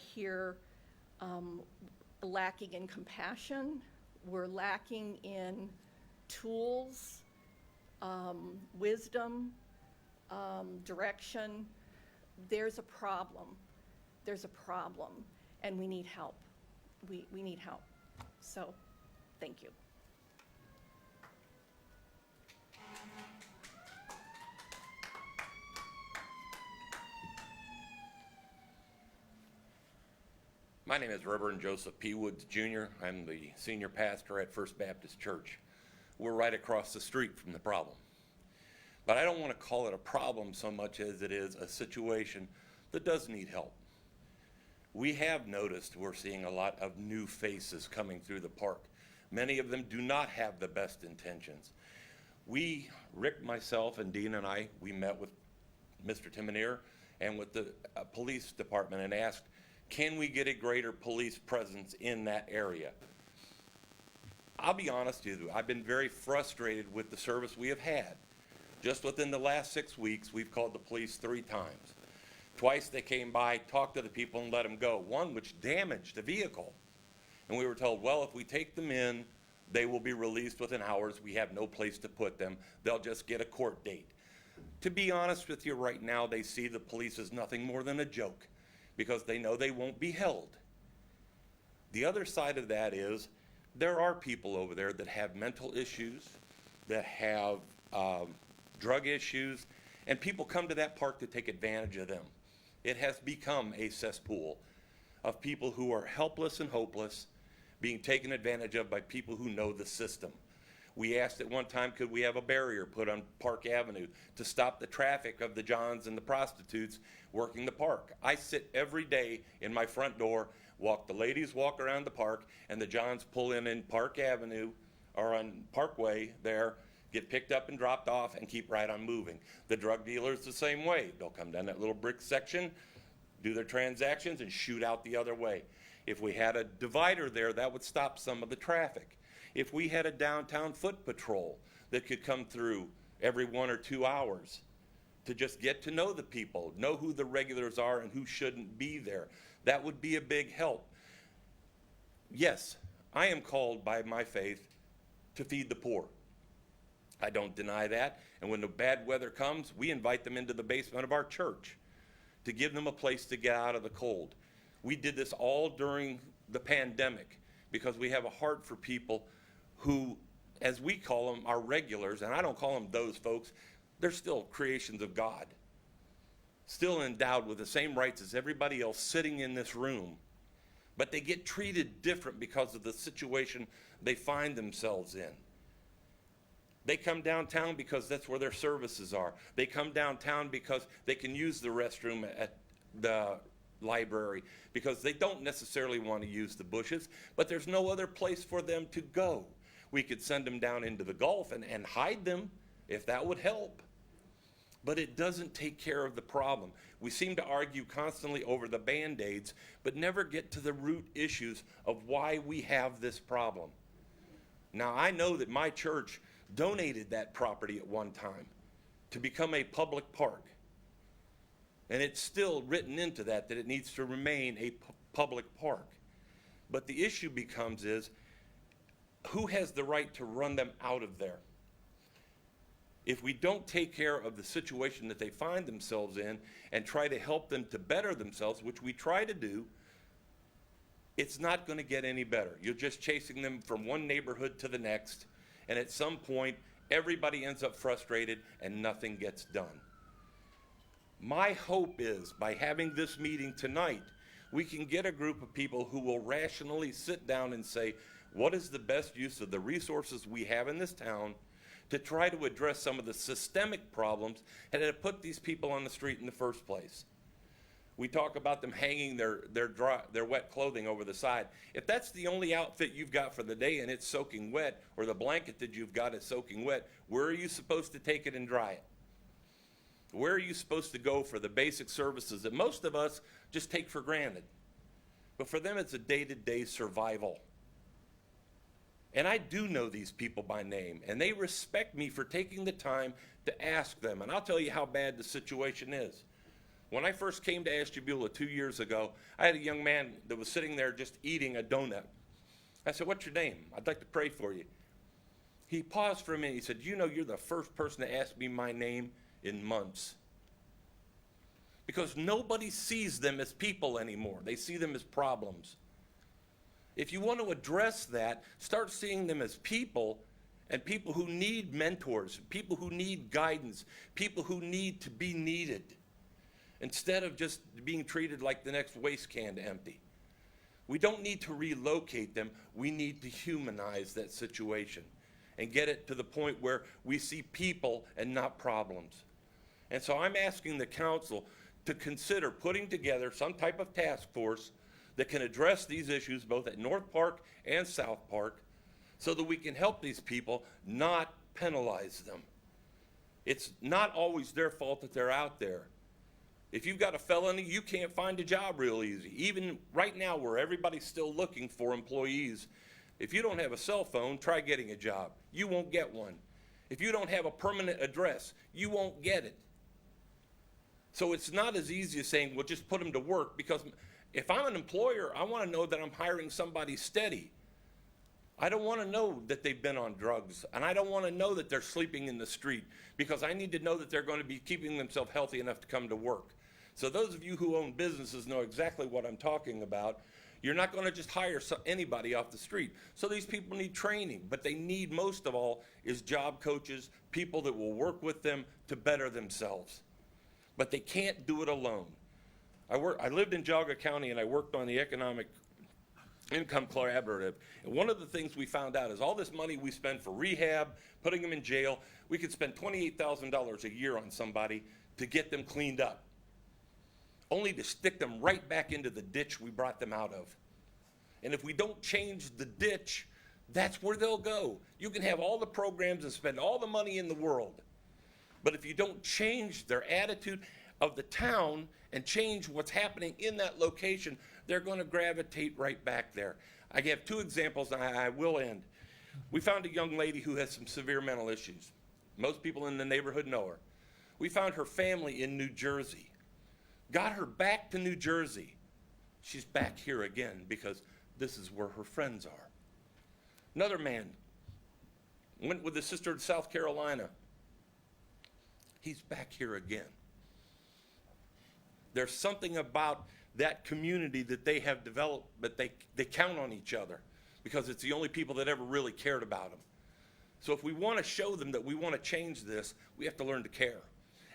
lacking in compassion. We're lacking in tools, wisdom, direction. There's a problem. There's a problem, and we need help. We need help. So, thank you. My name is Reverend Joseph P. Woods, Jr. I'm the senior pastor at First Baptist Church. We're right across the street from the problem. But I don't want to call it a problem so much as it is a situation that does need help. We have noticed we're seeing a lot of new faces coming through the park. Many of them do not have the best intentions. Rick, myself, and Dean and I, we met with Mr. Timoneer and with the police department and asked, can we get a greater police presence in that area? I'll be honest with you, I've been very frustrated with the service we have had. Just within the last 6 weeks, we've called the police 3 times. Twice they came by, talked to the people, and let them go. One which damaged a vehicle. And we were told, well, if we take them in, they will be released within hours. We have no place to put them. They'll just get a court date. To be honest with you, right now, they see the police as nothing more than a joke, because they know they won't be held. The other side of that is there are people over there that have mental issues, that have drug issues, and people come to that park to take advantage of them. It has become a cesspool of people who are helpless and hopeless, being taken advantage of by people who know the system. We asked at one time, could we have a barrier put on Park Avenue to stop the traffic of the Johns and the prostitutes working the park? I sit every day in my front door, the ladies walk around the park, and the Johns pull in Park Avenue or on Parkway there, get picked up and dropped off, and keep right on moving. The drug dealers the same way. They'll come down that little brick section, do their transactions, and shoot out the other way. If we had a divider there, that would stop some of the traffic. If we had a downtown foot patrol that could come through every 1 or 2 hours to just get to know the people, know who the regulars are and who shouldn't be there, that would be a big help. Yes, I am called by my faith to feed the poor. I don't deny that. And when the bad weather comes, we invite them into the basement of our church to give them a place to get out of the cold. We did this all during the pandemic because we have a heart for people who, as we call them, are regulars, and I don't call them those folks. They're still creations of God, still endowed with the same rights as everybody else sitting in this room. but they get treated different because of the situation they find themselves in. They come downtown because that's where their services are. They come downtown because they can use the restroom at the library, because they don't necessarily want to use the bushes, but there's no other place for them to go. We could send them down into the Gulf and hide them if that would help. But it doesn't take care of the problem. We seem to argue constantly over the Band-Aids, but never get to the root issues of why we have this problem. Now, I know that my church donated that property at one time to become a public park. And it's still written into that it needs to remain a public park. But the issue becomes is, who has the right to run them out of there? If we don't take care of the situation that they find themselves in and try to help them to better themselves, which we try to do, it's not going to get any better. You're just chasing them from one neighborhood to the next, and at some point, everybody ends up frustrated and nothing gets done. My hope is, by having this meeting tonight, we can get a group of people who will rationally sit down and say, what is the best use of the resources we have in this town to try to address some of the systemic problems that have put these people on the street in the first place? We talk about them hanging their wet clothing over the side. If that's the only outfit you've got for the day and it's soaking wet, or the blanket that you've got is soaking wet, where are you supposed to take it and dry it? Where are you supposed to go for the basic services that most of us just take for granted? But for them, it's a day-to-day survival. And I do know these people by name, and they respect me for taking the time to ask them. And I'll tell you how bad the situation is. When I first came to Asthabula 2 years ago, I had a young man that was sitting there just eating a donut. I said, what's your name? I'd like to pray for you. He paused for a minute. He said, you know, you're the first person to ask me my name in months. Because nobody sees them as people anymore. They see them as problems. If you want to address that, start seeing them as people, and people who need mentors, people who need guidance, people who need to be needed, instead of just being treated like the next waste can to empty. We don't need to relocate them. We need to humanize that situation and get it to the point where we see people and not problems. And so I'm asking the council to consider putting together some type of task force that can address these issues both at North Park and South Park, so that we can help these people, not penalize them. It's not always their fault that they're out there. If you've got a felony, you can't find a job real easy. Even right now, where everybody's still looking for employees, if you don't have a cell phone, try getting a job. You won't get one. If you don't have a permanent address, you won't get it. So it's not as easy as saying, well, just put them to work, because if I'm an employer, I want to know that I'm hiring somebody steady. I don't want to know that they've been on drugs, and I don't want to know that they're sleeping in the street, because I need to know that they're going to be keeping themselves healthy enough to come to work. So those of you who own businesses know exactly what I'm talking about. You're not going to just hire anybody off the street. So these people need training, but they need, most of all, is job coaches, people that will work with them to better themselves. But they can't do it alone. I lived in Geauga County, and I worked on the Economic Income Collaborative. And one of the things we found out is all this money we spend for rehab, putting them in jail, we could spend $28,000 a year on somebody to get them cleaned up, only to stick them right back into the ditch we brought them out of. And if we don't change the ditch, that's where they'll go. You can have all the programs and spend all the money in the world, but if you don't change their attitude of the town and change what's happening in that location, they're going to gravitate right back there. I have two examples, and I will end. We found a young lady who has some severe mental issues. Most people in the neighborhood know her. We found her family in New Jersey. Got her back to New Jersey. She's back here again because this is where her friends are. Another man went with his sister to South Carolina. He's back here again. There's something about that community that they have developed, but they count on each other because it's the only people that ever really cared about them. So if we want to show them that we want to change this, we have to learn to care.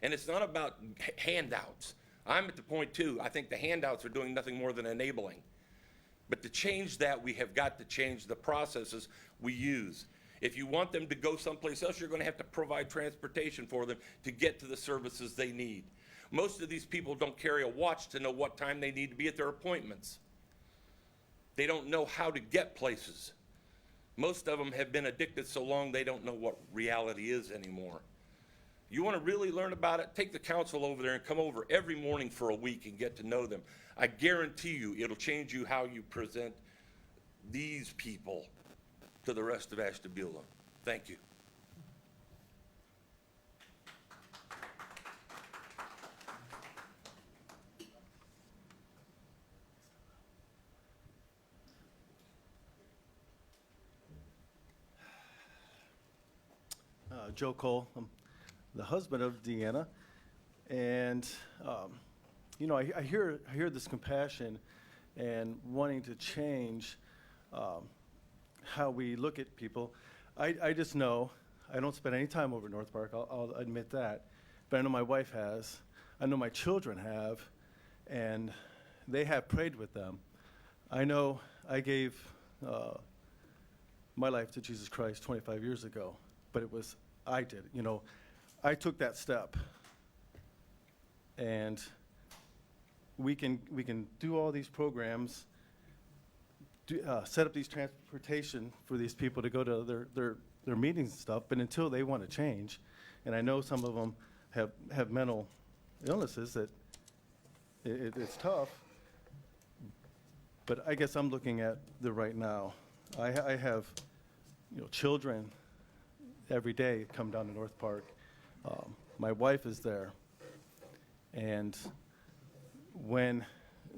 And it's not about handouts. I'm at the point, too, I think the handouts are doing nothing more than enabling. But to change that, we have got to change the processes we use. If you want them to go someplace else, you're going to have to provide transportation for them to get to the services they need. Most of these people don't carry a watch to know what time they need to be at their appointments. They don't know how to get places. Most of them have been addicted so long they don't know what reality is anymore. You want to really learn about it? Take the council over there and come over every morning for a week and get to know them. I guarantee you it'll change you how you present these people to the rest of Ashtabula. Thank you. Joe Cole. I'm the husband of Deanna, and you know, I hear this compassion and wanting to change how we look at people. I just know I don't spend any time over North Park. I'll admit that, but I know my wife has. I know my children have, and they have prayed with them. I know I gave my life to Jesus Christ 25 years ago, but I did, you know, I took that step, and we can do all these programs, set up these transportation for these people to go to their meetings and stuff, but until they want to change, and I know some of them have mental illnesses that it's tough, but I guess I'm looking at the right now. I have, you know, children every day come down to North Park. My wife is there, and when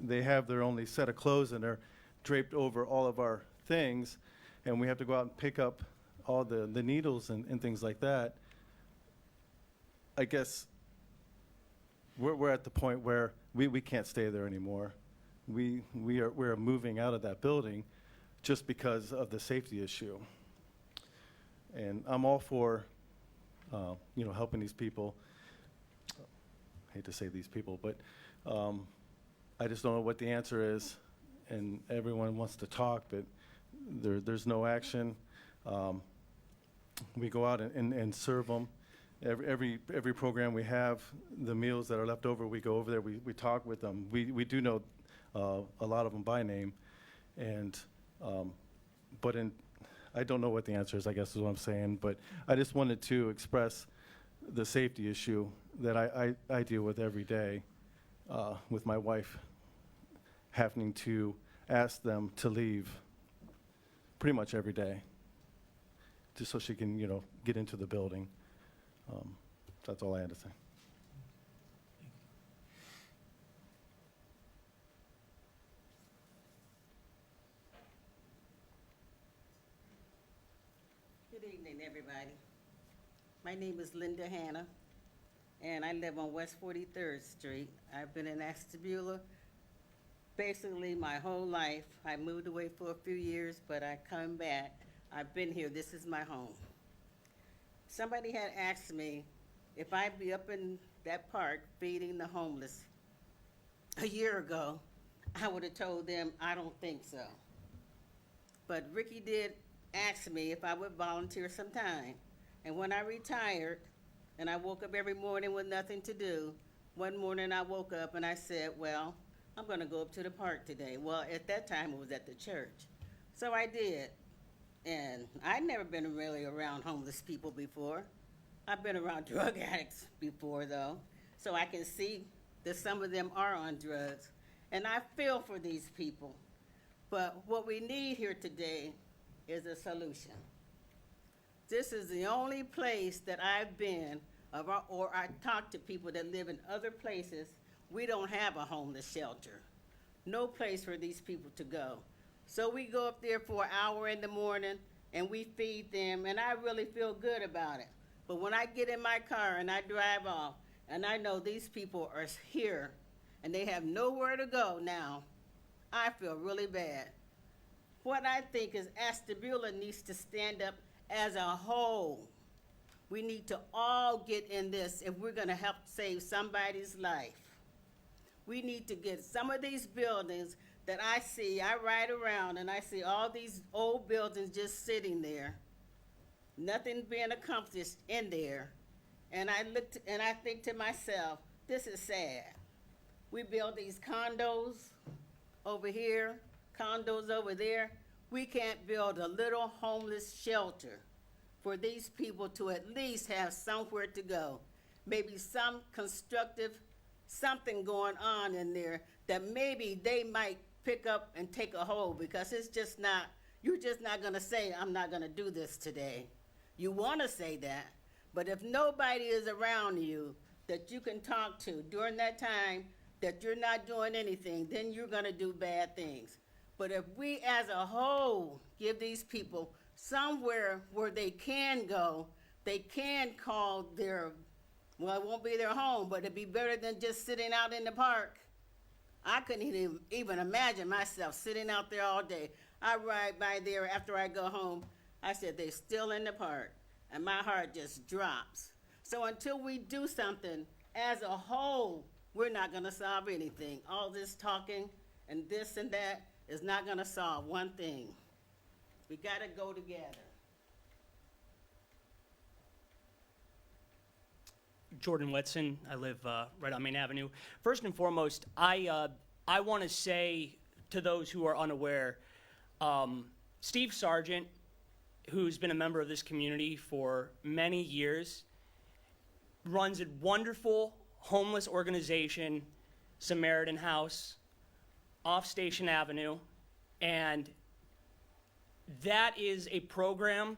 they have their only set of clothes and they're draped over all of our things, and we have to go out and pick up all the needles and things like that, I guess we're at the point where we can't stay there anymore. We're moving out of that building just because of the safety issue. And I'm all for, you know, helping these people. I hate to say these people, but I just don't know what the answer is. And everyone wants to talk, but there's no action. We go out and serve them. Every program we have, the meals that are left over, we go over there. We talk with them. We do know a lot of them by name, and but I don't know what the answer is, I guess is what I'm saying, but I just wanted to express the safety issue that I deal with every day with my wife, having to ask them to leave pretty much every day just so she can, you know, get into the building. That's all I had to say. Good evening, everybody. My name is Linda Hanna, and I live on West 43rd Street. I've been in Asthabula basically my whole life. I moved away for a few years, but I come back. I've been here. This is my home. Somebody had asked me if I'd be up in that park feeding the homeless a year ago. I would have told them I don't think so. But Ricky did ask me if I would volunteer some time. And when I retired, and I woke up every morning with nothing to do, one morning I woke up and I said, well, I'm gonna go up to the park today. Well, at that time it was at the church. So I did. And I'd never been really around homeless people before. I've been around drug addicts before though. So I can see that some of them are on drugs. And I feel for these people. But what we need here today is a solution. This is the only place that I've been, or I talked to people that live in other places. We don't have a homeless shelter. No place for these people to go. So we go up there for an hour in the morning and we feed them, and I really feel good about it. But when I get in my car and I drive off and I know these people are here and they have nowhere to go now, I feel really bad. What I think is Asthabula needs to stand up as a whole. We need to all get in this if we're gonna help save somebody's life. We need to get some of these buildings that I see, I ride around and I see all these old buildings just sitting there, nothing being accomplished in there. And I looked and I think to myself, this is sad. We build these condos over here, condos over there. We can't build a little homeless shelter for these people to at least have somewhere to go. Maybe some constructive something going on in there that maybe they might pick up and take a hold, because it's just not, you're just not gonna say, I'm not gonna do this today. You wanna say that, but if nobody is around you that you can talk to during that time that you're not doing anything, then you're gonna do bad things. But if we as a whole give these people somewhere where they can go, they can call their, well, it won't be their home, but it'd be better than just sitting out in the park. I couldn't even imagine myself sitting out there all day. I ride by there after I go home. I said, they're still in the park, and my heart just drops. So until we do something as a whole, we're not gonna solve anything. All this talking and this and that is not gonna solve one thing. We gotta go together. Jordan Whitson. I live right on Main Avenue. First and foremost, I want to say to those who are unaware, Steve Sargent, who's been a member of this community for many years, runs a wonderful homeless organization, Samaritan House, off Station Avenue, and that is a program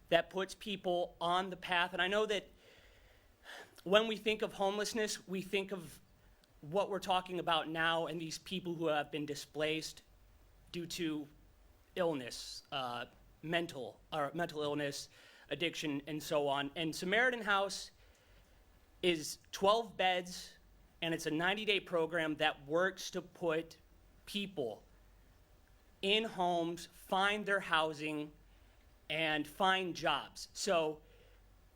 that puts people on the path. And I know that when we think of homelessness, we think of what we're talking about now and these people who have been displaced due to illness, mental illness, addiction, and so on. And Samaritan House is 12 beds, and it's a 90-day program that works to put people in homes, find their housing, and find jobs. So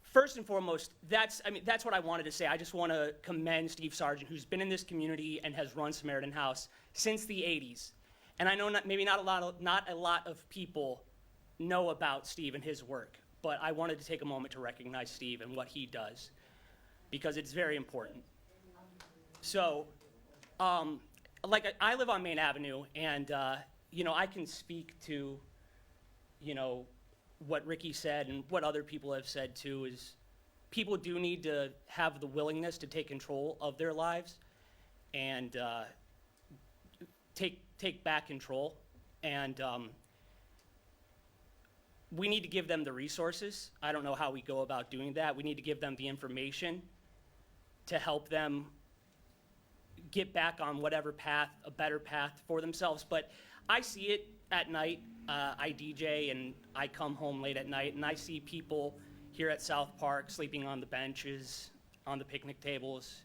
first and foremost, that's what I wanted to say. I just want to commend Steve Sargent, who's been in this community and has run Samaritan House since the 80s. And I know not a lot of people know about Steve and his work, but I wanted to take a moment to recognize Steve and what he does, because it's very important. So, I live on Main Avenue, and I can speak to, what Ricky said and what other people have said too, is people do need to have the willingness to take control of their lives and take back control. And we need to give them the resources. I don't know how we go about doing that. We need to give them the information to help them get back on whatever path, a better path for themselves. But I see it at night. I DJ and I come home late at night, and I see people here at South Park sleeping on the benches, on the picnic tables,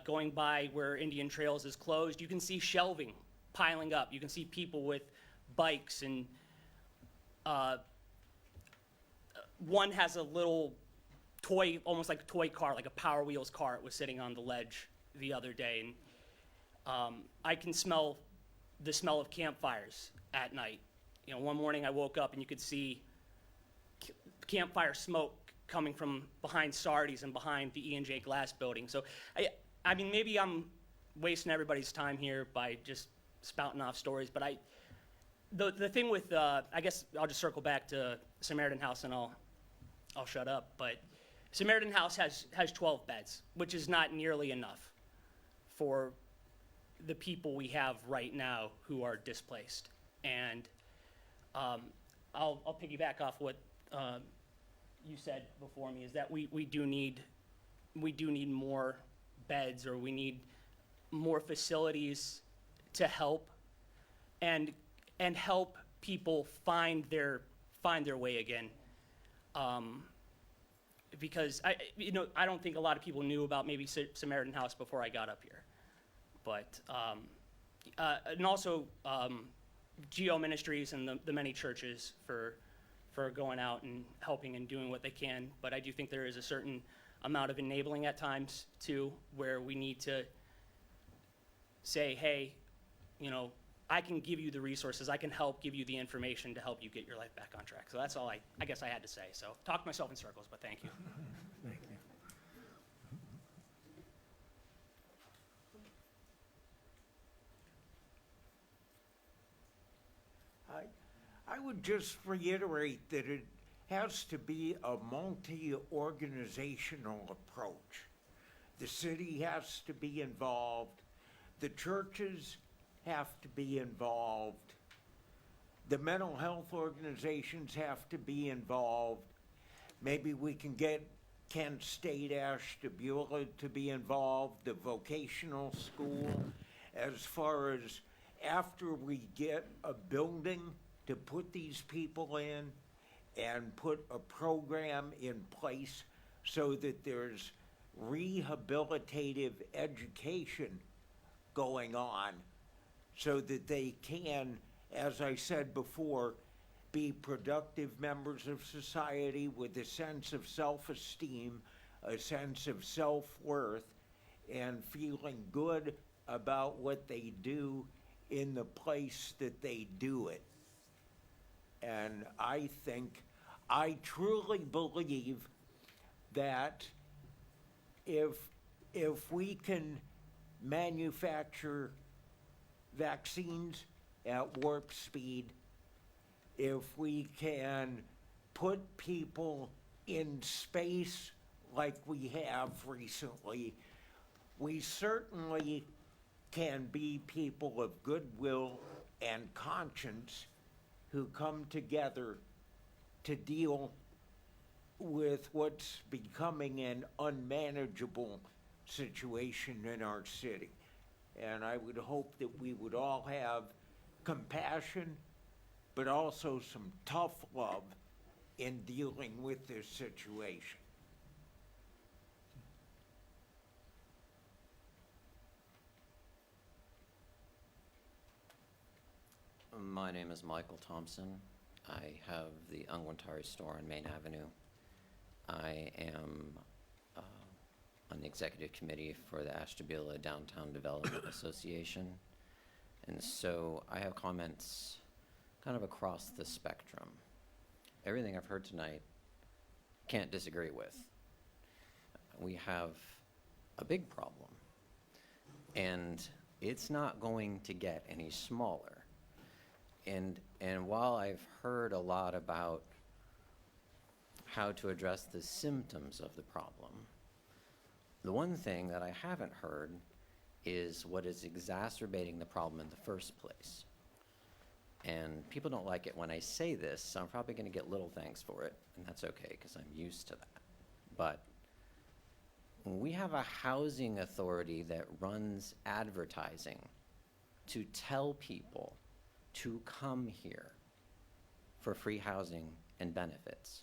going by where Indian Trails is closed. You can see shelving piling up. You can see people with bikes, and one has a little toy, almost like a toy car, like a Power Wheels car. It was sitting on the ledge the other day, and I can smell the smell of campfires at night. One morning I woke up and you could see campfire smoke coming from behind Sardi's and behind the E&J Glass building. So, maybe I'm wasting everybody's time here by just spouting off stories, but the thing with, I guess I'll just circle back to Samaritan House and I'll shut up, but Samaritan House has 12 beds, which is not nearly enough for the people we have right now who are displaced. And I'll piggyback off what you said before me, is that we do need more beds, or we need more facilities to help and help people find their way again. Because I don't think a lot of people knew about maybe Samaritan House before I got up here, but and also Geo Ministries and the many churches for going out and helping and doing what they can. But I do think there is a certain amount of enabling at times too, where we need to say, hey, I can give you the resources. I can help give you the information to help you get your life back on track. So that's all I guess I had to say. So talked myself in circles, but thank you. Thank you. I would just reiterate that it has to be a multi-organizational approach. The city has to be involved. The churches have to be involved. The mental health organizations have to be involved. Maybe we can get Kent State Ashtabula to be involved, the vocational school, as far as after we get a building to put these people in and put a program in place so that there's rehabilitative education going on so that they can, as I said before, be productive members of society with a sense of self-esteem, a sense of self-worth, and feeling good about what they do in the place that they do it. And I truly believe that if we can manufacture vaccines at warp speed, if we can put people in space like we have recently, we certainly can be people of goodwill and conscience who come together to deal with what's becoming an unmanageable situation in our city. And I would hope that we would all have compassion, but also some tough love in dealing with this situation. My name is Michael Thompson. I have the Ungwantari store on Main Avenue. I am on the executive committee for the Ashtabula Downtown Development Association. And so I have comments kind of across the spectrum. Everything I've heard tonight, can't disagree with. We have a big problem, and it's not going to get any smaller. And while I've heard a lot about how to address the symptoms of the problem, the one thing that I haven't heard is what is exacerbating the problem in the first place. And people don't like it when I say this, so I'm probably going to get little thanks for it, and that's okay because I'm used to that. But we have a housing authority that runs advertising to tell people to come here for free housing and benefits.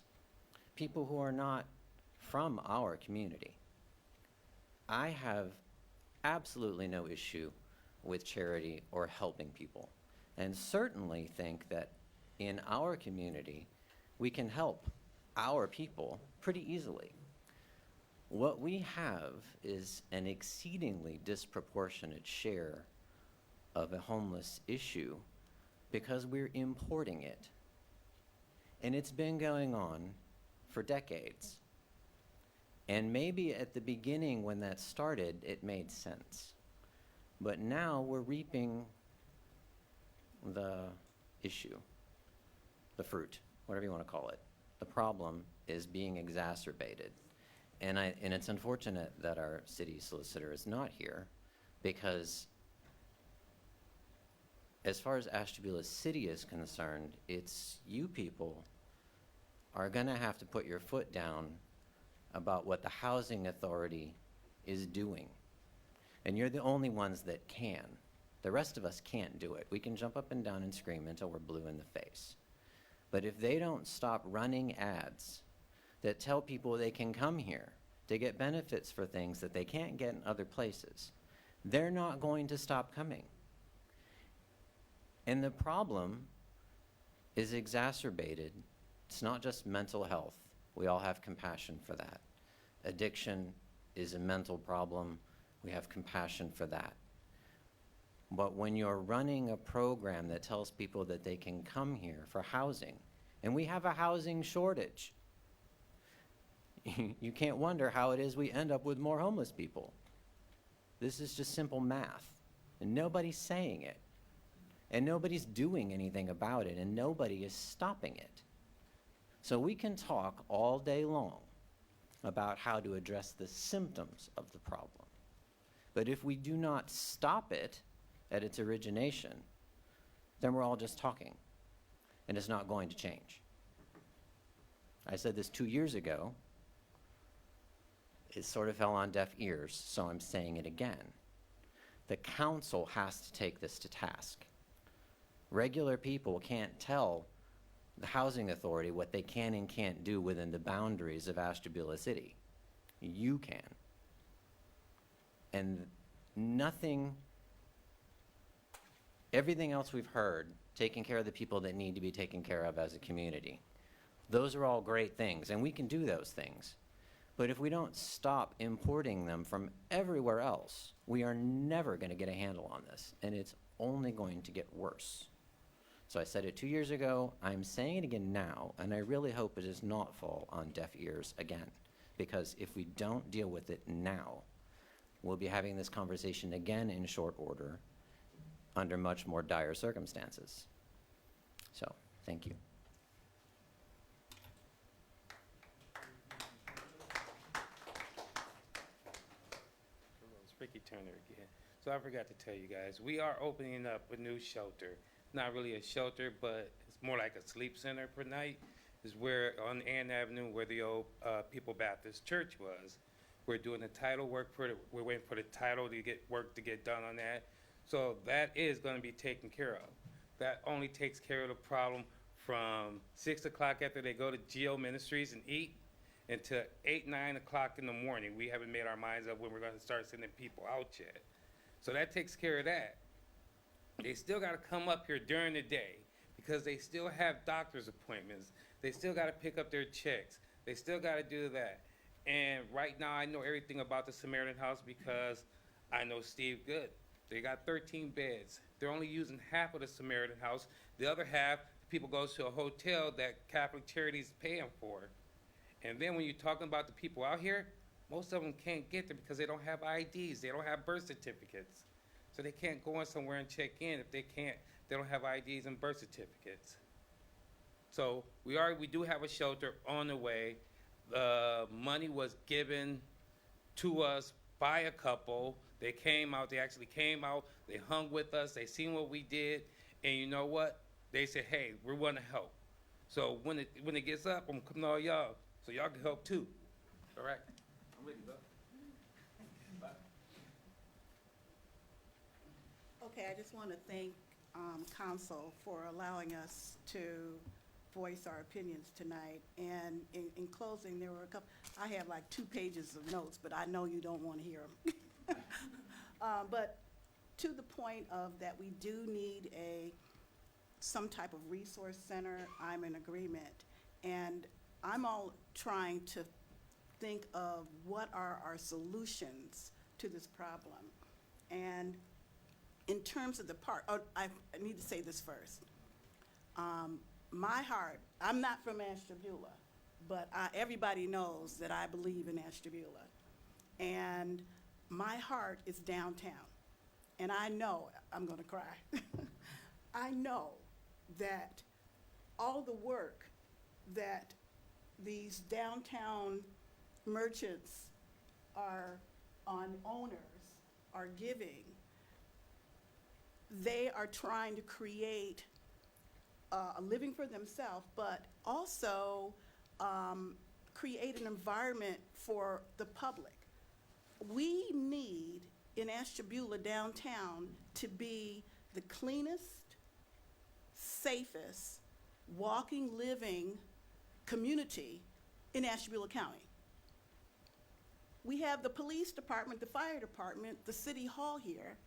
People who are not from our community. I have absolutely no issue with charity or helping people, and certainly think that in our community, we can help our people pretty easily. What we have is an exceedingly disproportionate share of a homeless issue because we're importing it. And it's been going on for decades. And maybe at the beginning when that started, it made sense. But now we're reaping the issue, the fruit, whatever you want to call it. The problem is being exacerbated. And it's unfortunate that our city solicitor is not here, because as far as Ashtabula City is concerned, it's you people are going to have to put your foot down about what the housing authority is doing. And you're the only ones that can. The rest of us can't do it. We can jump up and down and scream until we're blue in the face. But if they don't stop running ads that tell people they can come here to get benefits for things that they can't get in other places, they're not going to stop coming. And the problem is exacerbated. It's not just mental health. We all have compassion for that. Addiction is a mental problem. We have compassion for that. But when you're running a program that tells people that they can come here for housing, and we have a housing shortage, you can't wonder how it is we end up with more homeless people. This is just simple math, and nobody's saying it, and nobody's doing anything about it, and nobody is stopping it. So we can talk all day long about how to address the symptoms of the problem. But if we do not stop it at its origination, then we're all just talking, and it's not going to change. I said this 2 years ago. It sort of fell on deaf ears, so I'm saying it again. The council has to take this to task. Regular people can't tell the housing authority what they can and can't do within the boundaries of Ashtabula City. You can. And everything else we've heard, taking care of the people that need to be taken care of as a community, those are all great things, and we can do those things. But if we don't stop importing them from everywhere else, we are never going to get a handle on this, and it's only going to get worse. So I said it 2 years ago, I'm saying it again now, and I really hope it does not fall on deaf ears again, because if we don't deal with it now, we'll be having this conversation again in short order under much more dire circumstances. So, thank you. Ricky Turner again. So I forgot to tell you guys, we are opening up a new shelter. Not really a shelter, but it's more like a sleep center per night. Is where on Ann Avenue, where the old People Baptist Church was. We're doing the title work for it. We're waiting for the title to get done on that. So that is going to be taken care of. That only takes care of the problem from 6 o'clock after they go to Geo Ministries and eat until 8, 9 o'clock in the morning. We haven't made our minds up when we're going to start sending people out yet. So that takes care of that. They still got to come up here during the day because they still have doctor's appointments. They still got to pick up their checks. They still got to do that. And right now I know everything about the Samaritan House because I know Steve good. They got 13 beds. They're only using half of the Samaritan House. The other half, people go to a hotel that Catholic Charities pay them for. And then when you're talking about the people out here, most of them can't get there because they don't have IDs. They don't have birth certificates. So they can't go in somewhere and check in if they don't have IDs and birth certificates. So we do have a shelter on the way. The money was given to us by a couple. They came out, they actually came out, they hung with us, they seen what we did, and you know what? They said, hey, we want to help. So when it gets up, I'm coming to all y'all. So y'all can help too. All right. I'm with you, bud. Bye. Okay, I just want to thank council for allowing us to voice our opinions tonight. And in closing, there were a couple, I have like 2 pages of notes, but I know you don't want to hear them. But to the point of that we do need some type of resource center, I'm in agreement. And I'm all trying to think of what are our solutions to this problem. And in terms of the park, I need to say this first. My heart, I'm not from Ashtabula, but everybody knows that I believe in Ashtabula. And my heart is downtown. And I know, I'm going to cry. I know that all the work that these downtown merchants owners are giving, they are trying to create a living for themselves, but also create an environment for the public. We need in Ashtabula downtown to be the cleanest, safest, walking, living community in Ashtabula County. We have the police department, the fire department, the city hall here.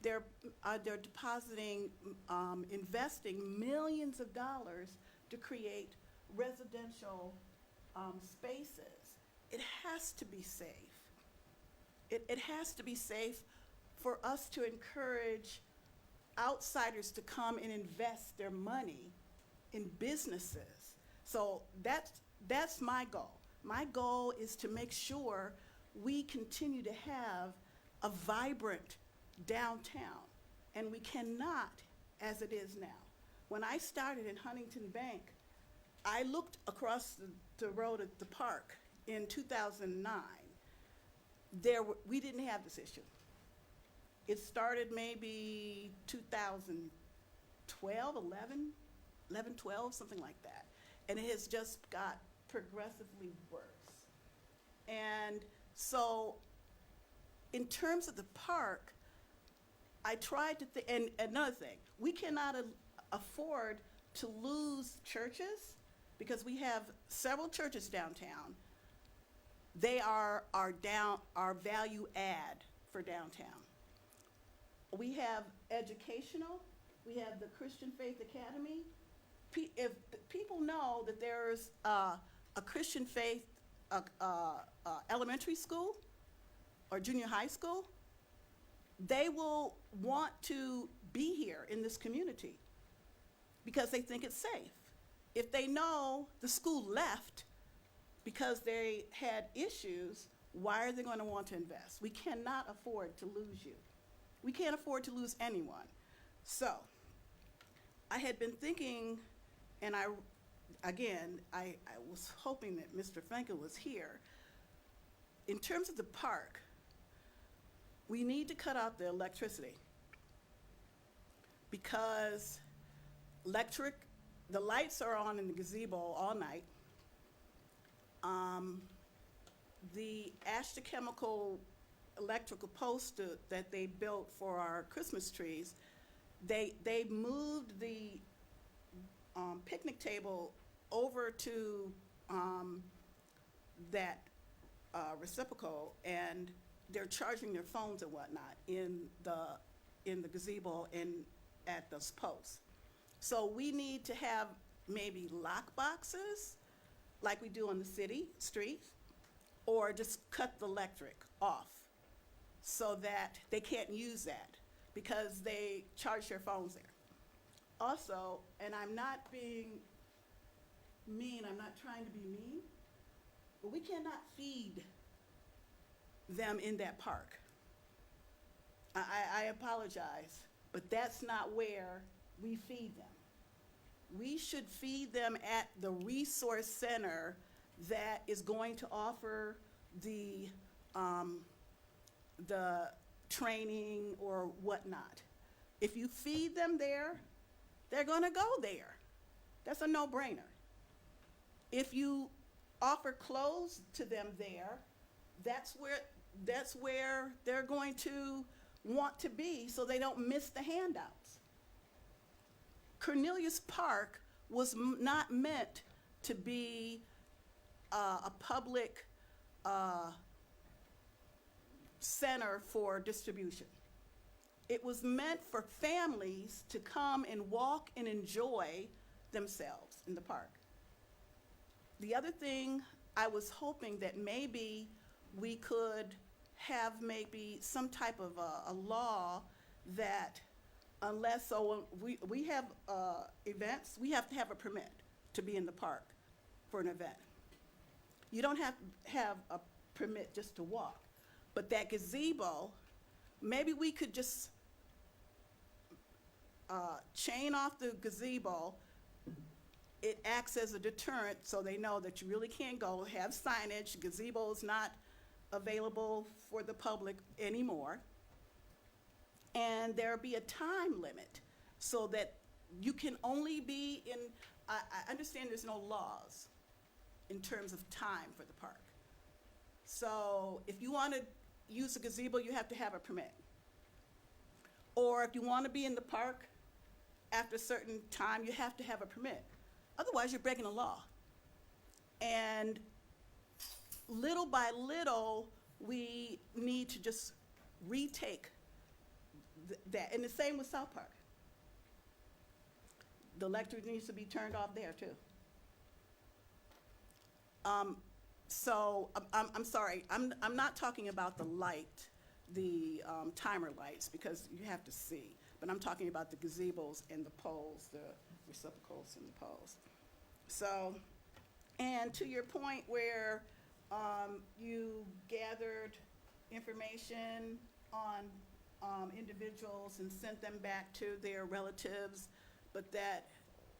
They're depositing, investing millions of dollars to create residential spaces. It has to be safe. It has to be safe for us to encourage outsiders to come and invest their money in businesses. So that's my goal. My goal is to make sure we continue to have a vibrant downtown, and we cannot as it is now. When I started in Huntington Bank, I looked across the road at the park in 2009. We didn't have this issue. It started maybe 2012, 11, 12, something like that. And it has just got progressively worse. And so in terms of the park, I tried to think, and another thing, we cannot afford to lose churches because we have several churches downtown. They are our value add for downtown. We have educational, we have the Christian Faith Academy. If people know that there's a Christian Faith elementary school or junior high school, they will want to be here in this community because they think it's safe. If they know the school left because they had issues, why are they going to want to invest? We cannot afford to lose you. We can't afford to lose anyone. So I had been thinking, and I was hoping that Mr. Frankel was here. In terms of the park, we need to cut out the electricity because the lights are on in the gazebo all night. The Ashton Chemical electrical post that they built for our Christmas trees, they moved the picnic table over to that reciprocal, and they're charging their phones and whatnot in the gazebo and at those posts. So we need to have maybe lock boxes like we do on the city streets, or just cut the electric off so that they can't use that because they charge their phones there. Also, and I'm not being mean, I'm not trying to be mean, but we cannot feed them in that park. I apologize, but that's not where we feed them. We should feed them at the resource center that is going to offer the training or whatnot. If you feed them there, they're going to go there. That's a no-brainer. If you offer clothes to them there, that's where they're going to want to be so they don't miss the handouts. Cornelius Park was not meant to be a public center for distribution. It was meant for families to come and walk and enjoy themselves in the park. The other thing, I was hoping that maybe we could have maybe some type of a law that unless, so when we have events, we have to have a permit to be in the park for an event. You don't have to have a permit just to walk. But that gazebo, maybe we could just chain off the gazebo. It acts as a deterrent so they know that you really can't go. Have signage, gazebo's not available for the public anymore. And there'll be a time limit so that you can only be in, I understand there's no laws in terms of time for the park. So if you want to use a gazebo, you have to have a permit. Or if you want to be in the park after a certain time, you have to have a permit. Otherwise, you're breaking the law. And little by little, we need to just retake that. And the same with South Park. The electric needs to be turned off there too. So I'm sorry, I'm not talking about the light, the timer lights, because you have to see. but I'm talking about the gazebos and the poles, the reciprocals and the poles. So, and to your point where you gathered information on individuals and sent them back to their relatives, but that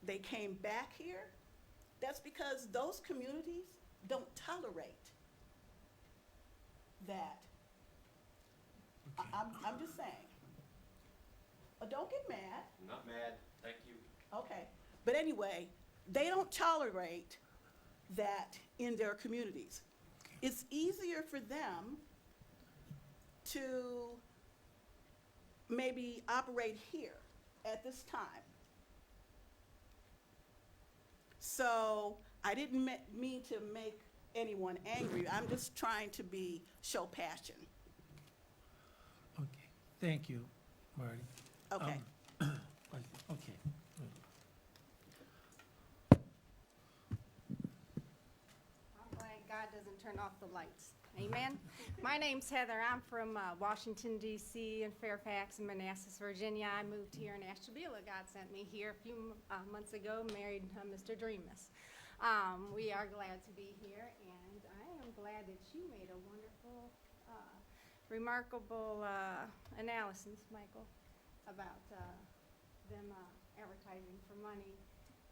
they came back here, that's because those communities don't tolerate that. I'm just saying. Don't get mad. I'm not mad, thank you. Okay, but anyway, they don't tolerate that in their communities. It's easier for them to maybe operate here at this time. So I didn't mean to make anyone angry. I'm just trying to show passion. Okay, thank you, Marty. Okay. Okay. I'm glad God doesn't turn off the lights. Amen. My name's Heather. I'm from Washington, D.C. and Fairfax and Manassas, Virginia. I moved here in Ashtabula. God sent me here a few months ago, married Mr. Dreamus. We are glad to be here, and I am glad that you made a wonderful, remarkable analysis, Michael, about them advertising for money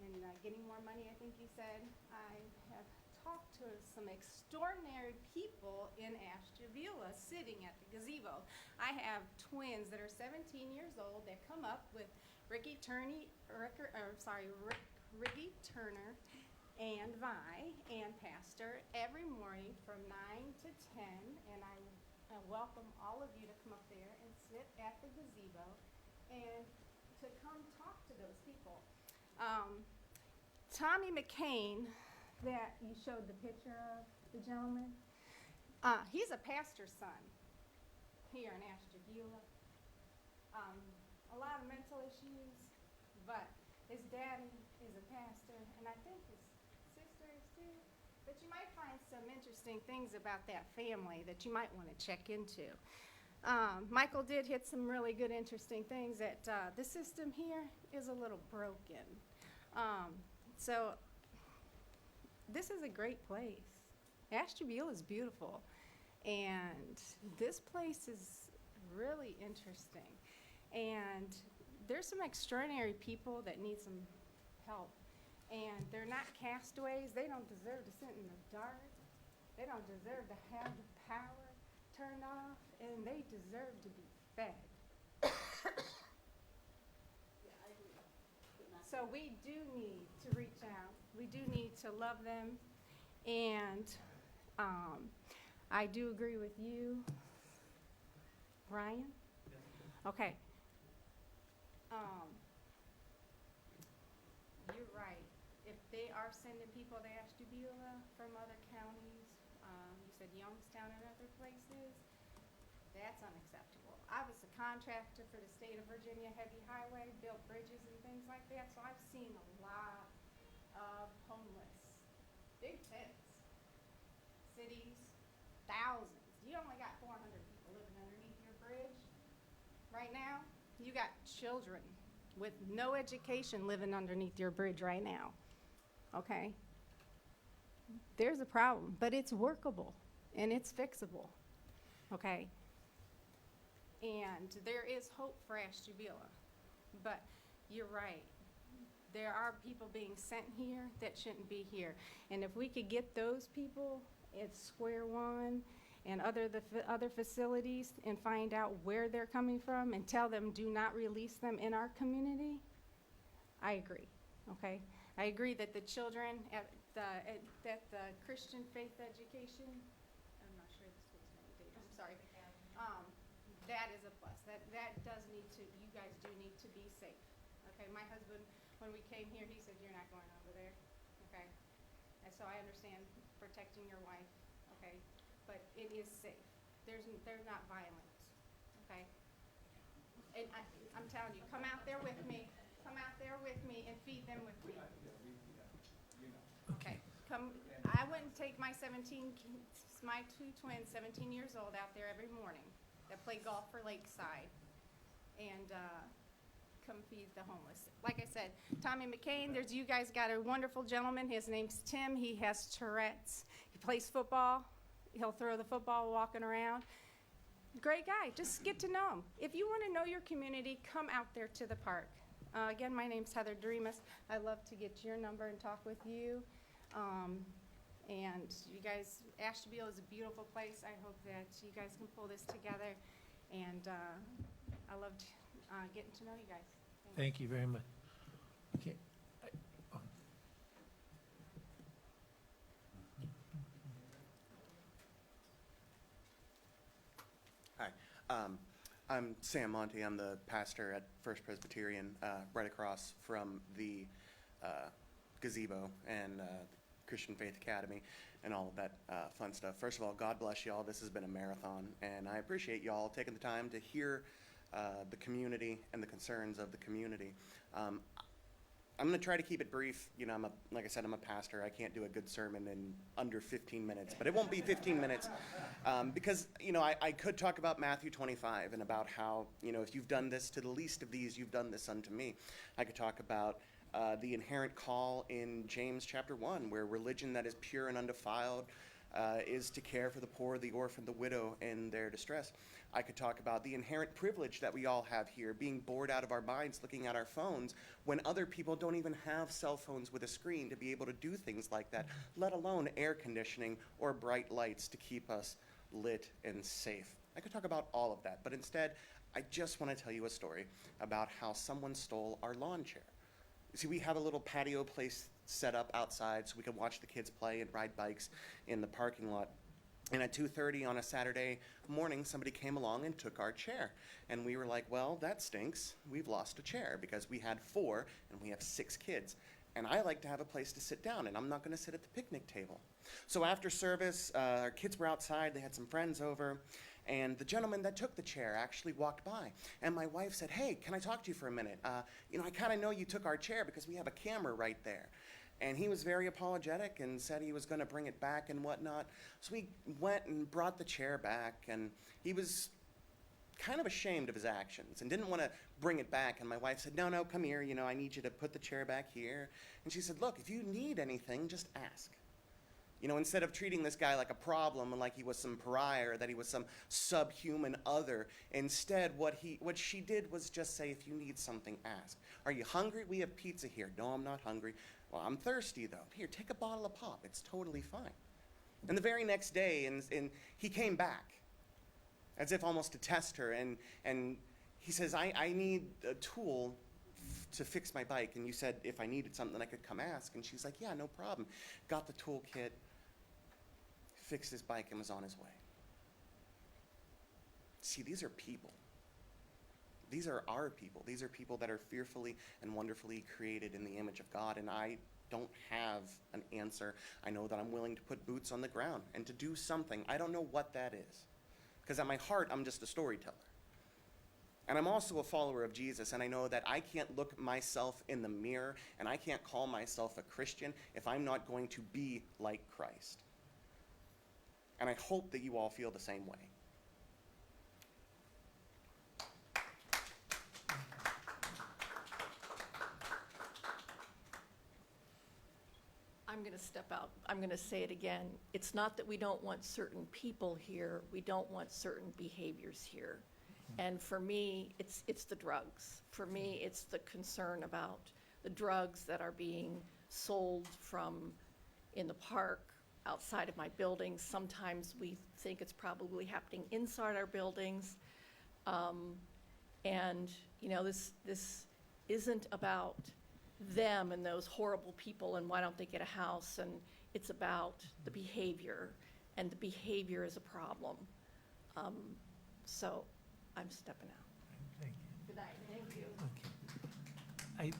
and getting more money, I think you said. I have talked to some extraordinary people in Ashtabula sitting at the gazebo. I have twins that are 17 years old that come up with Ricky Turner and Vi and Pastor every morning from 9 to 10, and I welcome all of you to come up there and sit at the gazebo and to come talk to those people. Tommy McCain, that you showed the picture of, the gentleman, he's a pastor's son here in Ashtabula. A lot of mental issues, but his daddy is a pastor, and I think his sister is too. But you might find some interesting things about that family that you might want to check into. Michael did hit some really good, interesting things that the system here is a little broken. So this is a great place. Ashtabula is beautiful, and this place is really interesting. And there's some extraordinary people that need some help, and they're not castaways. They don't deserve to sit in the dark. They don't deserve to have the power turned off, and they deserve to be fed. So we do need to reach out. We do need to love them, and I do agree with you, Ryan. Okay. You're right. If they are sending people to Ashtabula from other counties, you said Youngstown and other places, that's unacceptable. I was a contractor for the state of Virginia Heavy Highway, built bridges and things like that, so I've seen a lot of homeless, big tents, cities, thousands. You only got 400 people living underneath your bridge right now. You got children with no education living underneath your bridge right now, okay? There's a problem, but it's workable and it's fixable, okay? And there is hope for Ashtabula, but you're right. There are people being sent here that shouldn't be here. And if we could get those people at square one and other facilities and find out where they're coming from and tell them do not release them in our community, I agree, okay? I agree that the children at the Christian faith education, I'm not sure the school's name, I'm sorry, that is a plus. That does need to, you guys do need to be safe, okay? My husband, when we came here, he said, you're not going over there, okay? And so I understand protecting your wife, okay? But it is safe. There's not violence, okay? And I'm telling you, come out there with me. Come out there with me and feed them with me. Okay, come. I wouldn't take my two twins, 17 years old, out there every morning that play golf for Lakeside. And come feed the homeless. Like I said, Tommy McCain, there's you guys got a wonderful gentleman. His name's Tim. He has Tourette's. He plays football. He'll throw the football walking around. Great guy. Just get to know him. If you want to know your community, come out there to the park. Again, my name's Heather Dreamus. I love to get your number and talk with you. And you guys, Ashtabula is a beautiful place. I hope that you guys can pull this together. And I loved getting to know you guys. Thank you very much. Okay. Hi, I'm Sam Monty. I'm the pastor at First Presbyterian, right across from the gazebo and Christian Faith Academy and all of that fun stuff. First of all, God bless y'all. This has been a marathon, and I appreciate y'all taking the time to hear the community and the concerns of the community. I'm going to try to keep it brief. You know, like I said, I'm a pastor. I can't do a good sermon in under 15 minutes, but it won't be 15 minutes because, you know, I could talk about Matthew 25 and about how, you know, if you've done this to the least of these, you've done this unto me. I could talk about the inherent call in James chapter 1, where religion that is pure and undefiled is to care for the poor, the orphan, the widow in their distress. I could talk about the inherent privilege that we all have here, being bored out of our minds looking at our phones when other people don't even have cell phones with a screen to be able to do things like that, let alone air conditioning or bright lights to keep us lit and safe. I could talk about all of that, but instead, I just want to tell you a story about how someone stole our lawn chair. See, we have a little patio place set up outside so we can watch the kids play and ride bikes in the parking lot. And at 2:30 on a Saturday morning, somebody came along and took our chair. And we were like, well, that stinks. We've lost a chair because we had 4 and we have 6 kids. And I like to have a place to sit down, and I'm not going to sit at the picnic table. So after service, our kids were outside. They had some friends over. And the gentleman that took the chair actually walked by. And my wife said, hey, can I talk to you for a minute? You know, I kind of know you took our chair because we have a camera right there. And he was very apologetic and said he was going to bring it back and whatnot. So we went and brought the chair back, and he was kind of ashamed of his actions and didn't want to bring it back. And my wife said, no, come here. You know, I need you to put the chair back here. And she said, look, if you need anything, just ask. You know, instead of treating this guy like a problem and like he was some pariah or that he was some subhuman other, instead what she did was just say, if you need something, ask. Are you hungry? We have pizza here. No, I'm not hungry. Well, I'm thirsty, though. Here, take a bottle of pop. It's totally fine. And the very next day, and he came back, as if almost to test her, and he says, I need a tool to fix my bike. And you said if I needed something, I could come ask. And she's like, yeah, no problem. Got the toolkit, fixed his bike, and was on his way. See, these are people. These are our people. These are people that are fearfully and wonderfully created in the image of God, and I don't have an answer. I know that I'm willing to put boots on the ground and to do something. I don't know what that is, because at my heart, I'm just a storyteller. And I'm also a follower of Jesus, and I know that I can't look myself in the mirror, and I can't call myself a Christian if I'm not going to be like Christ. And I hope that you all feel the same way. I'm going to step out. I'm going to say it again. It's not that we don't want certain people here. We don't want certain behaviors here. And for me, it's the drugs. For me, it's the concern about the drugs that are being sold from in the park, outside of my buildings. Sometimes we think it's probably happening inside our buildings. And, you know, this isn't about them and those horrible people and why don't they get a house, and it's about the behavior, and the behavior is a problem. So I'm stepping out. Thank Good night. Thank you. you.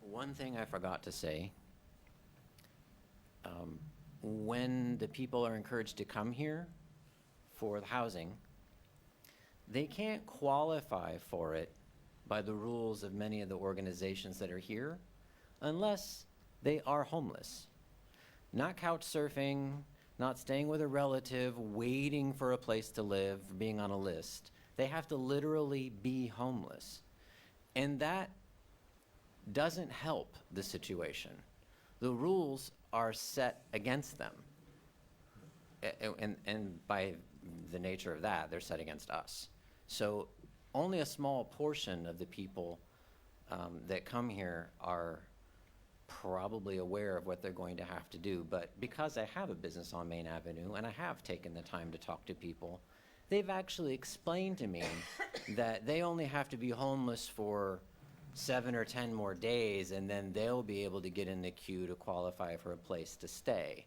One thing I forgot to say, when the people are encouraged to come here for the housing, they can't qualify for it by the rules of many of the organizations that are here unless they are homeless. Not couch surfing, not staying with a relative, waiting for a place to live, being on a list. They have to literally be homeless. And that doesn't help the situation. The rules are set against them. And by the nature of that, they're set against us. So only a small portion of the people that come here are probably aware of what they're going to have to do. But because I have a business on Main Avenue and I have taken the time to talk to people, they've actually explained to me that they only have to be homeless for 7 or 10 more days, and then they'll be able to get in the queue to qualify for a place to stay.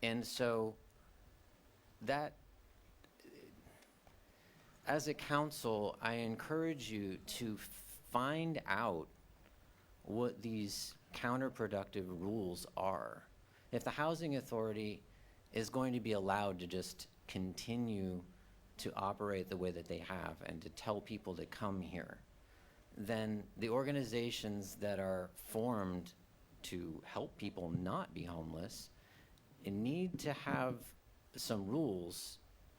And so that, as a council, I encourage you to find out what these counterproductive rules are. If the housing authority is going to be allowed to just continue to operate the way that they have and to tell people to come here, then the organizations that are formed to help people not be homeless need to have some rules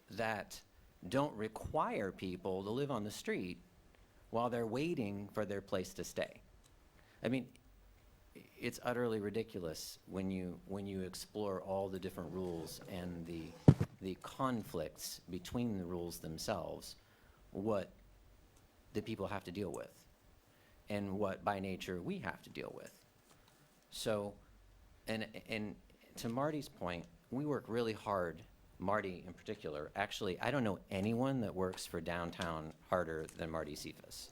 that don't require people to live on the street while they're waiting for their place to stay. I mean, it's utterly ridiculous when you explore all the different rules and the conflicts between the rules themselves, what the people have to deal with, and what by nature we have to deal with. So, and to Marty's point, we work really hard, Marty in particular. Actually, I don't know anyone that works for downtown harder than Marty Cephas.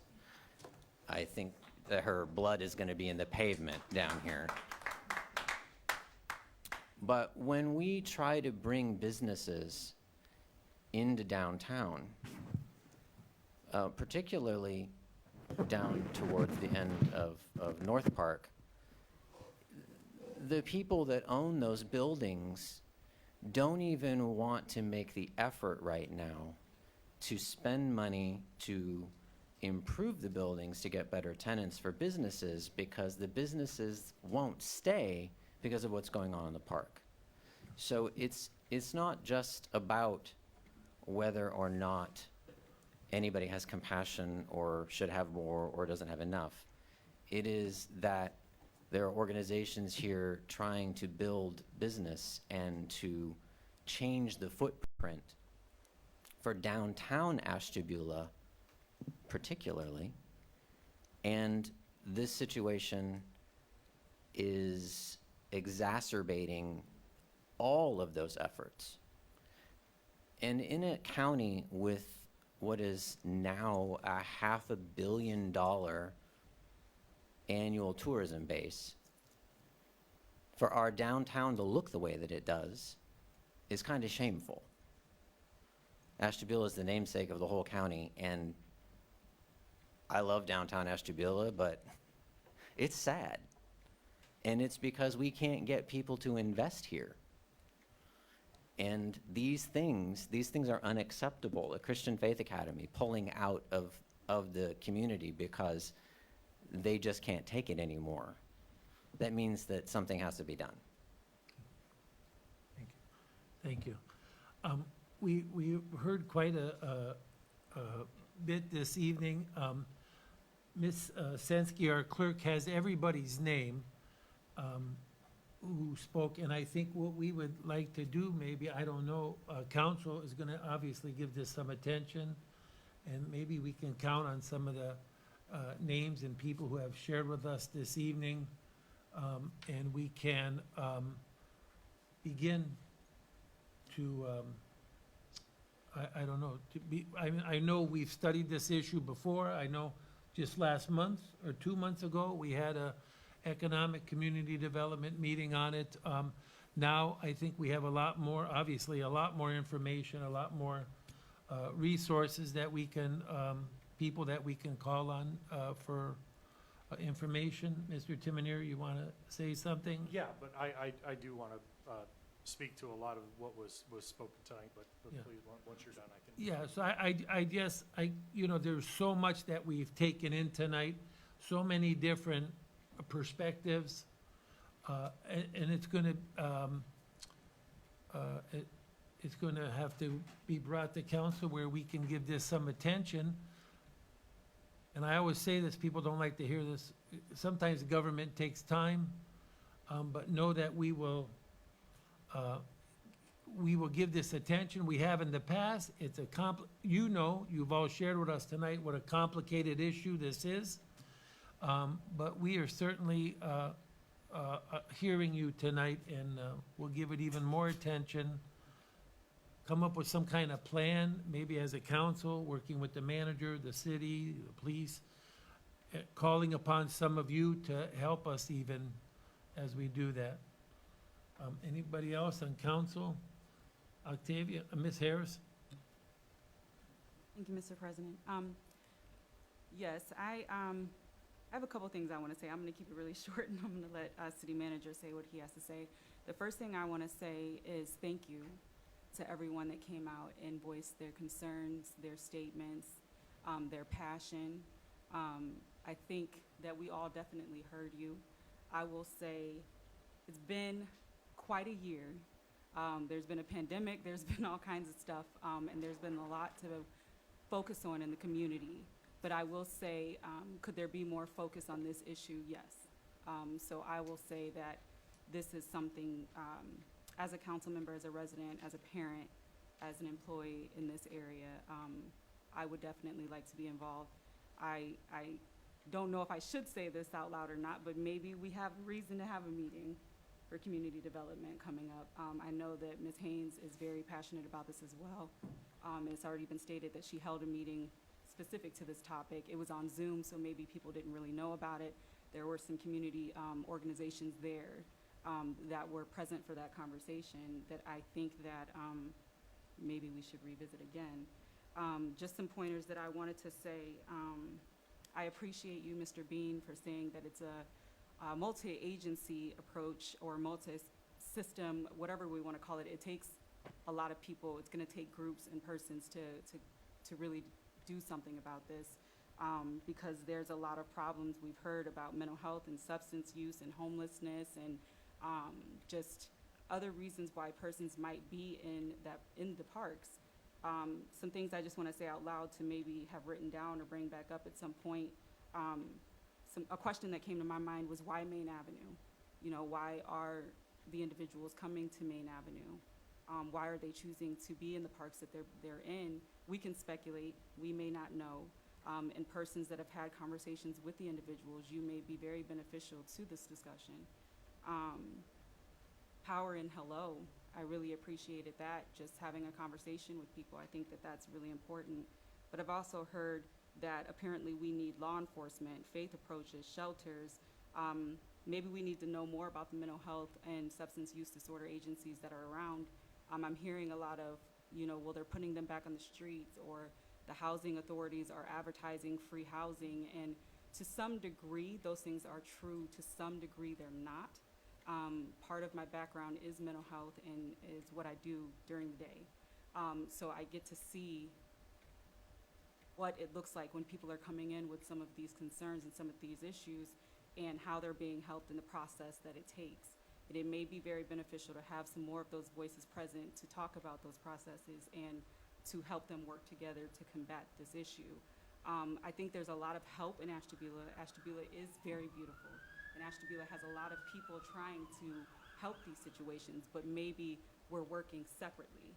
I think that her blood is going to be in the pavement down here. But when we try to bring businesses into downtown, particularly down towards the end of North Park, the people that own those buildings don't even want to make the effort right now to spend money to improve the buildings to get better tenants for businesses, because the businesses won't stay because of what's going on in the park. So it's not just about whether or not anybody has compassion or should have more or doesn't have enough. It is that there are organizations here trying to build business and to change the footprint for downtown Ashtabula particularly, and this situation is exacerbating all of those efforts. And in a county with what is now a $500 million annual tourism base, for our downtown to look the way that it does is kind of shameful. Ashtabula is the namesake of the whole county, and I love downtown Ashtabula, but it's sad. And it's because we can't get people to invest here. And these things are unacceptable. A Christian Faith Academy pulling out of the community because they just can't take it anymore. That means that something has to be done. Thank you. We heard quite a bit this evening. Ms. Sensky, our clerk, has everybody's name who spoke, and I think what we would like to do, maybe, I don't know, council is gonna obviously give this some attention, and maybe we can count on some of the names and people who have shared with us this evening, and we can begin to, I don't know, I know we've studied this issue before. I know just last month or 2 months ago, we had a economic community development meeting on it. Now, I think we have a lot more, obviously, a lot more information, a lot more resources that we can, people that we can call on for information. Mr. Timonier, you want to say something? Yeah, but I do want to speak to a lot of what was spoken tonight, but Yeah. please, once you're done, I can. Yeah, so I guess, you know, there's so much that we've taken in tonight, so many different perspectives, and it's gonna, it's going to have to be brought to council where we can give this some attention. And I always say this, people don't like to hear this. Sometimes government takes time, but know that we will give this attention. We have in the past. It's a you've all shared with us tonight what a complicated issue this is. But we are certainly hearing you tonight, and we'll give it even more attention. Come up with some kind of plan, maybe as a council, working with the manager, the city, the police, calling upon some of you to help us even as we do that. Anybody else on council? Octavia, Ms. Harris? Thank you, Mr. President. Yes, I have a couple things I want to say. I'm going to keep it really short, and I'm going to let city manager say what he has to say. The first thing I want to say is thank you to everyone that came out and voiced their concerns, their statements, their passion. I think that we all definitely heard you. I will say it's been quite a year. There's been a pandemic, there's been all kinds of stuff, and there's been a lot to focus on in the community. But I will say, could there be more focus on this issue? Yes. So I will say that this is something, as a council member, as a resident, as a parent, as an employee in this area, I would definitely like to be involved. I don't know if I should say this out loud or not, but maybe we have reason to have a meeting for community development coming up. I know that Ms. Haynes is very passionate about this as well. It's already been stated that she held a meeting specific to this topic. It was on Zoom, so maybe people didn't really know about it. There were some community organizations there that were present for that conversation that I think that maybe we should revisit again. Just some pointers that I wanted to say. I appreciate you, Mr. Bean, for saying that it's a multi-agency approach or multi-system, whatever we want to call it. It takes a lot of people. It's going to take groups and persons to really do something about this because there's a lot of problems. We've heard about mental health and substance use and homelessness and just other reasons why persons might be in the parks. Some things I just want to say out loud to maybe have written down or bring back up at some point. A question that came to my mind was why Main Avenue? You know, why are the individuals coming to Main Avenue? Why are they choosing to be in the parks that they're in? We can speculate, we may not know. And persons that have had conversations with the individuals, you may be very beneficial to this discussion. Power and hello, I really appreciated that, just having a conversation with people. I think that that's really important. But I've also heard that apparently we need law enforcement, faith approaches, shelters. Maybe we need to know more about the mental health and substance use disorder agencies that are around. I'm hearing a lot of, well, they're putting them back on the streets, or the housing authorities are advertising free housing. And to some degree, those things are true. To some degree, they're not. Part of my background is mental health and is what I do during the day. So I get to see what it looks like when people are coming in with some of these concerns and some of these issues and how they're being helped in the process that it takes. And it may be very beneficial to have some more of those voices present to talk about those processes and to help them work together to combat this issue. I think there's a lot of help in Ashtabula. Ashtabula is very beautiful. And Ashtabula has a lot of people trying to help these situations, but maybe we're working separately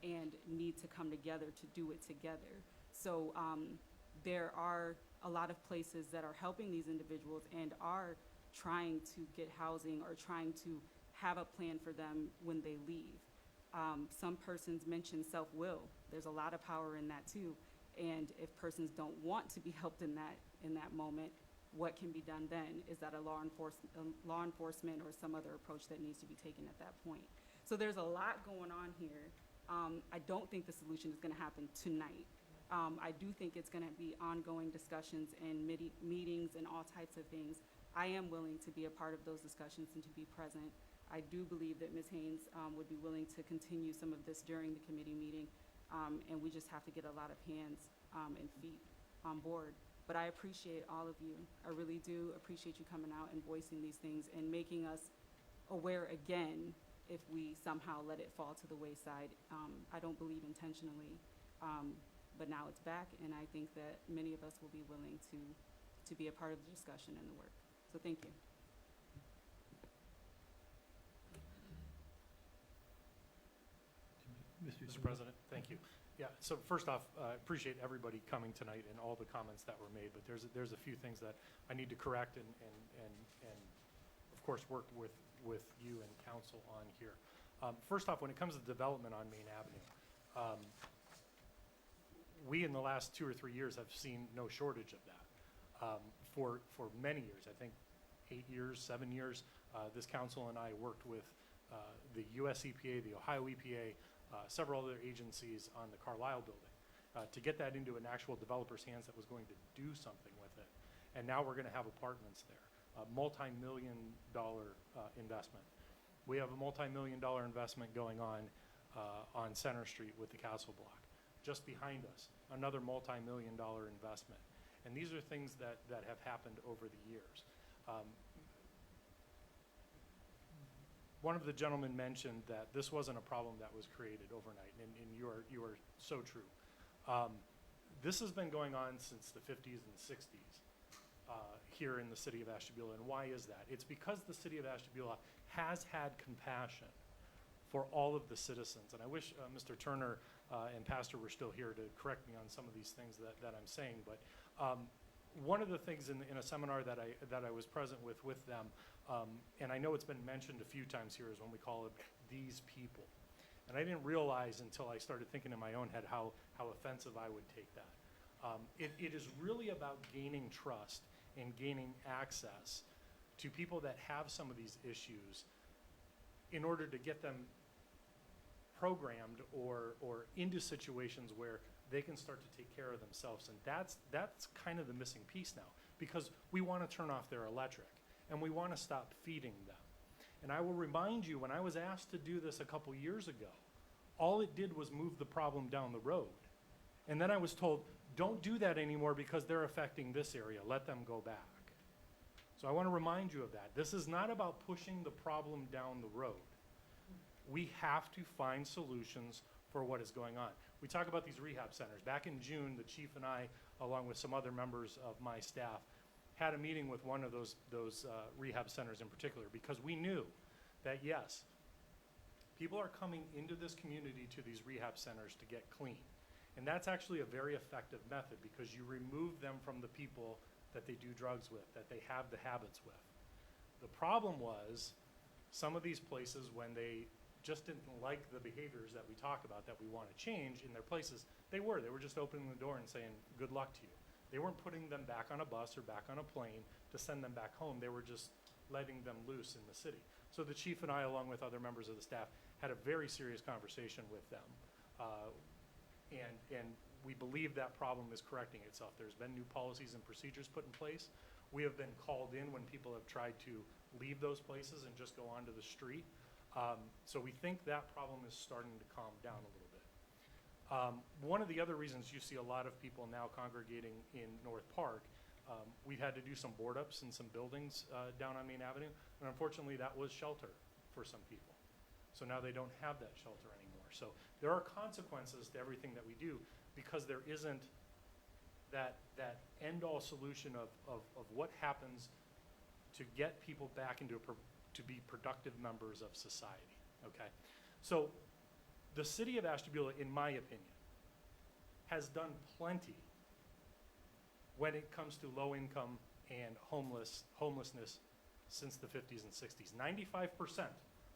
and need to come together to do it together. So there are a lot of places that are helping these individuals and are trying to get housing or trying to have a plan for them when they leave. Some persons mention self-will. There's a lot of power in that too. And if persons don't want to be helped in that moment, what can be done then? Is that a law enforcement or some other approach that needs to be taken at that point? So there's a lot going on here. I don't think the solution is going to happen tonight. I do think it's going to be ongoing discussions and meetings and all types of things. I am willing to be a part of those discussions and to be present. I do believe that Ms. Haynes would be willing to continue some of this during the committee meeting, and we just have to get a lot of hands and feet on board. But I appreciate all of you. I really do appreciate you coming out and voicing these things and making us aware again if we somehow let it fall to the wayside. I don't believe intentionally, but now it's back, and I think that many of us will be willing to be a part of the discussion and the work. So thank you. Mr. President, thank you. Yeah, so first off, I appreciate everybody coming tonight and all the comments that were made, but there's a few things that I need to correct and of course work with you and council on here. First off, when it comes to development on Main Avenue, we in the last 2 or 3 years have seen no shortage of that. For many years, I think 8 years, 7 years, this council and I worked with the US EPA, the Ohio EPA, several other agencies on the Carlisle building to get that into an actual developer's hands that was going to do something with it. And now we're going to have apartments there, a multi-million-dollar investment. We have a multi-million-dollar investment going on Center Street with the Castle Block. Just behind us, another multi-million-dollar investment. And these are things that have happened over the years. One of the gentlemen mentioned that this wasn't a problem that was created overnight, and you are so true. This has been going on since the 50s and 60s here in the city of Ashtabula, and why is that? It's because the city of Ashtabula has had compassion for all of the citizens, and I wish Mr. Turner and Pastor were still here to correct me on some of these things that I'm saying, but one of the things in a seminar that I was present with them, and I know it's been mentioned a few times here, is when we call it these people. And I didn't realize until I started thinking in my own head how offensive I would take that. It is really about gaining trust and gaining access to people that have some of these issues in order to get them programmed or into situations where they can start to take care of themselves. And that's kind of the missing piece now, because we want to turn off their electric and we want to stop feeding them. And I will remind you, when I was asked to do this a couple years ago, all it did was move the problem down the road. And then I was told, don't do that anymore because they're affecting this area, let them go back. So I want to remind you of that. This is not about pushing the problem down the road. We have to find solutions for what is going on. We talk about these rehab centers. Back in June, the chief and I, along with some other members of my staff, had a meeting with one of those rehab centers in particular, because we knew that, yes, people are coming into this community to these rehab centers to get clean. And that's actually a very effective method, because you remove them from the people that they do drugs with, that they have the habits with. The problem was some of these places, when they just didn't like the behaviors that we talk about that we want to change in their places, they were just opening the door and saying, good luck to you. They weren't putting them back on a bus or back on a plane to send them back home. They were just letting them loose in the city. So the chief and I, along with other members of the staff, had a very serious conversation with them. And we believe that problem is correcting itself. There's been new policies and procedures put in place. We have been called in when people have tried to leave those places and just go onto the street. So we think that problem is starting to calm down a little bit. One of the other reasons you see a lot of people now congregating in North Park, we've had to do some board ups in some buildings down on Main Avenue, and unfortunately that was shelter for some people. So now they don't have that shelter anymore. So there are consequences to everything that we do, because there isn't that end-all solution of what happens to get people back into to be productive members of society, okay? So the city of Ashtabula, in my opinion, has done plenty when it comes to low income and homelessness since the 50s and 60s. 95%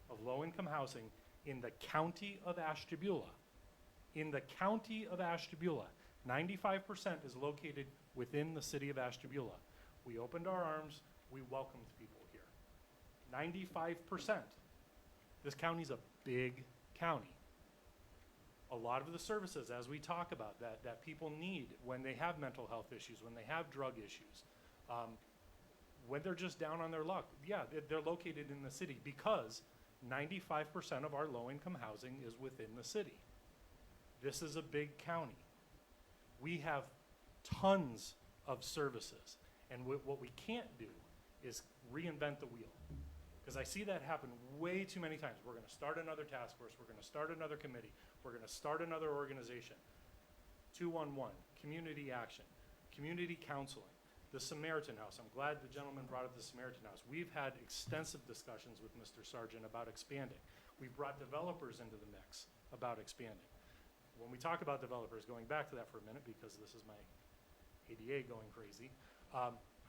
of low income housing in the county of Ashtabula, 95% is located within the city of Ashtabula. We opened our arms, we welcomed people here. 95%. This county's a big county. A lot of the services, as we talk about, that people need when they have mental health issues, when they have drug issues, when they're just down on their luck, yeah, they're located in the city, because 95% of our low-income housing is within the city. This is a big county. We have tons of services, and what we can't do is reinvent the wheel, Because I see that happen way too many times. We're gonna start another task force, we're gonna start another committee, we're gonna start another organization. 211, community action, community counseling, the Samaritan House. I'm glad the gentleman brought up the Samaritan House. We've had extensive discussions with Mr. Sargent about expanding. We've brought developers into the mix about expanding. When we talk about developers, going back to that for a minute, because this is my ADA going crazy,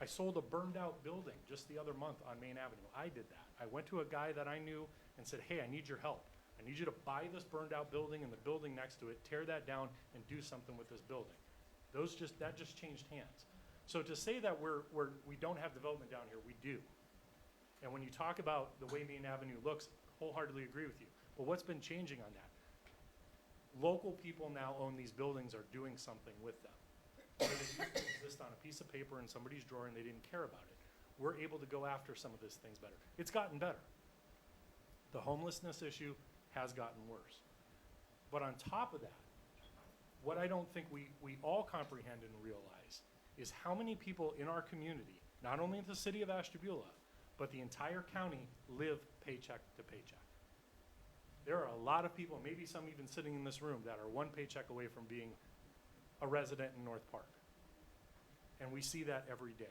I sold a burned out building just the other month on Main Avenue. I did that. I went to a guy that I knew and said, hey, I need your help. I need you to buy this burned out building and the building next to it, tear that down and do something with this building. That just changed hands. So to say that we don't have development down here, we do. And when you talk about the way Main Avenue looks, wholeheartedly agree with you. But what's been changing on that? Local people now own these buildings, are doing something with them. Where they used to exist on a piece of paper in somebody's drawer and they didn't care about it. We're able to go after some of these things better. It's gotten better. The homelessness issue has gotten worse. But on top of that, what I don't think we all comprehend and realize is how many people in our community, not only in the city of Ashtabula, but the entire county, live paycheck to paycheck. There are a lot of people, maybe some even sitting in this room, that are one paycheck away from being a resident in North Park. And we see that every day.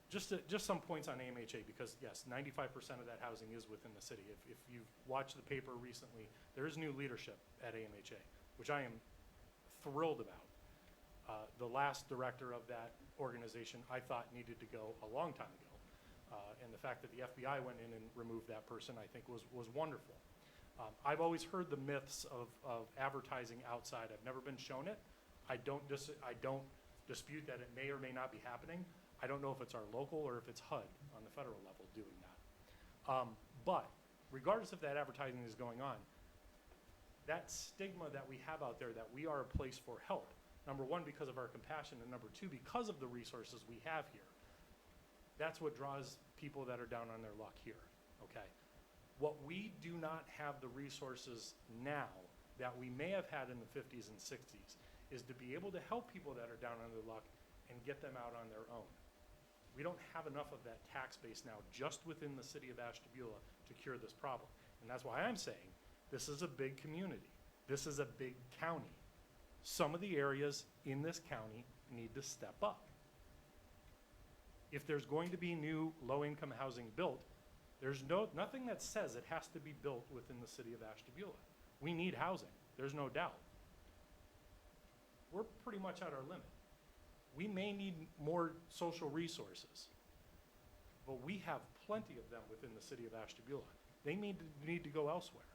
Just some points on AMHA, because yes, 95% of that housing is within the city. If you've watched the paper recently, there is new leadership at AMHA, which I am thrilled about. The last director of that organization I thought needed to go a long time ago. And the fact that the FBI went in and removed that person, I think was wonderful. I've always heard the myths of advertising outside. I've never been shown it. I don't dispute that it may or may not be happening. I don't know if it's our local or if it's HUD on the federal level doing that. But regardless if that advertising is going on, that stigma that we have out there that we are a place for help, number one, because of our compassion, and number two, because of the resources we have here, that's what draws people that are down on their luck here, okay? What we do not have the resources now that we may have had in the 50s and 60s is to be able to help people that are down on their luck and get them out on their own. We don't have enough of that tax base now just within the city of Ashtabula to cure this problem. And that's why I'm saying this is a big community. This is a big county. Some of the areas in this county need to step up. If there's going to be new low-income housing built, there's nothing that says it has to be built within the city of Ashtabula. We need housing, there's no doubt. We're pretty much at our limit. We may need more social resources, but we have plenty of them within the city of Ashtabula. They need to go elsewhere.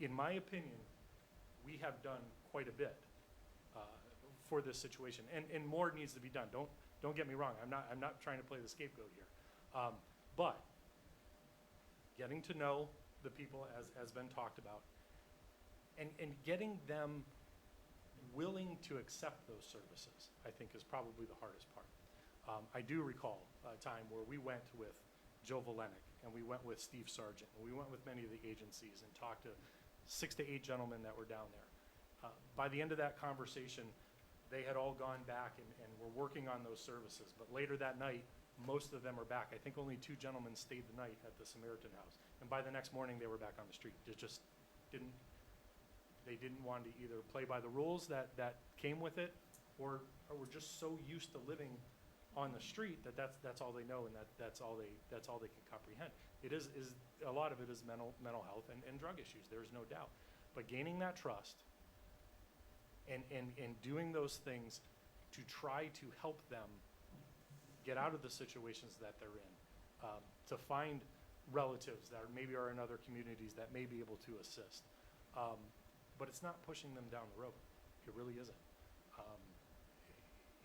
In my opinion, we have done quite a bit for this situation, and more needs to be done. Don't get me wrong. I'm not trying to play the scapegoat here, but getting to know the people as has been talked about, and getting them willing to accept those services, I think, is probably the hardest part. I do recall a time where we went with Joe Valenick, and we went with Steve Sargent, and we went with many of the agencies and talked to 6 to 8 gentlemen that were down there. By the end of that conversation, they had all gone back and were working on those services. But later that night, most of them are back. I think only 2 gentlemen stayed the night at the Samaritan House. And by the next morning, they were back on the street. They just didn't want to either play by the rules that came with it, or were just so used to living on the street that that's all they know, and that's all they can comprehend. It is a lot of it is mental health and drug issues. There's no doubt. But gaining that trust and doing those things to try to help them get out of the situations that they're in, to find relatives that maybe are in other communities that may be able to assist. But it's not pushing them down the road. It really isn't.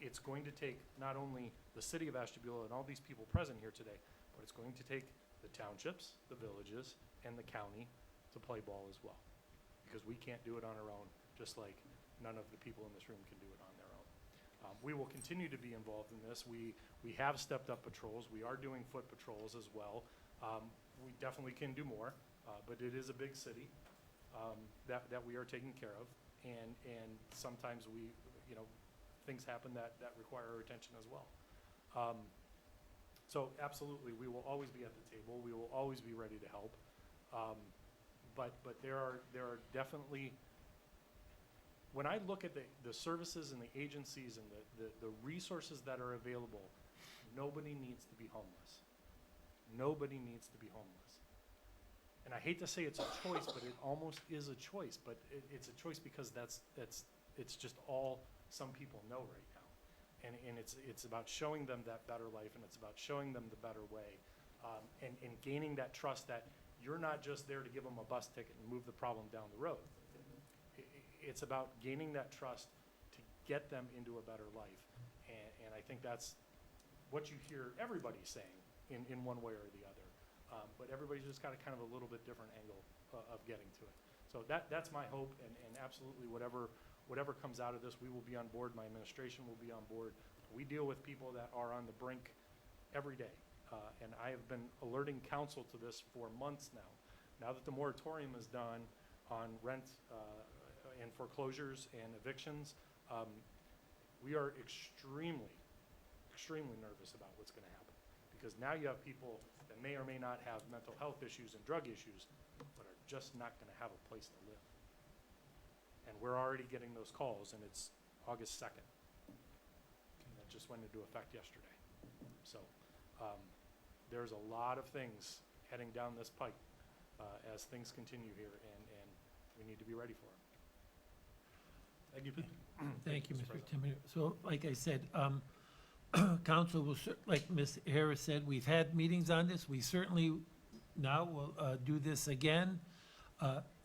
It's going to take not only the city of Ashtabula and all these people present here today, but it's going to take the townships, the villages, and the county to play ball as well. Because we can't do it on our own, just like none of the people in this room can do it on their own. We will continue to be involved in this. We have stepped up patrols. We are doing foot patrols as well. We definitely can do more, but it is a big city that we are taking care of, and sometimes things happen that require our attention as well. So absolutely, we will always be at the table. We will always be ready to help. But there are definitely, when I look at the services and the agencies and the resources that are available, nobody needs to be homeless. Nobody needs to be homeless. And I hate to say it's a choice, but it almost is a choice. But it's a choice because it's just all some people know right now. And it's about showing them that better life, and it's about showing them the better way, and gaining that trust that you're not just there to give them a bus ticket and move the problem down the road. It's about gaining that trust to get them into a better life. And I think that's what you hear everybody saying in one way or the other. But everybody's just got a kind of a little bit different angle of getting to it. So that's my hope, and absolutely whatever comes out of this, we will be on board. My administration will be on board. We deal with people that are on the brink every day. And I have been alerting council to this for months now. Now that the moratorium is done on rent and foreclosures and evictions, we are extremely nervous about what's going to happen. Because now you have people that may or may not have mental health issues and drug issues, but are just not going to have a place to live. And we're already getting those calls, and it's August 2nd. And that just went into effect yesterday. So there's a lot of things heading down this pipe as things continue here, and we need to be ready for it. Thank you. Thank you, Mr. Timmy. So, like I said, council will, like Ms. Harris said, we've had meetings on this. We certainly now will do this again.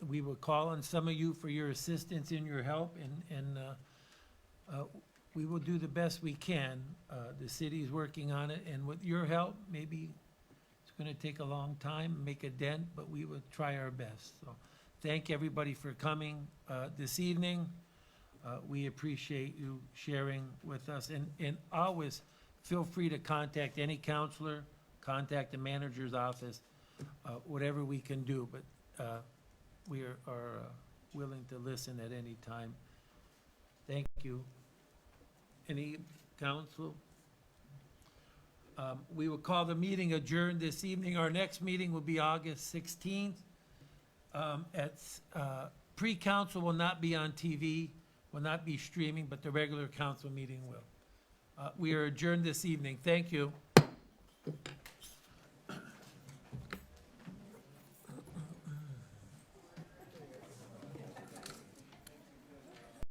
We will call on some of you for your assistance and your help, and we will do the best we can. The city's working on it, and with your help, maybe it's going to take a long time, make a dent, but we will try our best. So thank everybody for coming this evening. We appreciate you sharing with us, and always feel free to contact any counselor, contact the manager's office, whatever we can do, but we are willing to listen at any time. Thank you. Any council? We will call the meeting adjourned this evening. Our next meeting will be August 16th. Pre-council will not be on TV, will not be streaming, but the regular council meeting will. We are adjourned this evening. Thank you.